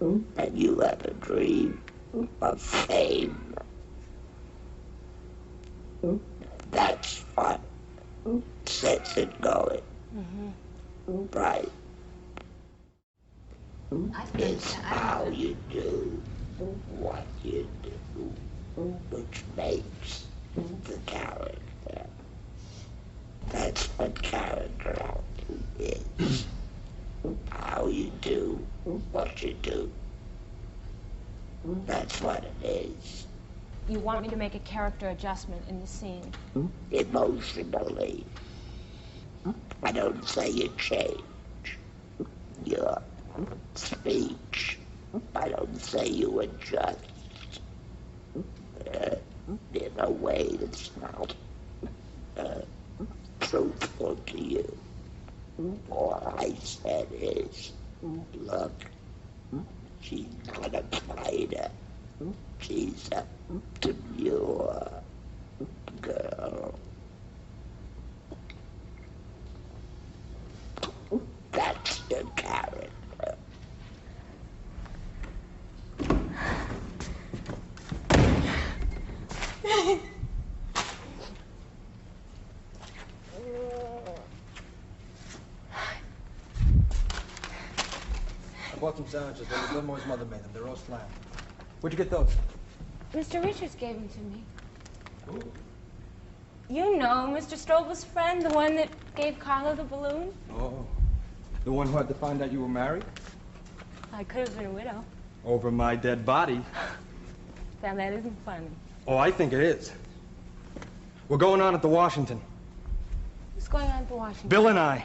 and you have a dream of fame. That's what sets it going. Right. It's how you do what you do, which makes the character. That's what character acting is. How you do what you do. That's what it is.
You want me to make a character adjustment in the scene?
Emotionally. I don't say you change your speech. I don't say you adjust in a way that's not truthful to you. All I said is, look, she's not a fighter. She's a demure girl. That's your character.
I bought some sandwiches. Gilmore's mother made them. They're roast lamb. Where'd you get those?
Mr. Richards gave them to me. Ooh. You know, Mr. Strobel's friend, the one that gave Carla the balloon.
Oh. The one who had to find out you were married?
I could have been a widow.
Over my dead body.
Now that isn't funny.
Oh, I think it is. We're going on at the Washington.
What's going on at the Washington?
Bill and I.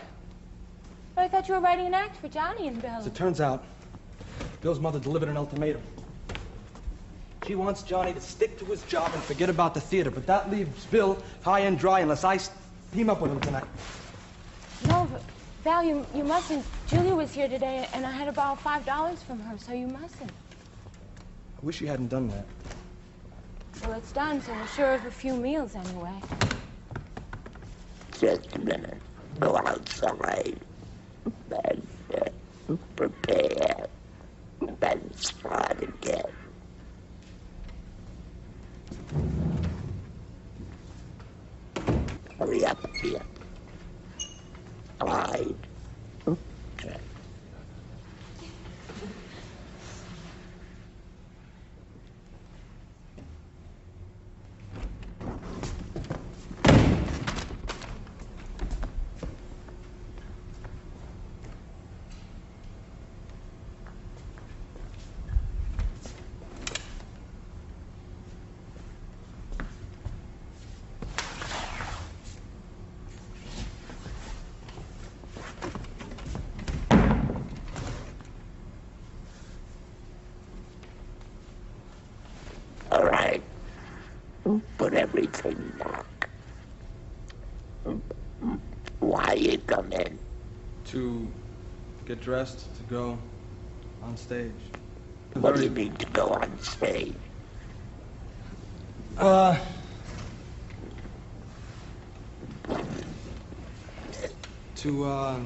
But I thought you were writing an act for Johnny and Bill.
As it turns out, Bill's mother delivered an ultimatum. She wants Johnny to stick to his job and forget about the theater, but that leaves Bill high and dry unless I team up with him tonight.
No, but Val, you mustn't. Julia was here today, and I had to borrow $5 from her, so you mustn't.
I wish you hadn't done that.
Well, it's done, so we're sure of a few meals anyway.
Just a minute. Go outside and prepare, then start again. Hurry up here. Clyde. Okay. All right. Put everything back. Why you come in?
To get dressed, to go on stage.
What do you mean to go on stage?
To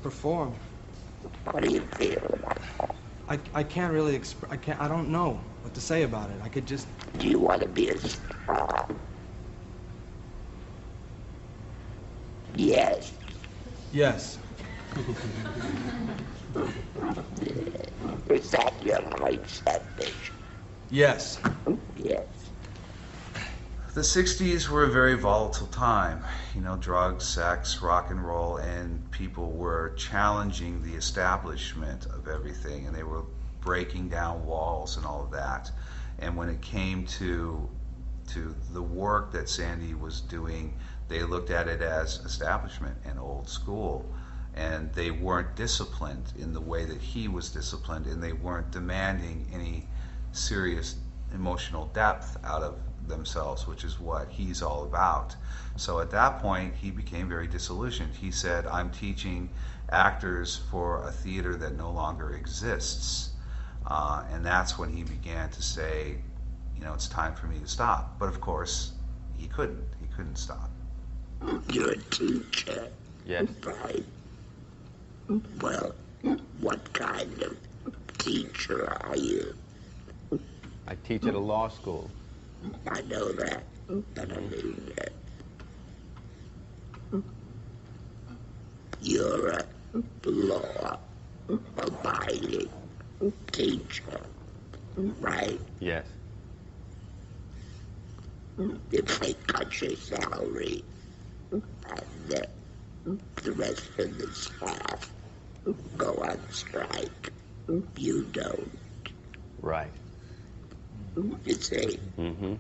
perform.
How do you feel about that?
I can't really I don't know what to say about it. I could just...
Do you want to be a star? Yes.
Yes.
Is that your life's ambition?
Yes.
Yes.
The 60s were a very volatile time. You know, drugs, sex, rock and roll, and people were challenging the establishment of everything, and they were breaking down walls and all of that. And when it came to the work that Sandy was doing, they looked at it as establishment and old school. And they weren't disciplined in the way that he was disciplined, and they weren't demanding any serious emotional depth out of themselves, which is what he's all about. So at that point, he became very disillusioned. He said, I'm teaching actors for a theater that no longer exists. And that's when he began to say, you know, it's time for me to stop. But of course, he couldn't stop.
You're a teacher.
Yes.
Right. Well, What kind of teacher are you?
I teach at a law school.
I know that, but I mean that. You're a law-abiding teacher, right?
Yes.
If they cut your salary and the rest of the staff go on strike, you don't.
Right.
You see?
Mm-hmm.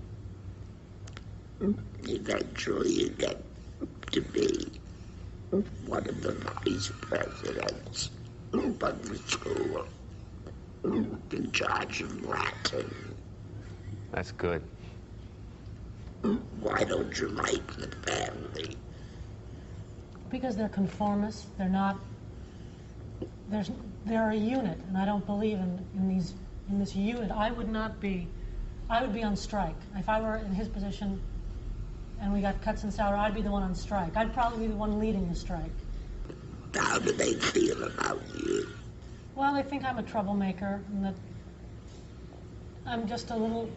Eventually you get to be one of the vice presidents of the school, in charge of Latin.
That's good.
Why don't you like the family?
Because they're conformists. They're not. They're a unit, and I don't believe in this unit. I would be on strike. If I were in his position and we got cuts in salary, I'd be the one on strike. I'd probably be the one leading the strike.
How do they feel about you?
Well, they think I'm a troublemaker and that I'm just a little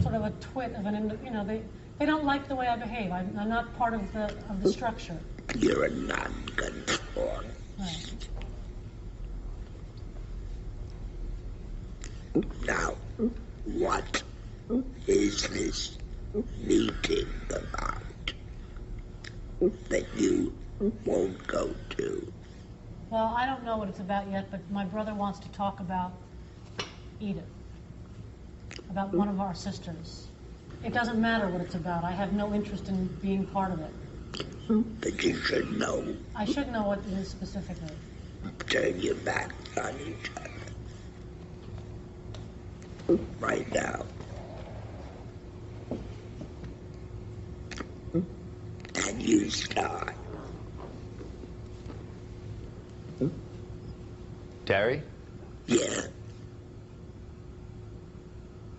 sort of a twit of they don't like the way I behave. I'm not part of the structure.
You're a non-conformist.
Right.
Now, what is this meeting about that you won't go to?
Well, I don't know what it's about yet, but my brother wants to talk about Edith, about one of our sisters. It doesn't matter what it's about. I have no interest in being part of it.
But you should know.
I should know what it is specifically.
Turn your back on each other. Right now. And you start.
Terry?
Yeah.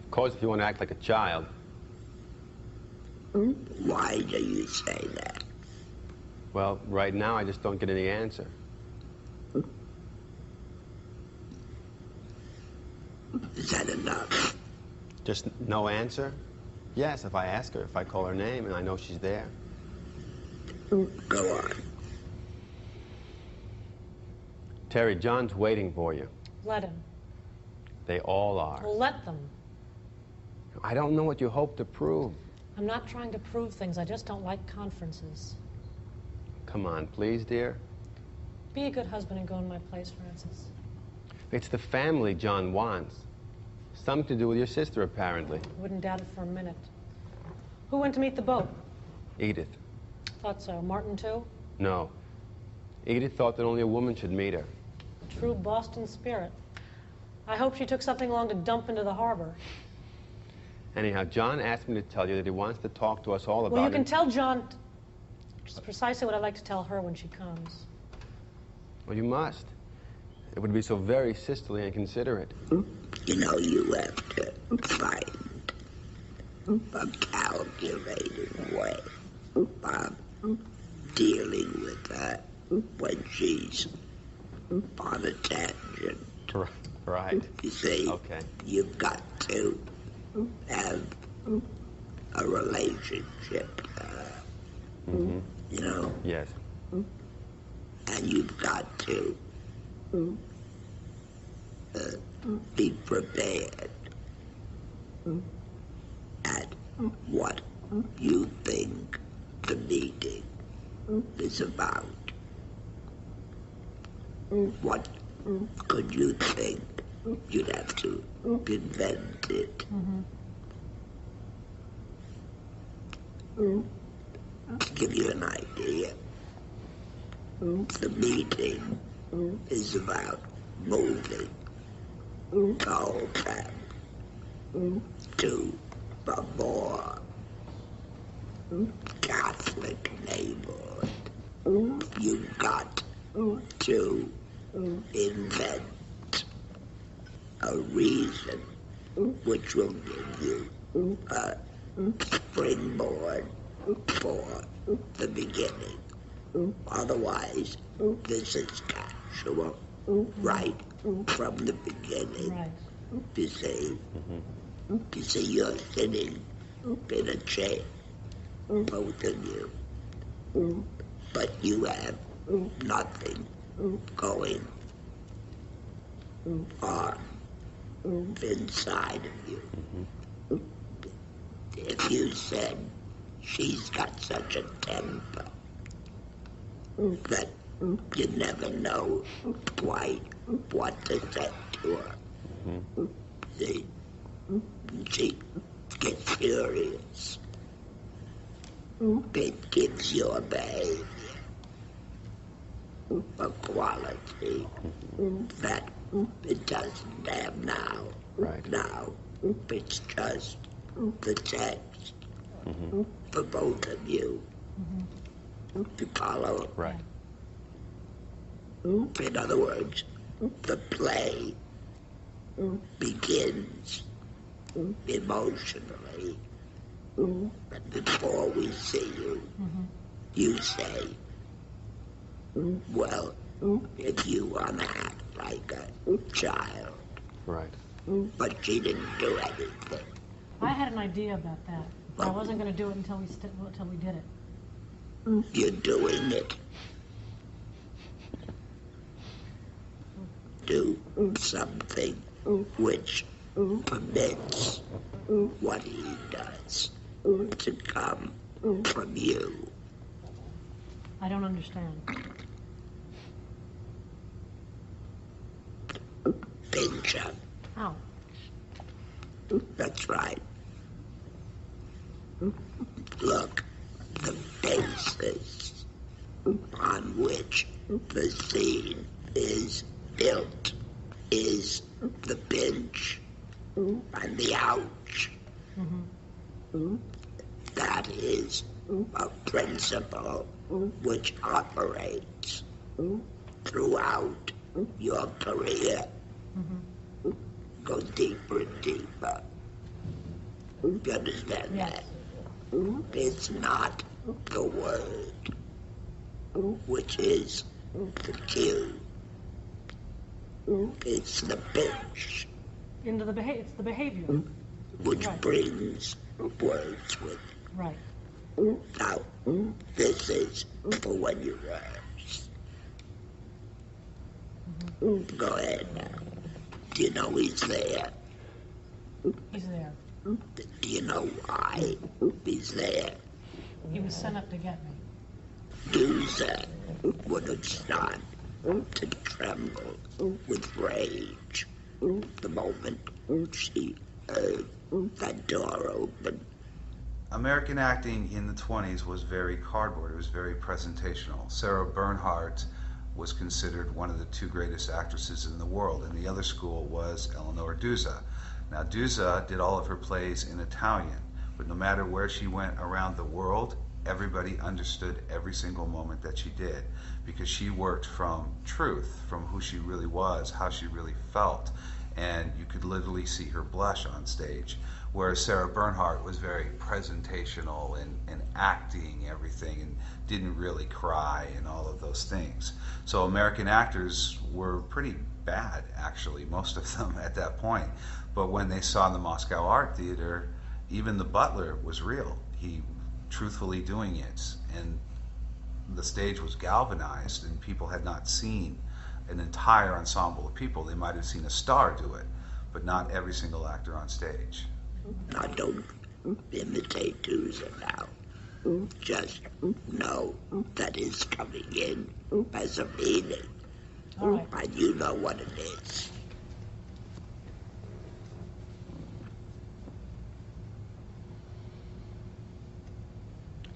Of course, if you want to act like a child.
Why do you say that?
Well, right now I just don't get any answer.
Is that enough?
Just no answer? Yes, if I ask her, if I call her name and I know she's there.
Go on.
Terry, John's waiting for you.
Let him.
They all are.
Well, let them.
I don't know what you hope to prove.
I'm not trying to prove things. I just don't like conferences.
Come on, please, dear.
Be a good husband and go in my place, Francis.
It's the family John wants. Something to do with your sister, apparently.
Wouldn't doubt it for a minute. Who went to meet the boat?
Edith.
Thought so. Martin, too?
No. Edith thought that only a woman should meet her.
True Boston spirit. I hope she took something along to dump into the harbor.
Anyhow, John asked me to tell you that he wants to talk to us all about it.
Well, you can tell John precisely what I'd like to tell her when she comes.
Well, you must. It would be so very sisterly and considerate.
You know, you have to find a calculated way of dealing with her when she's on a tangent.
Right.
You see,
okay.
You've got to have a relationship, you know?
Yes.
And you've got to be prepared at what you think the meeting is about. What could you think? You'd have to invent it. To give you an idea, the meeting is about moving the whole family to a more Catholic neighborhood. You've got to invent a reason which will give you a springboard for the beginning. Otherwise, this is casual. right from the beginning.
Right.
You see, you're sitting in a chair, both of you, but you have nothing going on inside of you. If you said, she's got such a temper that you never know quite what to say to her. See, she gets furious. It gives your behavior a quality that it doesn't have now.
Right.
Now, it's just the text for both of you to follow.
Right.
In other words, the play begins emotionally. But before we see you, you say, well, if you want to act like a child,
Right.
but she didn't do anything.
I had an idea about that, but I wasn't going to do it until we did it.
You're doing it. Do something which permits what he does to come from you.
I don't understand.
Pinch up.
How?
That's right. Look, the basis on which the scene is built is the pinch and the ouch. That is a principle which operates throughout your career. Go deeper and deeper. You understand that? It's not the word, which is the cue. It's the pinch.
Into the it's the behavior.
Which brings words with it.
Right.
Now, this is for when you rehearse. Go ahead now. Do you know he's there?
He's there.
Do you know why he's there?
He was sent up to get me.
Dusa would have started to tremble with rage the moment she heard that door open.
American acting in the 20s was very cardboard. It was very presentational. Sarah Bernhardt was considered one of the two greatest actresses in the world, and the other school was Eleanor Duse. Now, Duse did all of her plays in Italian, but no matter where she went around the world, everybody understood every single moment that she did, because she worked from truth, from who she really was, how she really felt, and you could literally see her blush on stage. Whereas Sarah Bernhardt was very presentational and acting everything and didn't really cry and all of those things. So American actors were pretty bad, actually, most of them at that point. But when they saw the Moscow Art Theater, even the butler was real. He truthfully doing it, and the stage was galvanized, and people had not seen an entire ensemble of people. They might have seen a star do it, but not every single actor on stage.
Now, don't imitate Duse now. Just know that it's coming in as a meaning.
All right.
And you know what it is.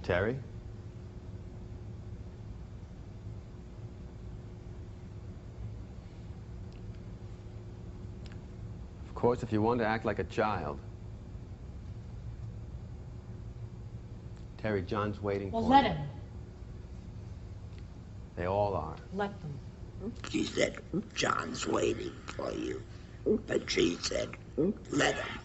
Terry? Of course, if you want to act like a child. Terry, John's waiting
Well,
for
let
you.
him.
They all are.
Let them.
She said, John's waiting for you. But she said, let him.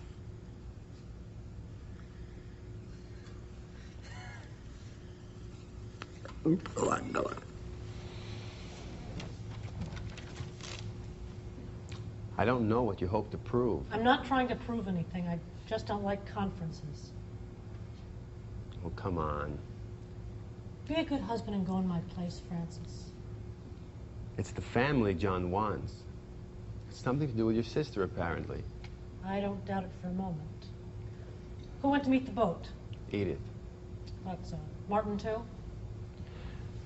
Go on, go on.
I don't know what you hope to prove.
I'm not trying to prove anything. I just don't like conferences.
Oh, come on.
Be a good husband and go in my place, Francis.
It's the family John wants. It's something to do with your sister, apparently.
I don't doubt it for a moment. Who went to meet the boat?
Edith.
That's Martin, too?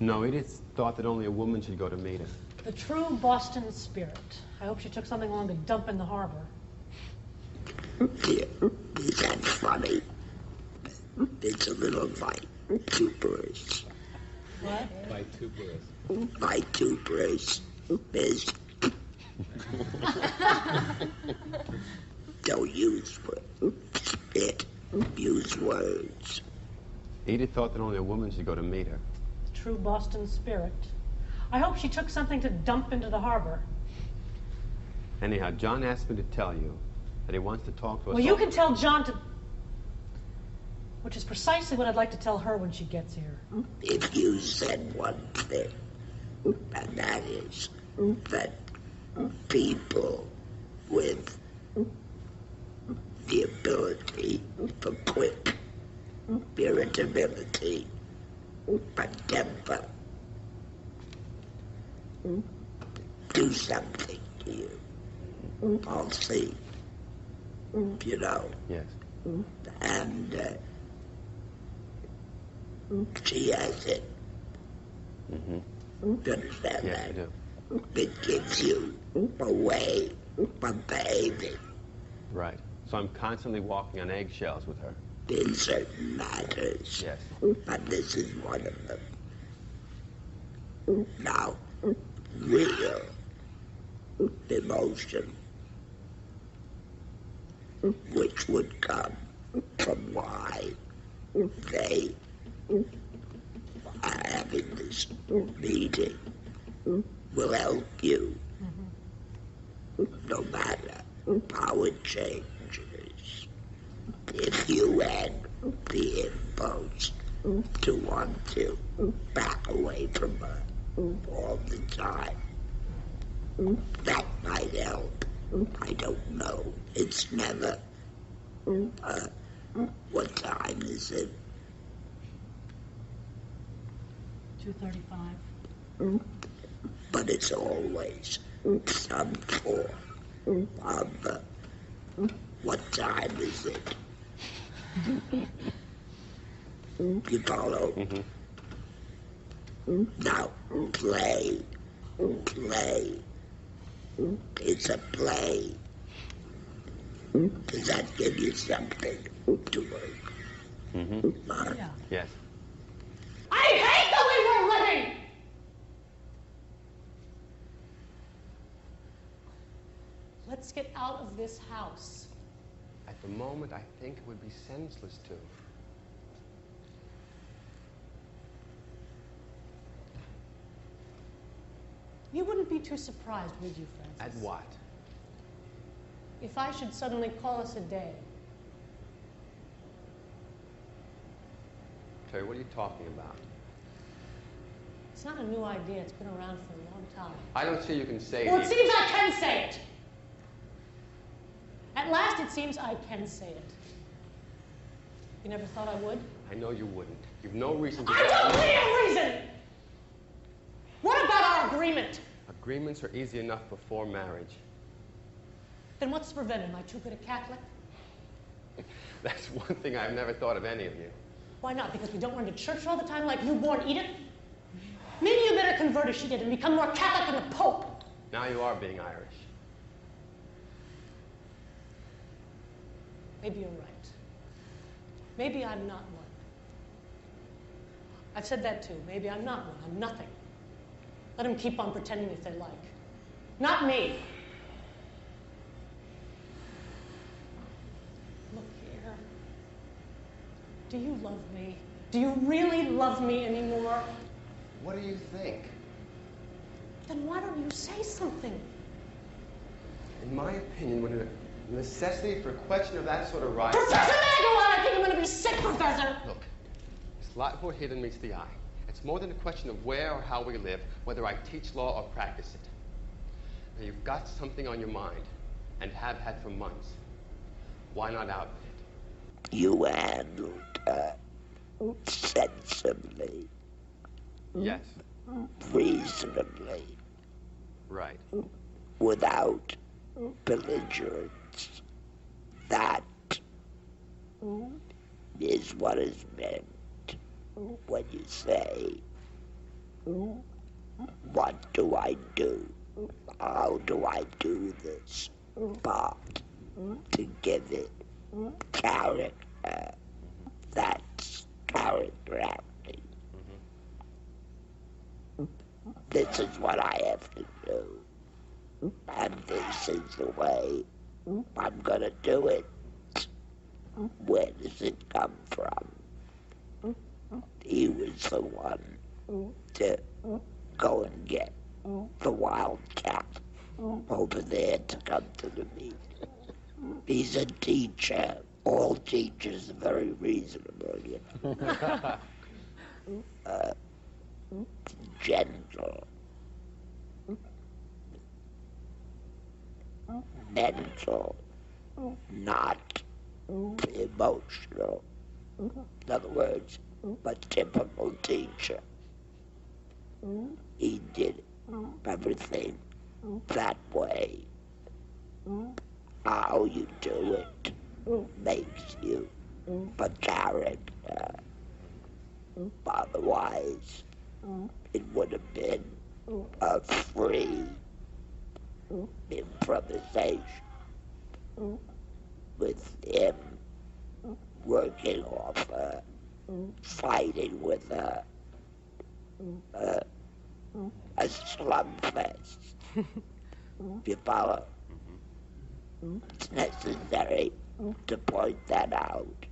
No, Edith thought that only a woman should go to meet her.
The true Boston spirit. I hope she took something along to dump in the harbor.
Is that funny? It's a little vituperous.
What?
Vituperous.
Vituperous is... Don't use spit. Use words.
Edith thought that only a woman should go to meet her.
The true Boston spirit. I hope she took something to dump into the harbor.
Anyhow, John asked me to tell you that he wants to talk to us.
Well, you can tell John to... Which is precisely what I'd like to tell her when she gets here.
If you said one thing, and that is that people with the ability for quick irritability and temper do something to you, I'll see. You know?
Yes.
And she has it.
Mm-hmm.
You understand
Yes,
that?
I do.
It gives you a way of behaving
Right. So I'm constantly walking on eggshells with her.
in certain matters.
Yes.
And this is one of them. Now, real emotion, which would come from why they are having this meeting, will help you, no matter how it changes. If you had the impulse to want to back away from her all the time, that might help. I don't know. It's never. What time is it?
2:35.
But it's always some form of what time is it? You follow? Now, play. It's a play. Does that give you something to work?
Yeah.
Yes.
I hate the way we're living! Let's get out of this house.
At the moment, I think it would be senseless to.
You wouldn't be too surprised, would you, Francis?
At what?
If I should suddenly call us a day.
Terry, what are you talking about?
It's not a new idea. It's been around for a long time.
I don't see you can say
Well,
it.
it seems I can say it. At last, it seems I can say it. You never thought I would?
I know you wouldn't. You've no reason to...
I don't need a reason! What about our agreement?
Agreements are easy enough before marriage.
Then what's to prevent it? Am I too good a Catholic?
That's one thing I've never thought of any of you.
Why not? Because we don't run to church all the time like newborn Edith? Maybe you better convert as she did and become more Catholic than the Pope.
Now you are being Irish.
Maybe you're right. Maybe I'm not one. I've said that too. Maybe I'm not one. I'm nothing. Let them keep on pretending if they like. Not me. Look here. Do you love me? Do you really love me anymore?
What do you think?
Then why don't you say something?
In my opinion, when a necessity for a question of that sort arises...
Professor Magdalene, I think I'm going to be sick, Professor!
Look, it's a lot more here than meets the eye. It's more than a question of where or how we live, whether I teach law or practice it. Now, you've got something on your mind. and have had for months. Why not out with it?
You handled her sensibly.
Yes.
Reasonably.
Right.
Without belligerence. That is what is meant when you say, what do I do? How do I do this part to give it character? That's character acting. This is what I have to do, and this is the way I'm gonna do it. Where does it come from? He was the one to go and get the wildcat over there to come to the meeting. He's a teacher. All teachers are very reasonable, you know. Gentle. Mental. Not emotional. In other words, a typical teacher. He did everything that way. How you do it makes you a character. Otherwise, it would have been a free improvisation with him working off her, fighting with her, a slumfest. You follow? It's necessary to point that out.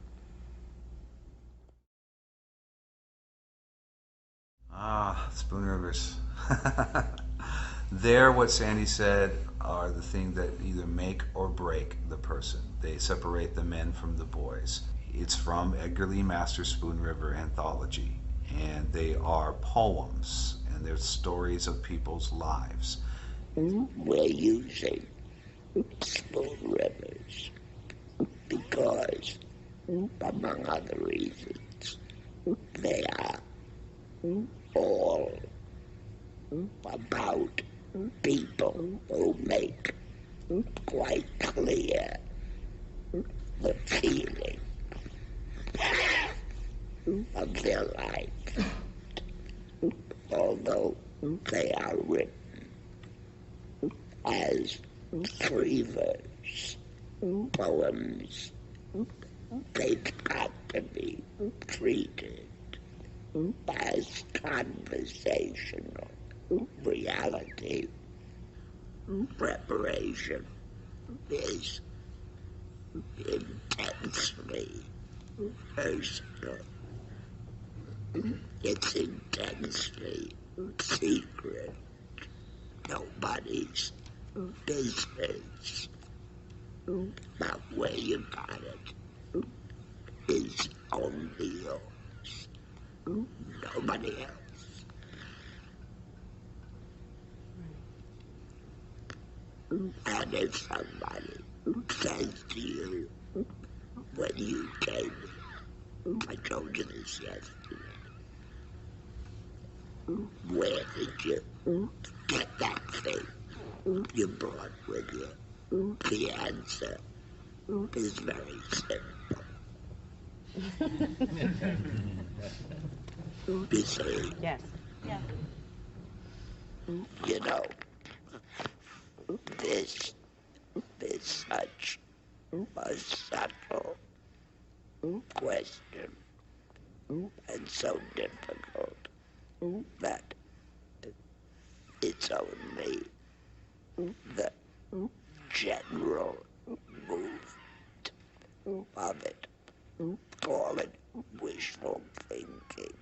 Ah, Spoon Rivers. There, what Sandy said are the things that either make or break the person. They separate the men from the boys. It's from Edgar Lee Masters' Spoon River anthology, and they are poems, and they're stories of people's lives.
We're using Spoon Rivers because, among other reasons, they are all about people who make quite clear the feeling of their life, although they are written as three-verse poems. They've got to be treated as conversational reality. Preparation is intensely personal. It's intensely secret. Nobody's business. But where you got it is only yours. Nobody else. And if somebody says to you, when you came in, I told you this yesterday, where did you get that thing you brought with you? The answer is very simple. You see?
Yes. Yeah.
You know, this is such a subtle question and so difficult that it's only the general movement of it. Call it wishful thinking.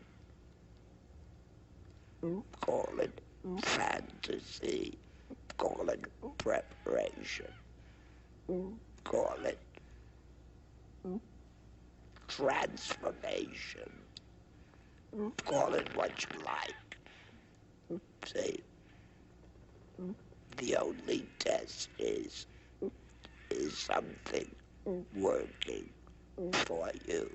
Call it fantasy. Call it preparation. Call it transformation. Call it what you like. See, the only test is is something working for you.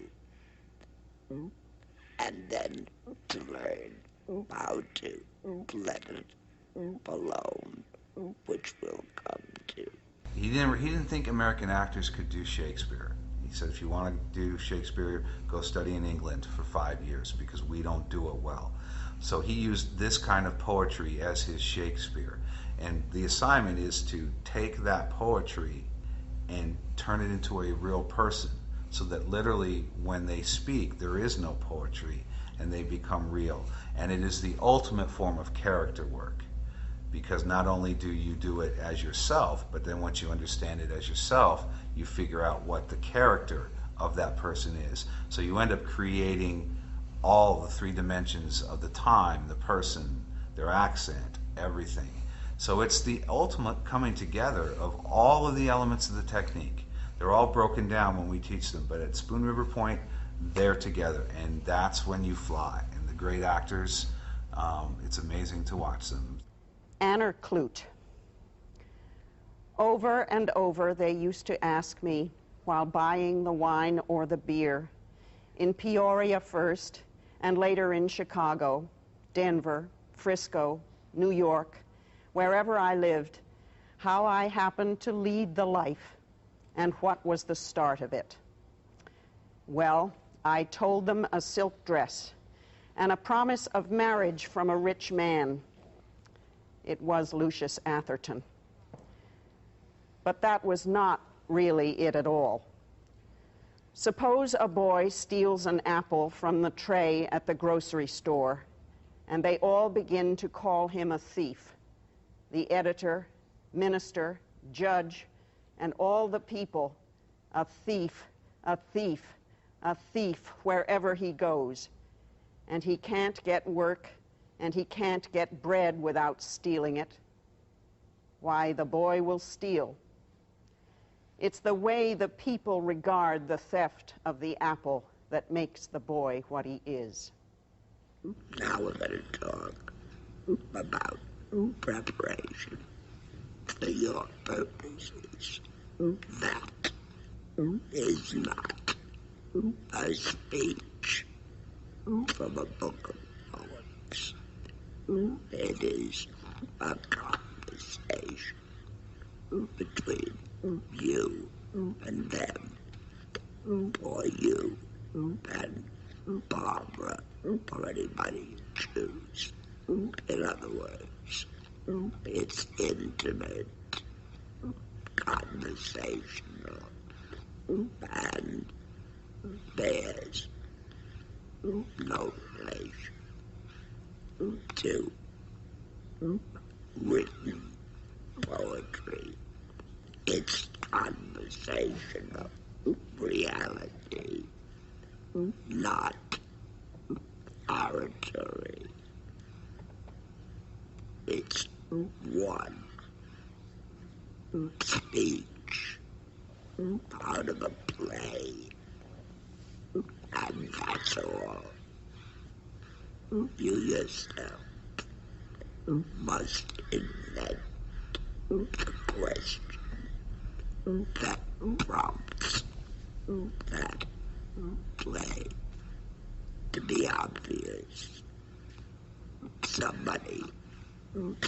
And then to learn how to let it alone, which will come to.
He didn't think American actors could do Shakespeare. He said, if you want to do Shakespeare, go study in England for 5 years, because we don't do it well. So he used this kind of poetry as his Shakespeare. And the assignment is to take that poetry and turn it into a real person, so that literally when they speak, there is no poetry and they become real. And it is the ultimate form of character work, because not only do you do it as yourself, but then once you understand it as yourself, you figure out what the character of that person is. So you end up creating all the 3 dimensions of the time, the person, their accent, everything. So it's the ultimate coming together of all of the elements of the technique. They're all broken down when we teach them, but at Spoon River Point, they're together, and that's when you fly. And the great actors, it's amazing to watch them.
Anna Clute. Over and over they used to ask me, while buying the wine or the beer, in Peoria first, and later in Chicago, Denver, Frisco, New York, wherever I lived, how I happened to lead the life, and what was the start of it. Well, I told them a silk dress, and a promise of marriage from a rich man. It was Lucius Atherton. But that was not really it at all. Suppose a boy steals an apple from the tray at the grocery store, and they all begin to call him a thief. The editor, minister, judge, and all the people, a thief, a thief, a thief wherever he goes. And he can't get work, and he can't get bread without stealing it. Why, the boy will steal. It's the way the people regard the theft of the apple that makes the boy what he is.
Now we're going to talk about preparation for your purposes. That is not a speech from a book of poems. It is a conversation between you and them, or you and Barbara, or anybody you choose. In other words, it's intimate, conversational, and bears no relation to written poetry. It's conversational reality, not oratory. It's one speech out of a play, and that's all. You yourself must invent the question that prompts that play to be obvious. Somebody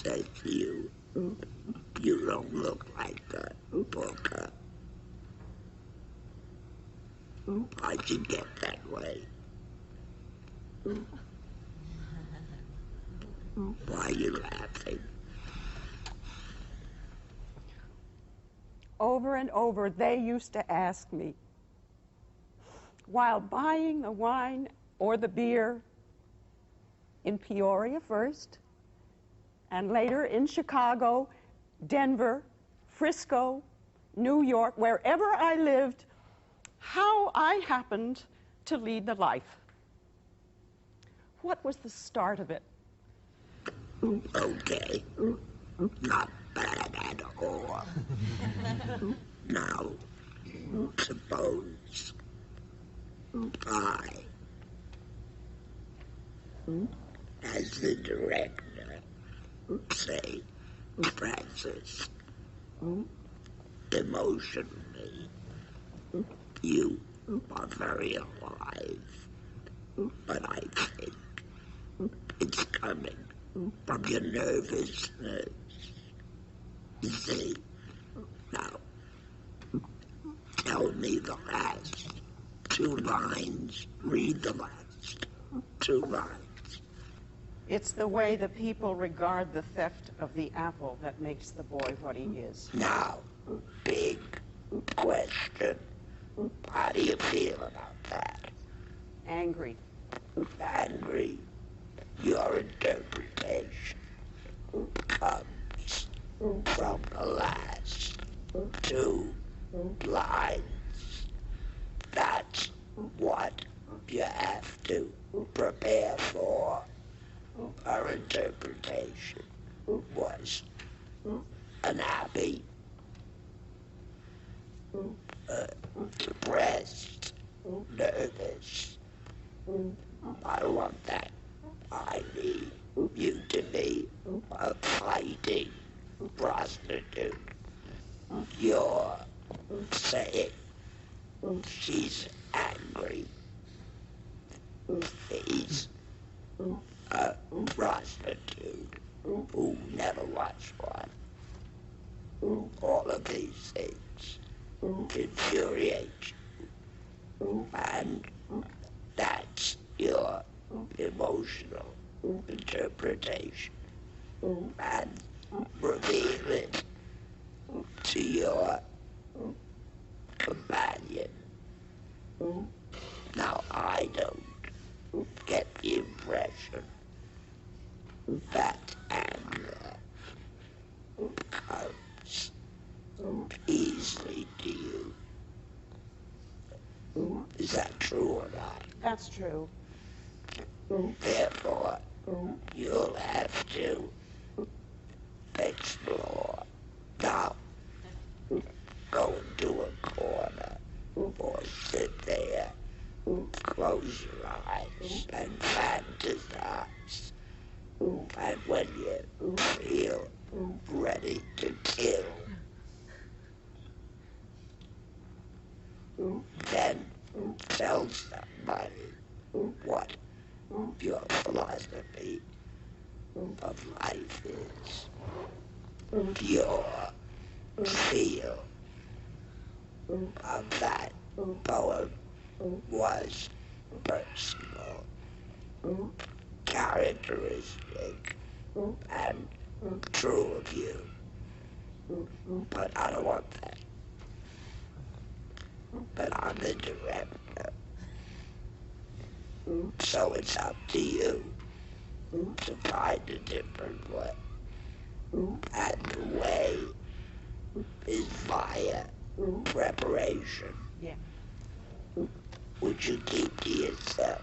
says to you, you don't look like a booker. Why'd you get that way? Why are you laughing?
Over and over they used to ask me, while buying the wine or the beer in Peoria first, and later in Chicago, Denver, Frisco, New York, wherever I lived, how I happened to lead the life. What was the start of it?
Okay, not bad at all. Now, suppose I, as the director, say, Francis, emotionally. You are very alive, but I think it's coming from your nervousness. You see, now, tell me the last 2 lines. Read the last 2 lines.
It's the way the people regard the theft of the apple that makes the boy what he is.
Now, big question. How do you feel about that?
Angry.
Angry. Your interpretation comes from the last 2 lines. That's what you have to prepare for. Our interpretation was unhappy, depressed, nervous. I want that. I need you to be a fighting prostitute. You're saying she's angry. He's a prostitute who never was one. All of these things infuriate you. And that's your emotional interpretation. And reveal it to your companion. Now, I don't get the impression that anger comes easily to you. Is that true or not?
That's true.
Therefore, you'll have to explore. Now, go into a corner or sit there, close your eyes and fantasize. And when you feel ready to kill, then tell somebody what your philosophy of life is. Your feel of that poem was personal, characteristic, and true of you. But I don't want that. But I'm the director. So it's up to you to find a different way. And the way is via preparation.
Yeah.
Which you keep to yourself.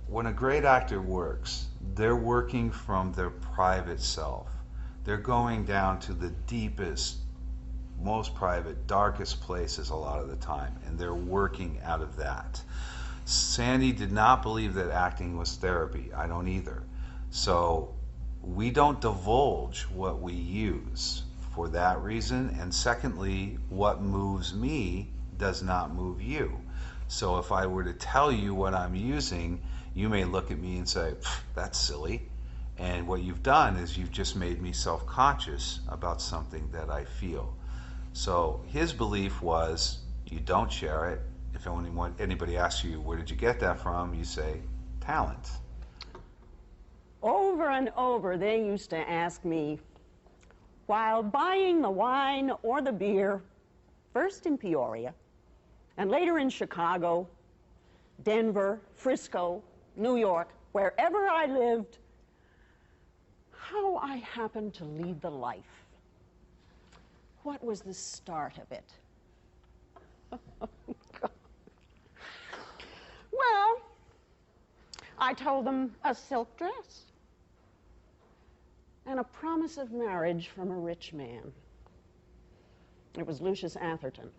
When a great actor works, they're working from their private self. They're going down to the deepest, most private, darkest places a lot of the time, and they're working out of that. Sandy did not believe that acting was therapy. I don't either. So we don't divulge what we use for that reason. And secondly, what moves me does not move you. So if I were to tell you what I'm using, you may look at me and say, that's silly. And what you've done is you've just made me self-conscious about something that I feel. So his belief was, you don't share it. If anybody asks you, where did you get that from? You say, talent.
Over and over, they used to ask me, while buying the wine or the beer, first in Peoria, and later in Chicago, Denver, Frisco, New York, wherever I lived, how I happened to lead the life. What was the start of it? Well, I told them a silk dress and a promise of marriage from a rich man. It was Lucius Atherton.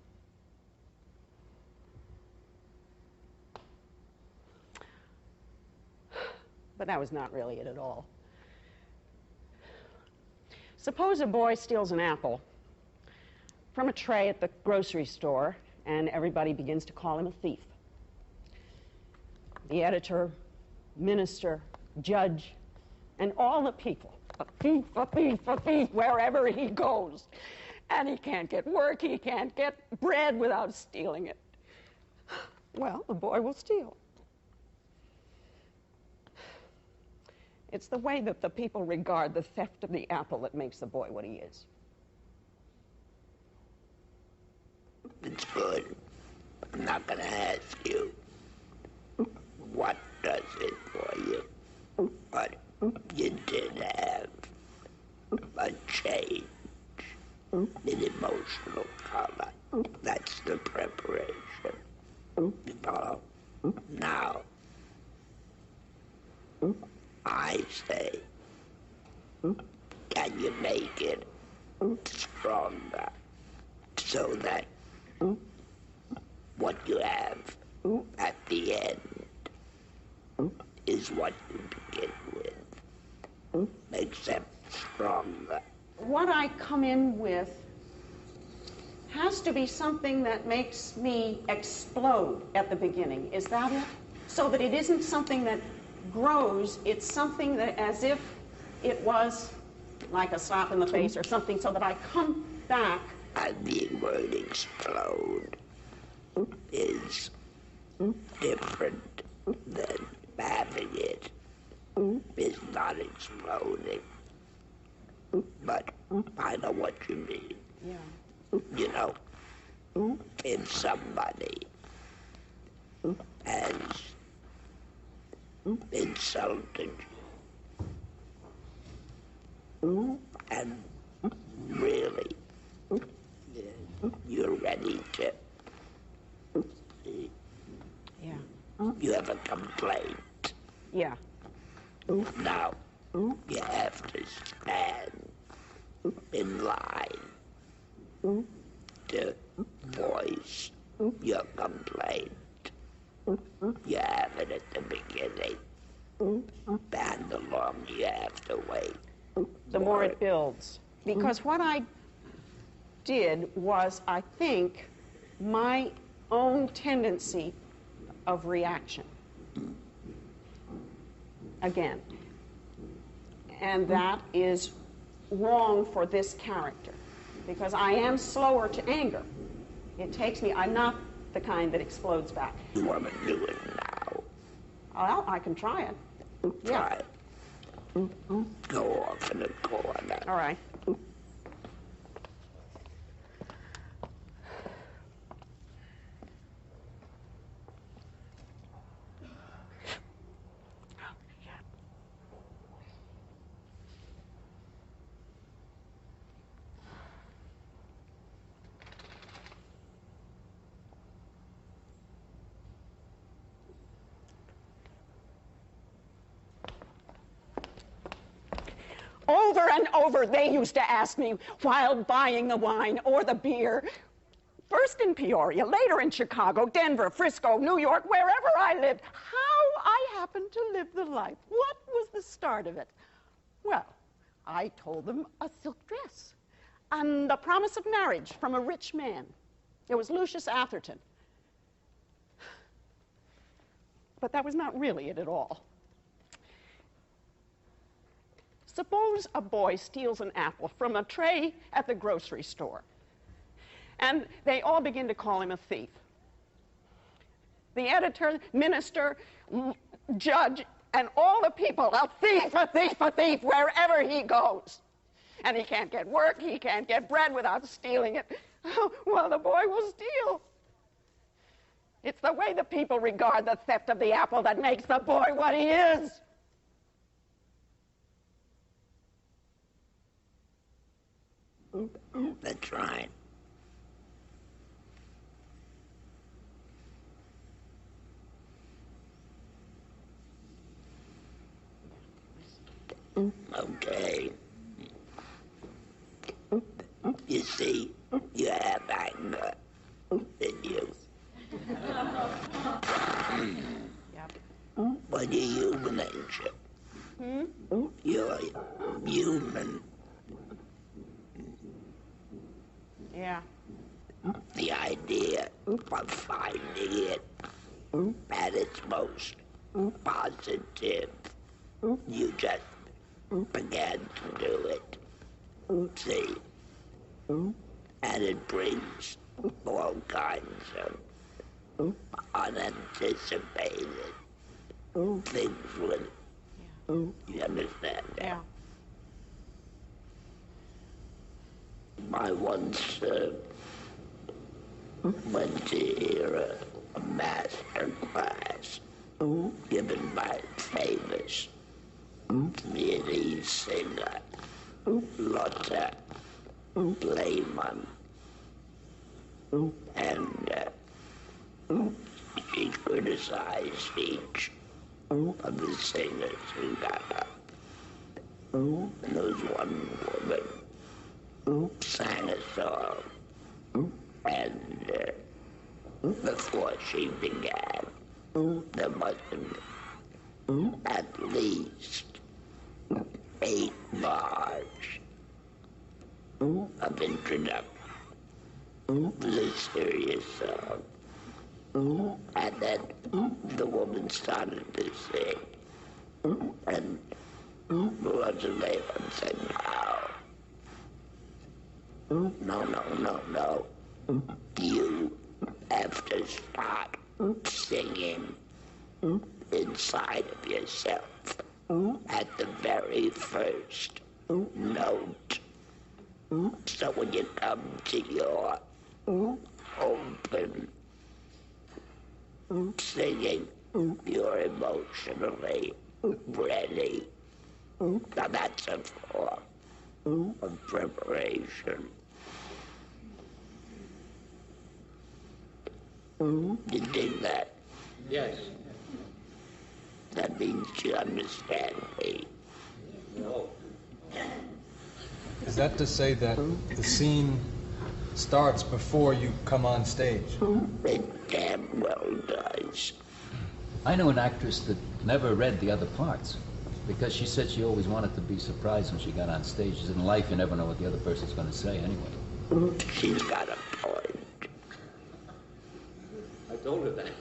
But that was not really it at all. Suppose a boy steals an apple from a tray at the grocery store, and everybody begins to call him a thief. The editor, minister, judge, and all the people, a thief, a thief, a thief, wherever he goes. And he can't get work, he can't get bread without stealing it. Well, the boy will steal. It's the way that the people regard the theft of the apple that makes the boy what he is.
It's good. I'm not going to ask you. What does it for you? But you did have a change in emotional color. That's the preparation. You follow? Now, I say, can you make it stronger so that what you have at the end is what you begin with, except stronger?
What I come in with has to be something that makes me explode at the beginning. Is that it? So that it isn't something that grows, it's something that as if it was like a slap in the face or something, so that I come back.
And the word explode is different than having it. It's not exploding. But I know what you mean.
Yeah.
You know, if somebody has insulted you and really you're ready to,
yeah,
you have a complaint.
Yeah.
Now, you have to stand in line to voice your complaint. You have it at the beginning, and the longer you have to wait,
The more it builds. Because what I did was, I think, my own tendency of reaction. Again. And that is wrong for this character, because I am slower to anger. It takes me, I'm not the kind that explodes back.
You want to do it now?
Well, I can try it.
Try it. Go off in the corner.
All right. Over and over, they used to ask me while buying the wine or the beer, first in Peoria, later in Chicago, Denver, Frisco, New York, wherever I lived, how I happened to live the life. What was the start of it? Well, I told them a silk dress and a promise of marriage from a rich man. It was Lucius Atherton. But that was not really it at all. Suppose a boy steals an apple from a tray at the grocery store, and they all begin to call him a thief. The editor, minister, judge, and all the people, a thief, a thief, a thief, wherever he goes. And he can't get work, he can't get bread without stealing it. Well, the boy will steal. It's the way the people regard the theft of the apple that makes the boy what he is.
That's right. Okay. You see, you have anger in you. But you're human, ain't you? You're human.
Yeah.
the idea of finding it at its most positive. You just began to do it. See? And it brings all kinds of unanticipated things with it. You understand that?
Yeah.
I once went to hear a master class given by famous Viennese singer Lotte Lehmann. And she criticized each of the singers who got up. And there was one woman sang a song, and before she began, there must have been at least 8 bars of introduction. It was a serious song. And then the woman started to sing, and Roger Lehman said, no. You have to start singing inside of yourself at the very first note. So when you come to your open singing, you're emotionally ready. Now that's a form of preparation. You dig that?
Yes.
That means you understand me.
No.
Is that to say that the scene starts before you come on stage?
It damn well does.
I know an actress that never read the other parts because she said she always wanted to be surprised when she got on stage. She said, in life, you never know what the other person's going to say anyway.
She's got a point.
I told her that.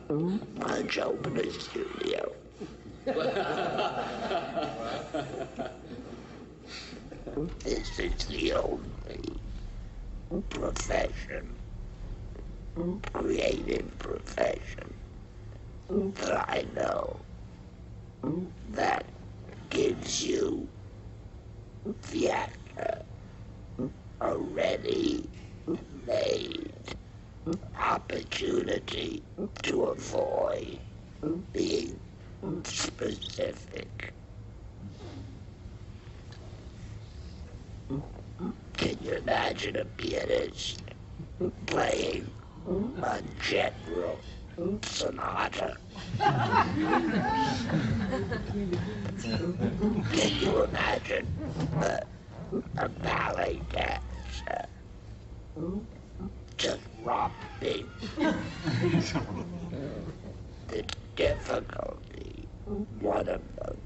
Why don't you open a studio? This is the only profession, creative profession, that I know that gives you, the actor, a ready-made opportunity to avoid being specific. Can you imagine a pianist playing a general sonata? Can you imagine a ballet dancer just romping? The difficulty, one of them,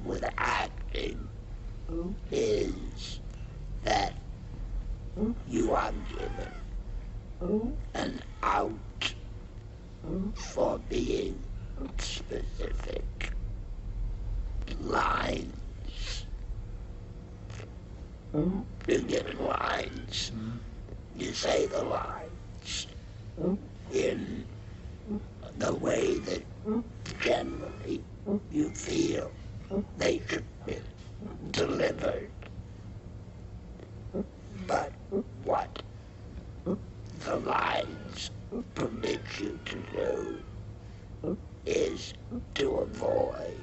with acting is that you are given an out for being specific. Lines. You get lines. You say the lines in the way that generally you feel they should be delivered. But what the lines permit you to do is to avoid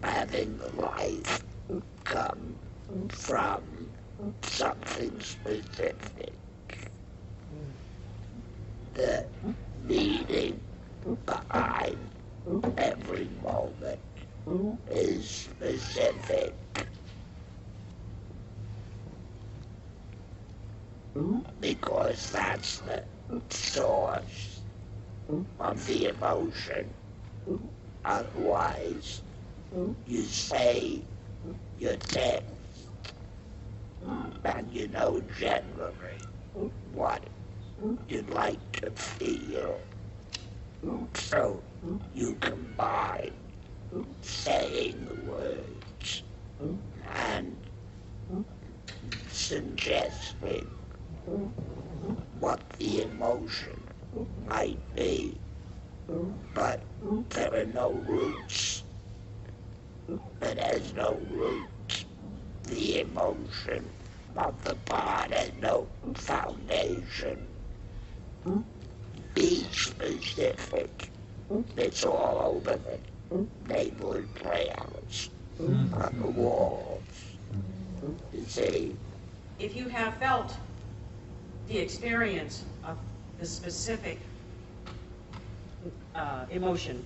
having the life come from something specific. The meaning behind every moment is specific. Because that's the source of the emotion. Otherwise, you say your text and you know generally what you'd like to feel. So you combine saying the words and suggesting what the emotion might be, but there are no roots. It has no roots. The emotion of the part has no foundation. Be specific. It's all over the neighborhood playhouse, on the walls. You see?
If you have felt the experience of the specific emotion,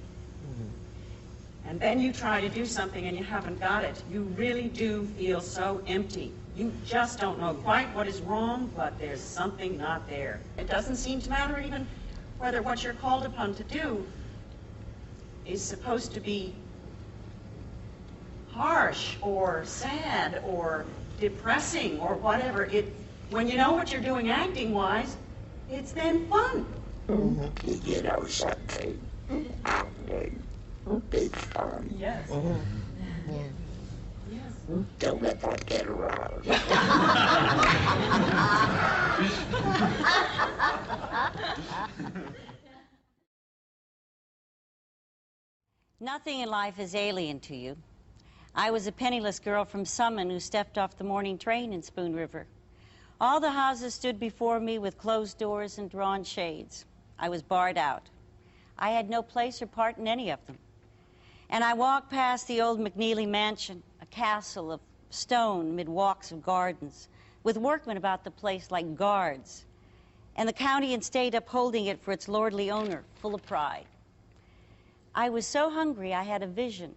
and then you try to do something and you haven't got it, you really do feel so empty. You just don't know quite what is wrong, but there's something not there. It doesn't seem to matter even whether what you're called upon to do is supposed to be harsh or sad or depressing or whatever. When you know what you're doing acting-wise, it's then fun.
You know something? Acting is fun.
Yes.
Yes. Don't let that get around.
Nothing in life is alien to you. I was a penniless girl from Summon who stepped off the morning train in Spoon River. All the houses stood before me with closed doors and drawn shades. I was barred out. I had no place or part in any of them. And I walked past the old McNeely mansion, a castle of stone mid walks of gardens, with workmen about the place like guards, and the county and state upholding it for its lordly owner, full of pride. I was so hungry I had a vision.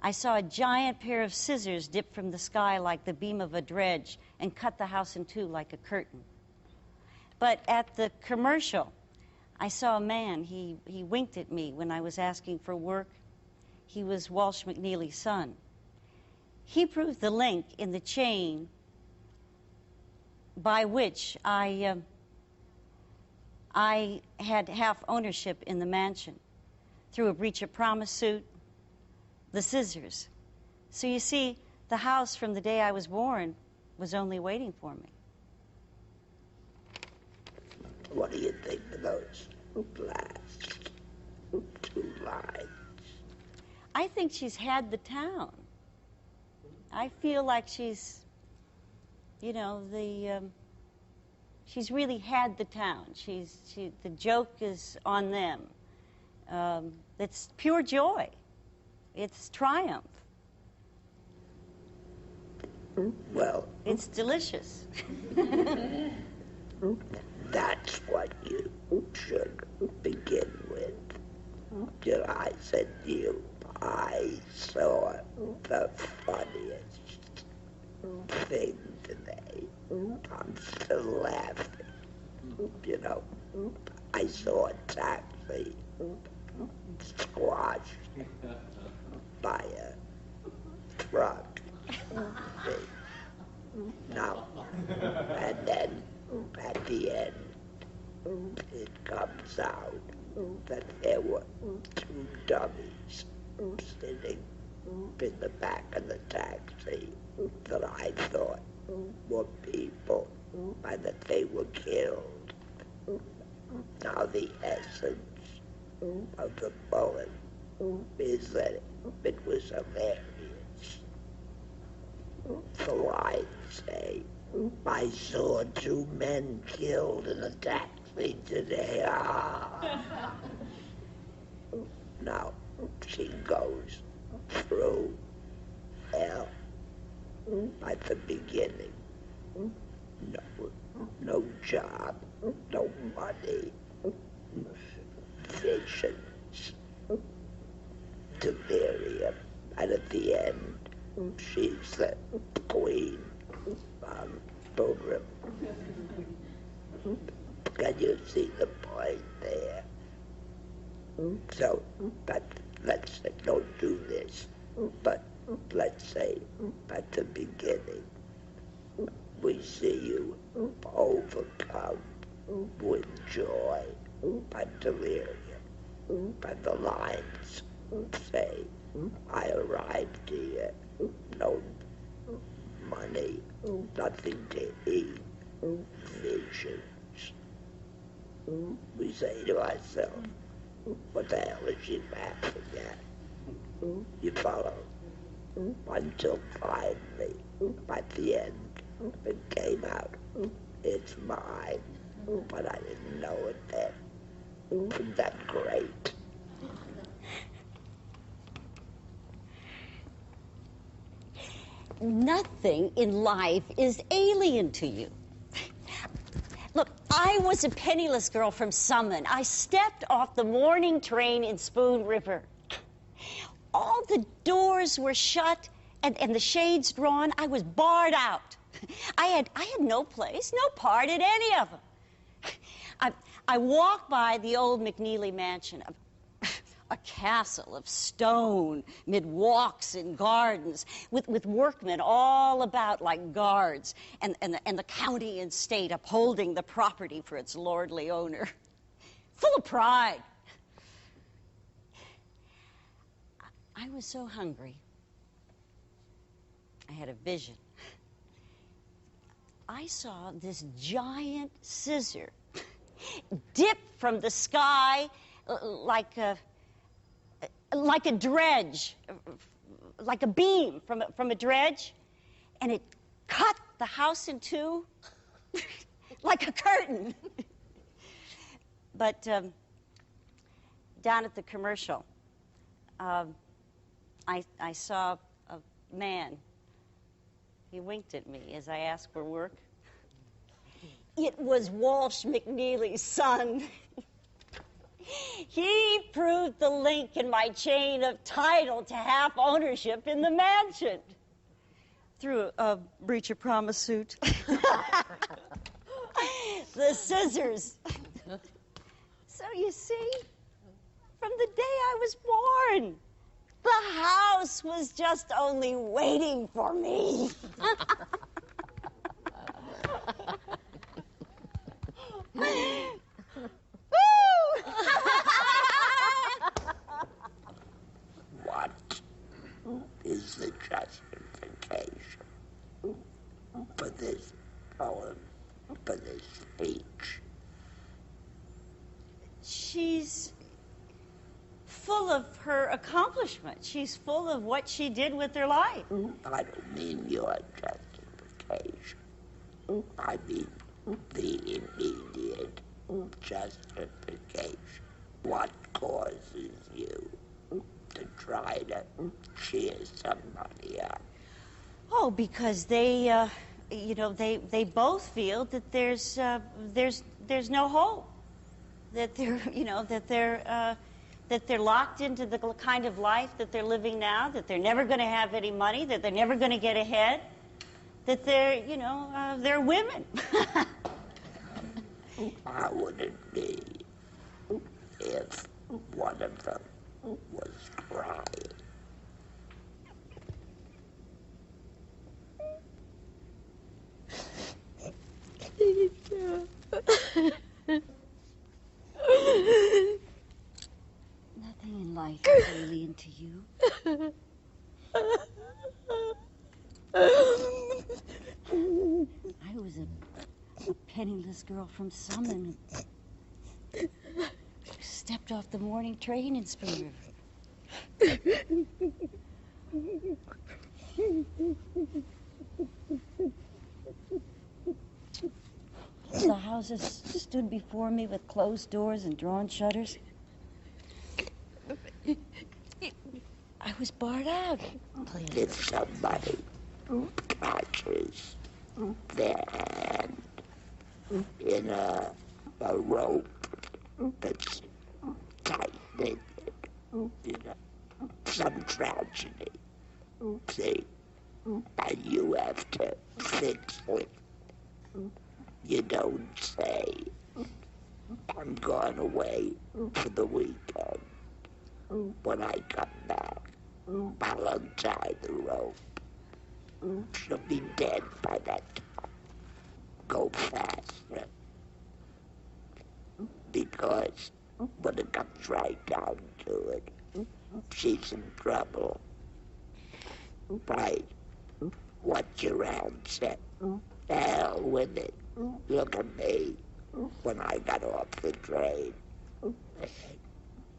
I saw a giant pair of scissors dip from the sky like the beam of a dredge and cut the house in two like a curtain. But at the commercial, I saw a man. He winked at me when I was asking for work. He was Walsh McNeely's son. He proved the link in the chain by which I had half ownership in the mansion through a breach of promise suit, the scissors. So you see, the house from the day I was born was only waiting for me.
What do you think of those last 2 lines?
I think she's had the town. I feel like she's, you know, she's really had the town. The joke is on them. It's pure joy. It's triumph.
Well,
it's delicious.
That's what you should begin with. Till I said to you, I saw the funniest thing today. I'm still laughing. You know, I saw a taxi squashed by a truck. Now, and then at the end, it comes out that there were 2 dummies sitting in the back of the taxi that I thought were people and that they were killed. Now the essence of the poem is that it was hilarious. The lines say, I saw 2 men killed in a taxi today. Now, she goes through hell at the beginning. No job, no money, visions, delirium, and at the end, she's the queen on Bogram. Can you see the point there? So, but let's say, don't do this, but let's say at the beginning, we see you overcome with joy and delirium, and the lines say, I arrived here, no money, nothing to eat, visions. We say to ourselves, what the hell is she laughing at? You follow? Until finally, at the end, it came out, it's mine, but I didn't know it then. Isn't that great?
Nothing in life is alien to you. Look, I was a penniless girl from Summon. I stepped off the morning train in Spoon River. All the doors were shut and the shades drawn. I was barred out. I had no place, no part in any of them. I walked by the old McNeely mansion, a castle of stone, mid walks and gardens, with workmen all about like guards, and the county and state upholding the property for its lordly owner. Full of pride. I was so hungry. I had a vision. I saw this giant scissor dip from the sky like a dredge, like a beam from a dredge, and it cut the house in two like a curtain. But down at the commercial, I saw a man. He winked at me as I asked for work. It was Walsh McNeely's son. He proved the link in my chain of title to half ownership in the mansion through a breach of promise suit. The scissors. So you see, from the day I was born, the house was just only waiting for me.
What is the justification for this poem, for this speech?
She's full of her accomplishment. She's full of what she did with her life.
I don't mean your justification. I mean the immediate justification. What causes you to try to cheer somebody up?
Oh, because they both feel that there's no hope. That they're locked into the kind of life that they're living now, that they're never going to have any money, that they're never going to get ahead, that they're women.
How would it be if one of them was crying?
Nothing in life is alien to you. I was a penniless girl from Summon who stepped off the morning train in Spoon River. The houses stood before me with closed doors and drawn shutters. I was barred out.
If somebody catches their hand in a rope that's tight-knit, some tragedy, see, and you have to fix it. You don't say, I'm going away for the weekend. When I come back, I'll untie the rope. She'll be dead by that time. go faster. Because when it comes right down to it, she's in trouble. Right. What's your answer? The hell with it. Look at me. When I got off the train,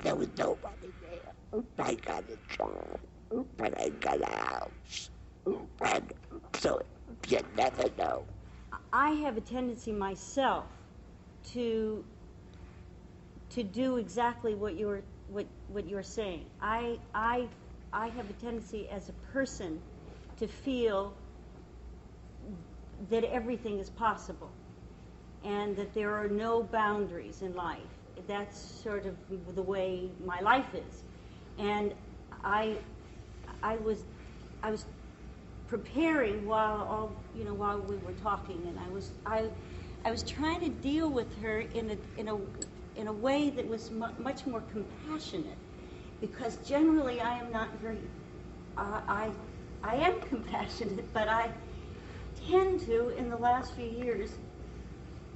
there was nobody there. I got a job, and I got a house. And so you never know.
I have a tendency myself to do exactly what you're saying. I have a tendency as a person to feel that everything is possible and that there are no boundaries in life. That's sort of the way my life is. And I was preparing while we were talking, and I was trying to deal with her in a way that was much more compassionate, because generally I am not very I am compassionate, but I tend to, in the last few years,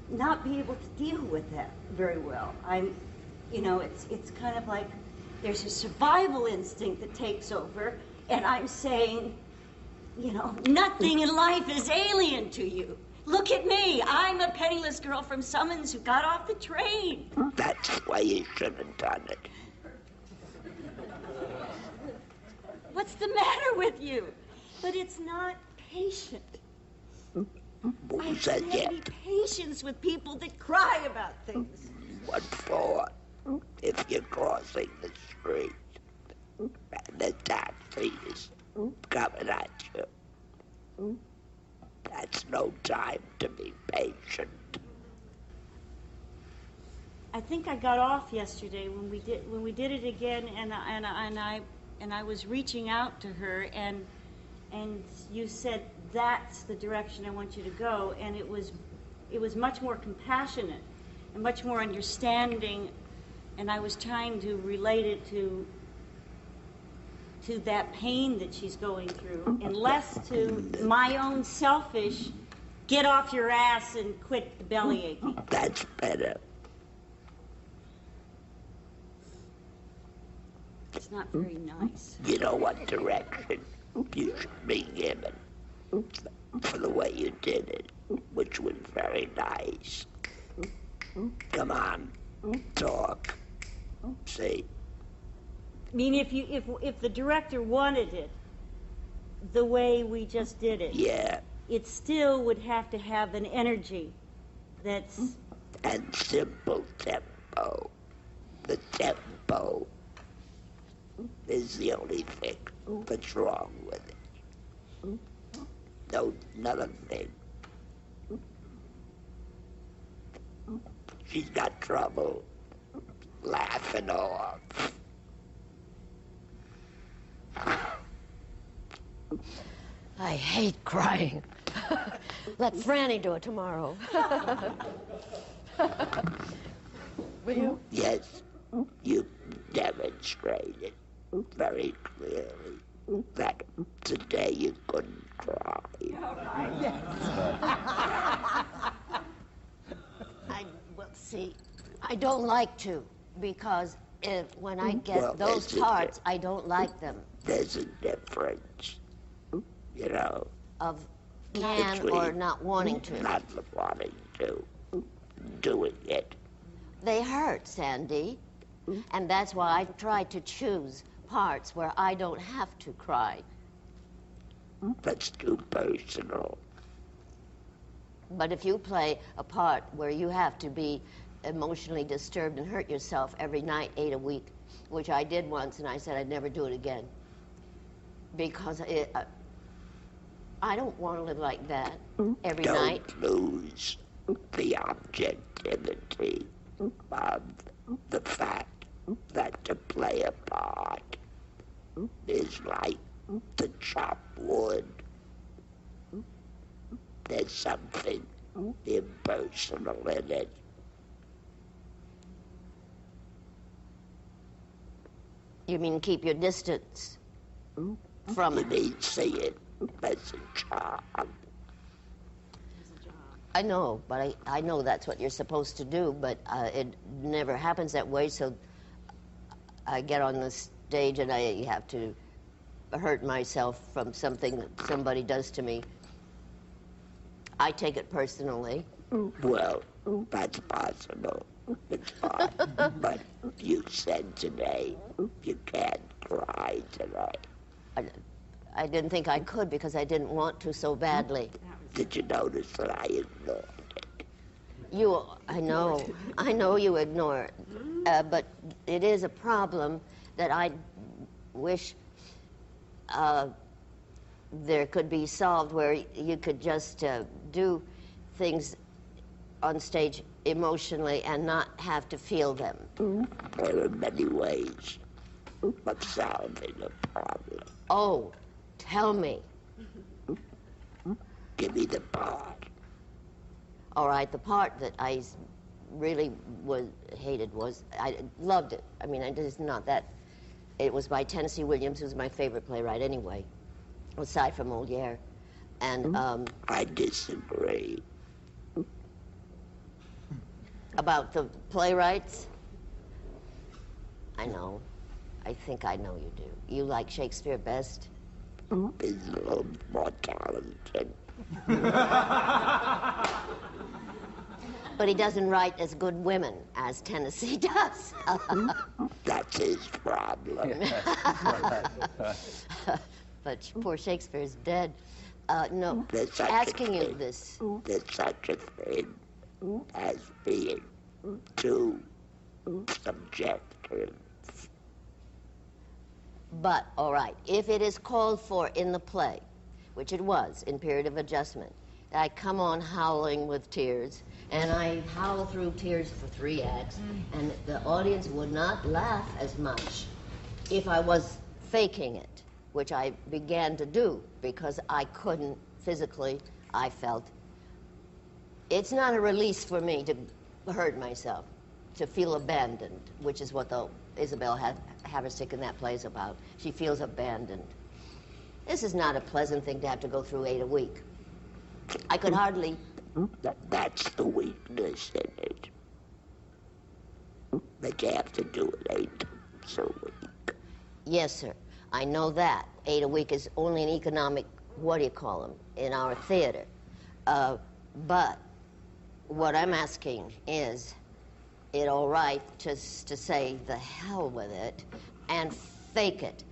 not be able to deal with that very well. It's kind of like there's a survival instinct that takes over, and I'm saying, nothing in life is alien to you. Look at me. I'm a penniless girl from Summons who got off the train.
That's why you should have done it.
What's the matter with you? But it's not patient. I can't be patience with people that cry about things.
What for? If you're crossing the street and the taxi is coming at you, that's no time to be patient.
I think I got off yesterday when we did it again, and I was reaching out to her, and you said, that's the direction I want you to go, and it was much more compassionate and much more understanding, and I was trying to relate it to that pain that she's going through, and less to my own selfish, get off your ass and quit the belly aching.
That's better.
It's not very nice.
You know what direction you should be given for the way you did it, which was very nice. Come on, talk. See?
I mean, if the director wanted it the way we just did it,
yeah,
it still would have to have an energy that's...
And simple tempo. The tempo is the only thing that's wrong with it. No, another thing. She's got trouble laughing off.
I hate crying. Let Franny do it tomorrow. Will you?
Yes, you demonstrated very clearly that today you couldn't cry.
See, I don't like to, because when I get those parts, I don't like them.
There's a difference,
of can or not wanting to.
Not wanting to, doing it.
They hurt, Sandy, and that's why I try to choose parts where I don't have to cry.
That's too personal.
But if you play a part where you have to be emotionally disturbed and hurt yourself every night, 8 a week, which I did once, and I said I'd never do it again, because I don't want to live like that every night.
Don't lose the objectivity of the fact that to play a part is like to chop wood. There's something impersonal in it.
You mean keep your distance from it?
You need to see it as a job.
I know, but I know that's what you're supposed to do, but it never happens that way, so I get on the stage and I have to hurt myself from something that somebody does to me. I take it personally.
Well, that's possible. It's fine. But you said today you can't cry today.
I didn't think I could because I didn't want to so badly.
Did you notice that I ignored it?
I know you ignore it. But it is a problem that I wish there could be solved, where you could just do things on stage emotionally and not have to feel them.
There are many ways of solving a problem.
Oh, tell me.
Give me the part.
All right, the part that I really hated was, I loved it. I mean, it's not that. It was by Tennessee Williams, who's my favorite playwright anyway, aside from Moliere. And
I disagree.
About the playwrights? I know. I think I know you do. You like Shakespeare best?
He's a little more talented.
But he doesn't write as good women as Tennessee does.
That's his problem.
But poor Shakespeare's dead. No,
There's such
asking
a
you
thing.
this.
There's such a thing as being too subjective.
But, all right, if it is called for in the play, which it was in Period of Adjustment, I come on howling with tears, and I howl through tears for 3 acts, and the audience would not laugh as much if I was faking it, which I began to do because I couldn't physically, I felt. It's not a release for me to hurt myself, to feel abandoned, which is what the Isabel Haversick in that play is about. She feels abandoned. This is not a pleasant thing to have to go through 8 a week. I could hardly...
That's the weakness in it. That you have to do it 8 times a week.
Yes, sir. I know that. 8 a week is only an economic, what do you call them, in our theater. But what I'm asking is, it all right just to say the hell with it and fake it?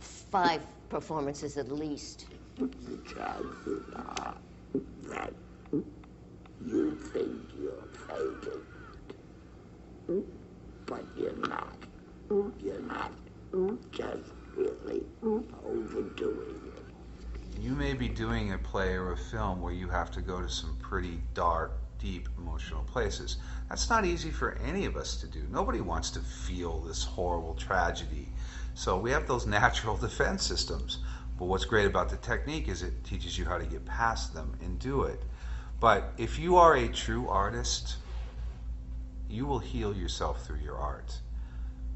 5 performances at least.
The chances are that you think you're faking it, but you're not. You're not just really overdoing it.
You may be doing a play or a film where you have to go to some pretty dark, deep emotional places. That's not easy for any of us to do. Nobody wants to feel this horrible tragedy. So we have those natural defense systems. But what's great about the technique is it teaches you how to get past them and do it. But if you are a true artist, you will heal yourself through your art.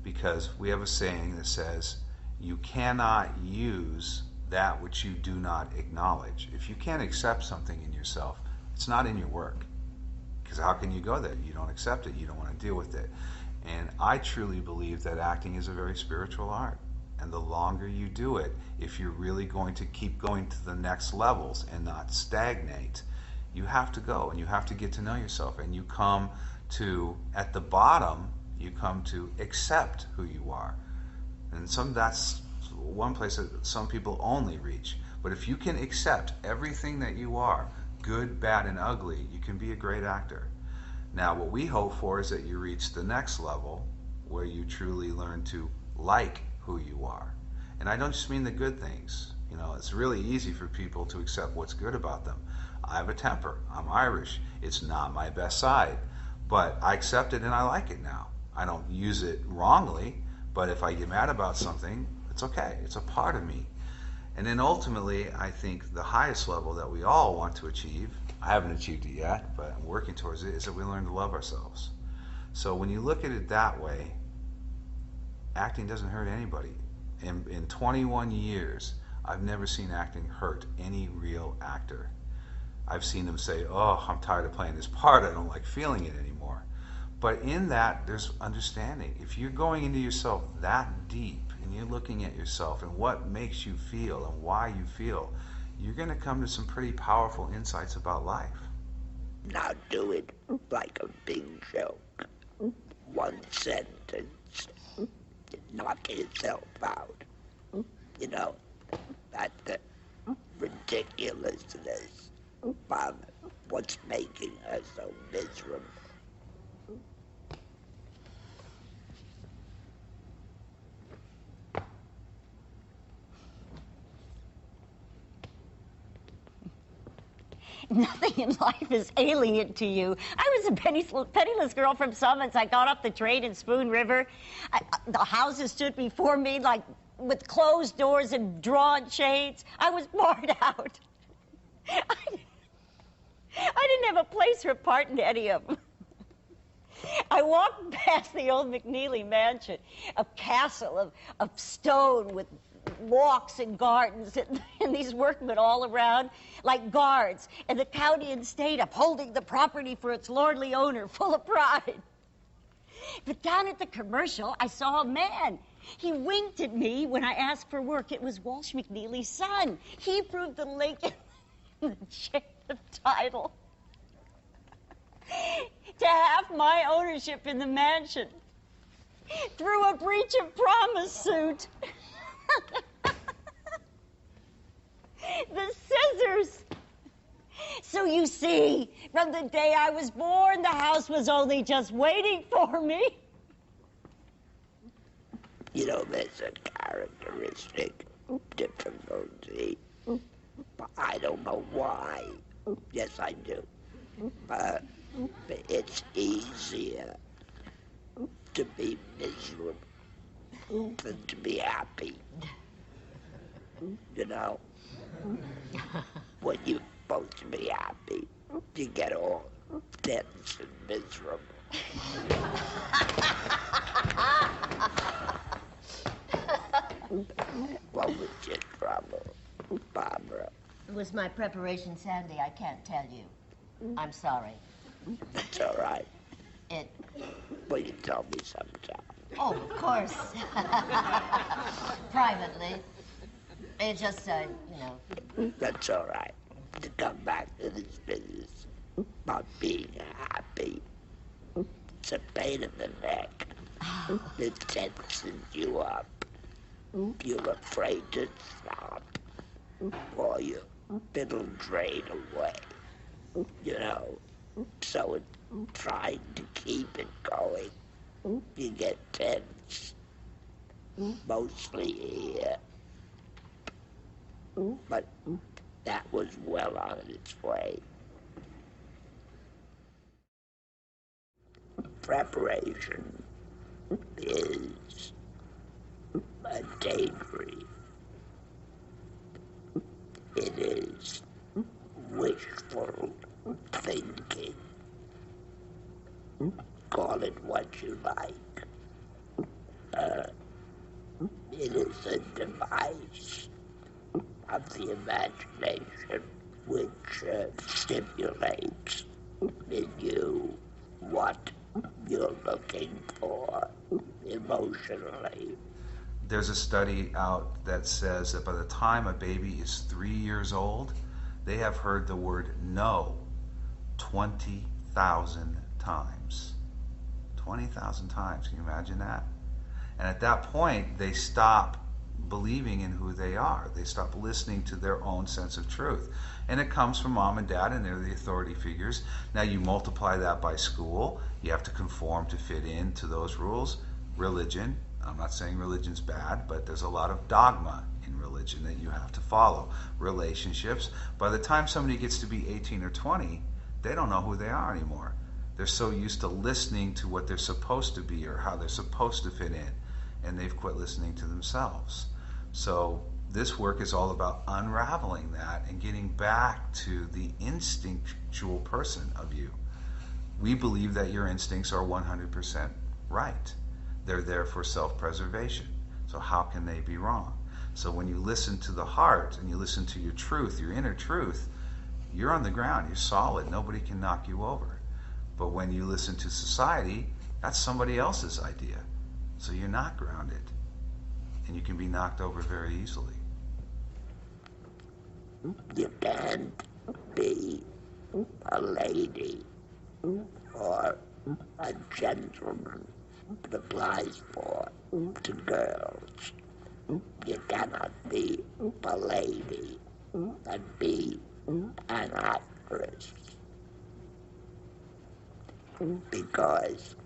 Because we have a saying that says, you cannot use that which you do not acknowledge. If you can't accept something in yourself, it's not in your work. Because how can you go there? You don't accept it, you don't want to deal with it. And I truly believe that acting is a very spiritual art. And the longer you do it, if you're really going to keep going to the next levels and not stagnate, you have to go and you have to get to know yourself. And you come to, at the bottom, you come to accept who you are. And that's one place that some people only reach. But if you can accept everything that you are, good, bad, and ugly, you can be a great actor. Now, what we hope for is that you reach the next level where you truly learn to like who you are. And I don't just mean the good things. You know, it's really easy for people to accept what's good about them. I have a temper. I'm Irish. It's not my best side. But I accept it and I like it now. I don't use it wrongly, but if I get mad about something, it's okay. It's a part of me. And then ultimately, I think the highest level that we all want to achieve, I haven't achieved it yet, but I'm working towards it, is that we learn to love ourselves. So when you look at it that way, acting doesn't hurt anybody. In 21 years, I've never seen acting hurt any real actor. I've seen them say, oh, I'm tired of playing this part, I don't like feeling it anymore. But in that, there's understanding. If you're going into yourself that deep, and you're looking at yourself and what makes you feel and why you feel, you're going to come to some pretty powerful insights about life.
Now do it like a big joke. One sentence. Knock yourself out. You know, that's the ridiculousness of what's making us so miserable.
Nothing in life is alien to you. I was a penniless girl from Summits. I got off the train in Spoon River. The houses stood before me like with closed doors and drawn shades. I was bored out. I didn't have a place or a part in any of them. I walked past the old McNeely mansion, a castle of stone with walks and gardens, and these workmen all around like guards, and the county and state upholding the property for its lordly owner, full of pride. But down at the commercial, I saw a man. He winked at me when I asked for work. It was Walsh McNeely's son. He proved the link in the chain of title to half my ownership in the mansion through a breach of promise suit. The scissors. So you see, from the day I was born, the house was only just waiting for me.
You know, there's a characteristic difficulty. I don't know why. Yes, I do. But it's easier to be miserable than to be happy. You know, when you're supposed to be happy, you get all tense and miserable. What was your trouble, Barbara?
It was my preparation, Sandy. I can't tell you. I'm sorry.
That's all right.
It...
Well, you tell me sometime.
Oh, of course. Privately. It's just, you know.
That's all right. To come back to this business about being happy. It's a pain in the neck. It tenses you up. You're afraid to stop. Or it'll drain away. You know. So it's trying to keep it going. You get tense. Mostly here. But that was well on its way. Preparation is a daydream. It is wishful thinking. Call it what you like. It is a device of the imagination which stimulates in you what you're looking for emotionally.
There's a study out that says that by the time a baby is 3 years old, they have heard the word no 20,000 times. 20,000 times, can you imagine that? And at that point, they stop believing in who they are. They stop listening to their own sense of truth. And it comes from mom and dad, and they're the authority figures. Now you multiply that by school, you have to conform to fit into those rules. Religion, I'm not saying religion's bad, but there's a lot of dogma in religion that you have to follow. Relationships, by the time somebody gets to be 18 or 20, they don't know who they are anymore. They're so used to listening to what they're supposed to be or how they're supposed to fit in, and they've quit listening to themselves. So this work is all about unraveling that and getting back to the instinctual person of you. We believe that your instincts are 100% right. They're there for self-preservation. So how can they be wrong? So when you listen to the heart and you listen to your truth, your inner truth, you're on the ground, you're solid, nobody can knock you over. But when you listen to society, that's somebody else's idea. So you're not grounded, and you can be knocked over very easily.
You can't be a lady or a gentleman. It applies to girls. You cannot be a lady and be an actress. Because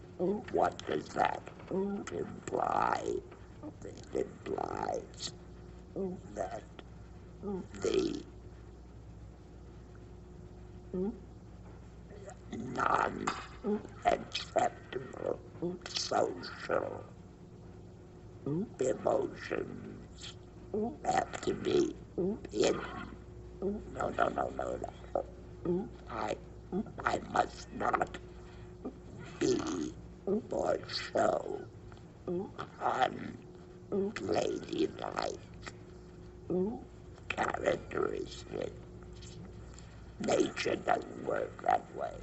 what does that imply? It implies that the non-acceptable social emotions have to be hidden. No. I must not be or show unladylike characteristics. Nature doesn't work that way.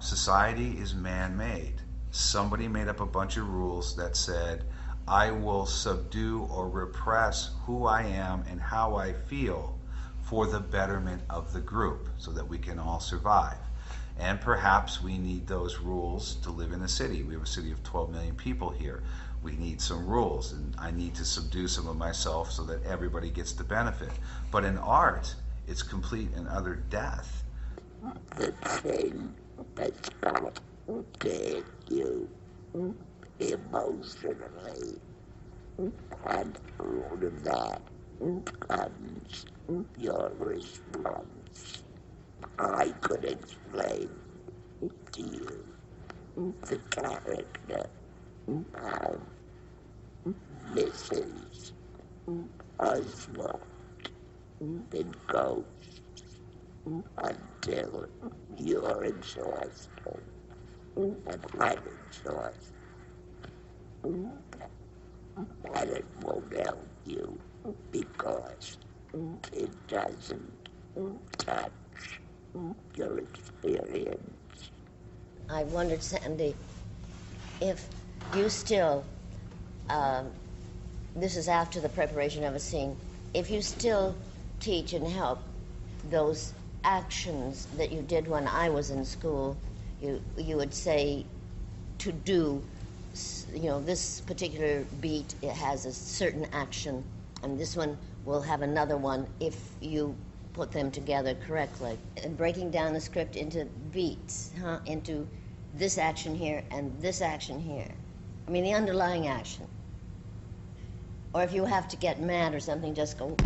Society is man-made. Somebody made up a bunch of rules that said, I will subdue or repress who I am and how I feel for the betterment of the group so that we can all survive. And perhaps we need those rules to live in a city. We have a city of 12 million people here. We need some rules, and I need to subdue some of myself so that everybody gets the benefit. But in art, it's complete and utter death.
The thing that's got to hit you emotionally, and out of that comes your response. I could explain to you the character of Mrs. Oswald in Ghost until you're exhausted and I'm exhausted. But it won't help you because it doesn't touch your experience.
I wondered, Sandy, if you still, this is after the preparation of a scene, if you still teach and help those actions that you did when I was in school, you would say to do, you know, this particular beat, it has a certain action, and this one will have another one if you put them together correctly. And breaking down the script into beats, into this action here and this action here. I mean, the underlying action. Or if you have to get mad or something, just go.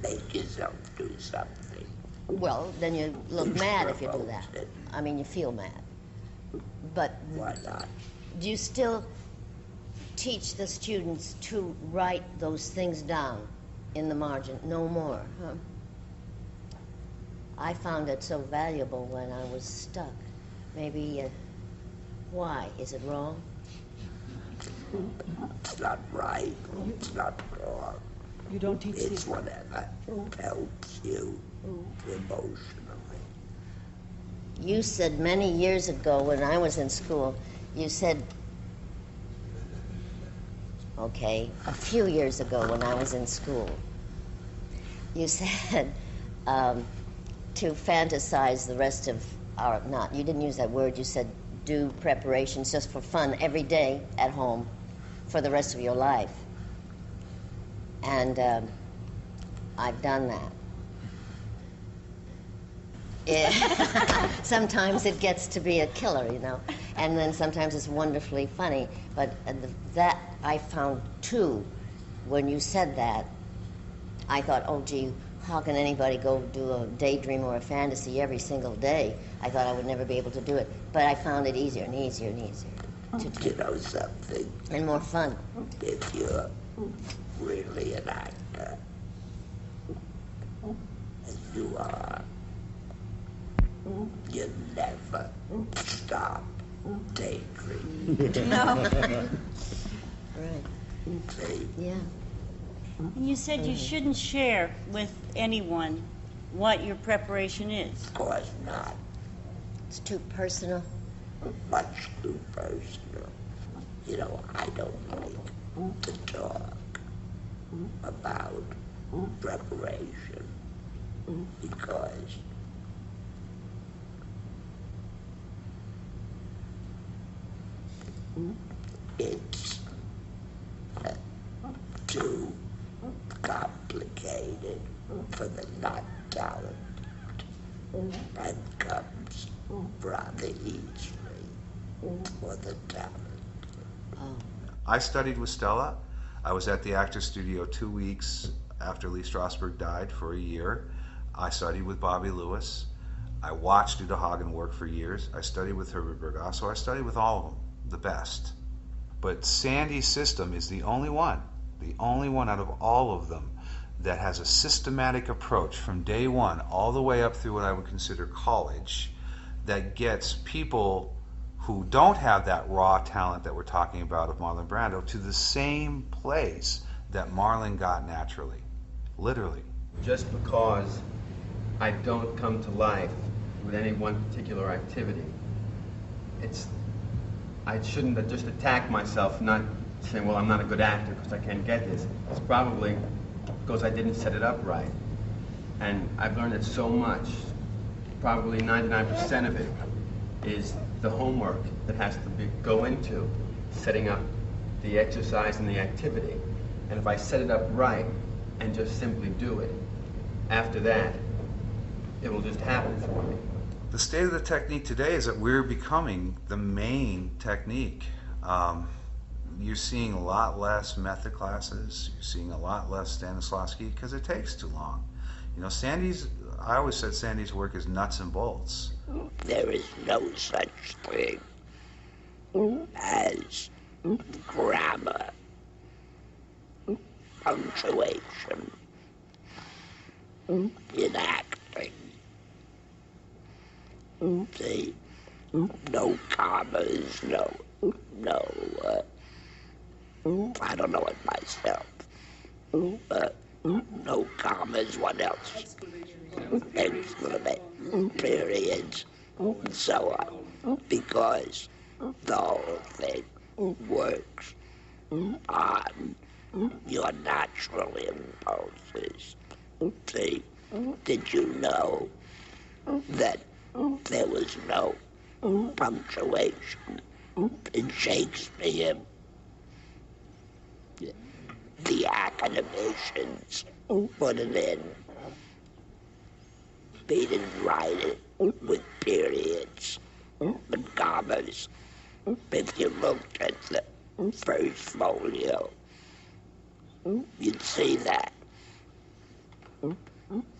Make yourself do something.
Well, then you look mad if you do that. I mean, you feel mad. But
why not?
Do you still teach the students to write those things down in the margin? No more, huh? I found it so valuable when I was stuck. Maybe, why? Is it wrong?
It's not right. It's not wrong.
You don't teach
It's whatever helps you emotionally.
You said many years ago when I was in school, you said, okay, a few years ago when I was in school, you said to fantasize the rest of our, not, you didn't use that word, you said do preparations just for fun every day at home for the rest of your life. And I've done that. Sometimes it gets to be a killer, you know, and then sometimes it's wonderfully funny. But that I found too, when you said that, I thought, oh gee, how can anybody go do a daydream or a fantasy every single day? I thought I would never be able to do it, but I found it easier and easier and easier to do.
You know something?
And more fun.
If you're really an actor, as you are, you never stop daydreaming.
No. Right.
See?
Yeah.
And you said you shouldn't share with anyone what your preparation is?
Of course not.
It's too personal.
Much too personal. You know, I don't like to talk about preparation because it's too complicated for the not talented and comes rather easily for the talented.
I studied with Stella. I was at the Actors Studio 2 weeks after Lee Strasberg died for a year. I studied with Bobby Lewis. I watched Uta Hagen work for years. I studied with Herbert Bergasso. I studied with all of them, the best. But Sandy's system is the only one out of all of them that has a systematic approach from day one all the way up through what I would consider college that gets people who don't have that raw talent that we're talking about of Marlon Brando to the same place that Marlon got naturally, literally.
Just because I don't come to life with any one particular activity, I shouldn't just attack myself, not saying, well, I'm not a good actor because I can't get this. It's probably because I didn't set it up right. And I've learned that so much, probably 99% of it is the homework that has to go into setting up the exercise and the activity. And if I set it up right and just simply do it, after that, it will just happen for me.
The state of the technique today is that we're becoming the main technique. You're seeing a lot less method classes. You're seeing a lot less Stanislavski because it takes too long. You know, I always said Sandy's work is nuts and bolts.
There is no such thing as grammar, punctuation in acting. See, no commas, no, I don't know it myself, but no commas, what else? Exclamation, periods, and so on, because the whole thing works on your natural impulses. See, did you know that there was no punctuation in Shakespeare? The academicians put it in. They didn't write it with periods and commas. If you looked at the first folio, you'd see that.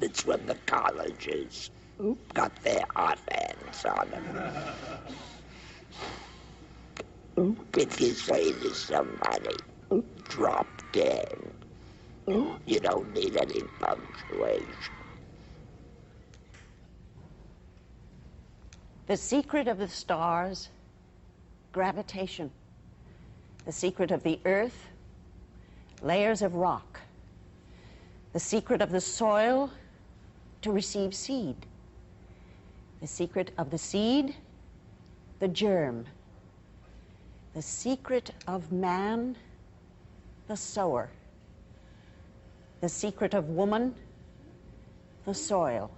It's when the colleges got their hot hands on them. If you say to somebody, drop dead, you don't need any punctuation.
The secret of the stars, gravitation. The secret of the earth, layers of rock. The secret of the soil, to receive seed. The secret of the seed, the germ. The secret of man, the sower. The secret of woman, the soil.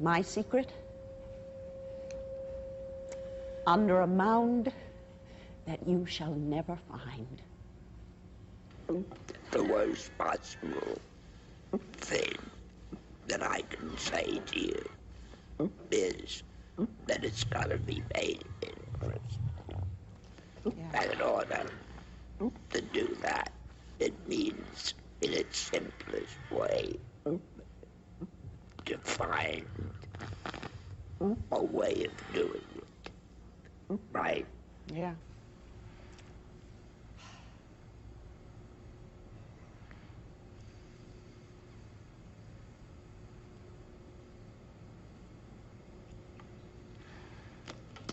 My secret? Under a mound that you shall never find.
The worst possible thing that I can say to you is that it's got to be made in English. And in order to do that, it means, in its simplest way, to find a way of doing it. Right?
Yeah.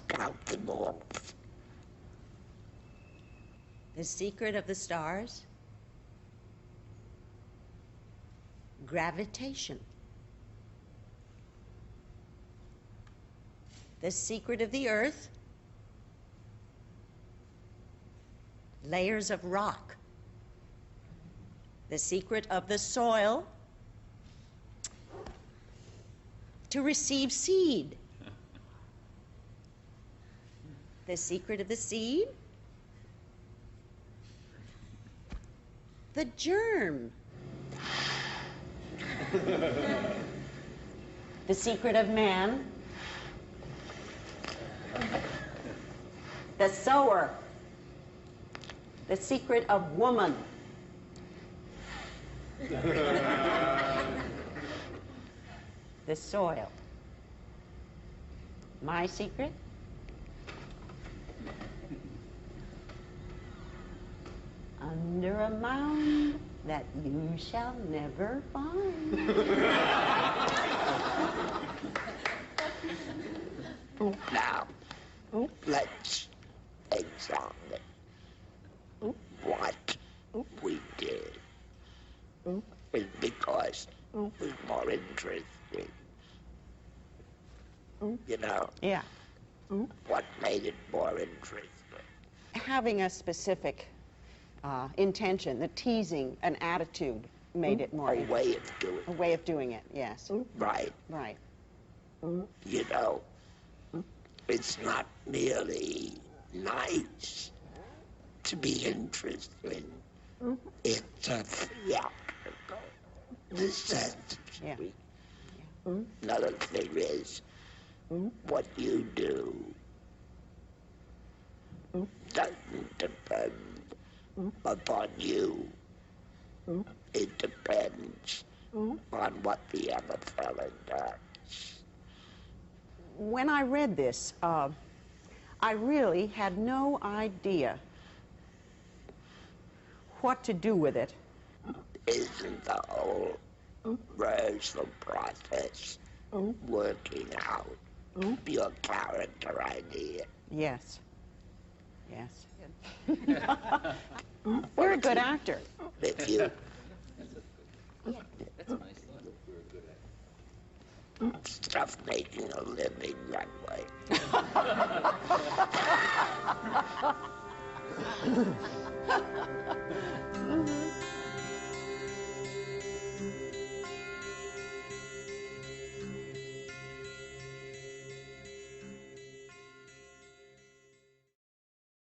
Count them all.
The secret of the stars? Gravitation. The secret of the earth. Layers of rock. The secret of the soil. To receive seed. The secret of the seed. The germ. The secret of man. The sower. The secret of woman. The soil. My secret. Under a mound that you shall never find.
Now, let's examine what we did. It's because it was more interesting. You know?
Yeah.
What made it more interesting?
Having a specific intention, the teasing, an attitude made it more.
A way of doing it.
A way of doing it, yes.
Right.
Right.
You know, it's not merely nice to be interesting. It's a theatrical necessity. Another thing is, what you do doesn't depend upon you. It depends on what the other fella does.
When I read this, I really had no idea what to do with it.
Isn't the whole rehearsal process working out your character idea?
Yes. Yes. We're a good actor.
If you stuff making a living that way.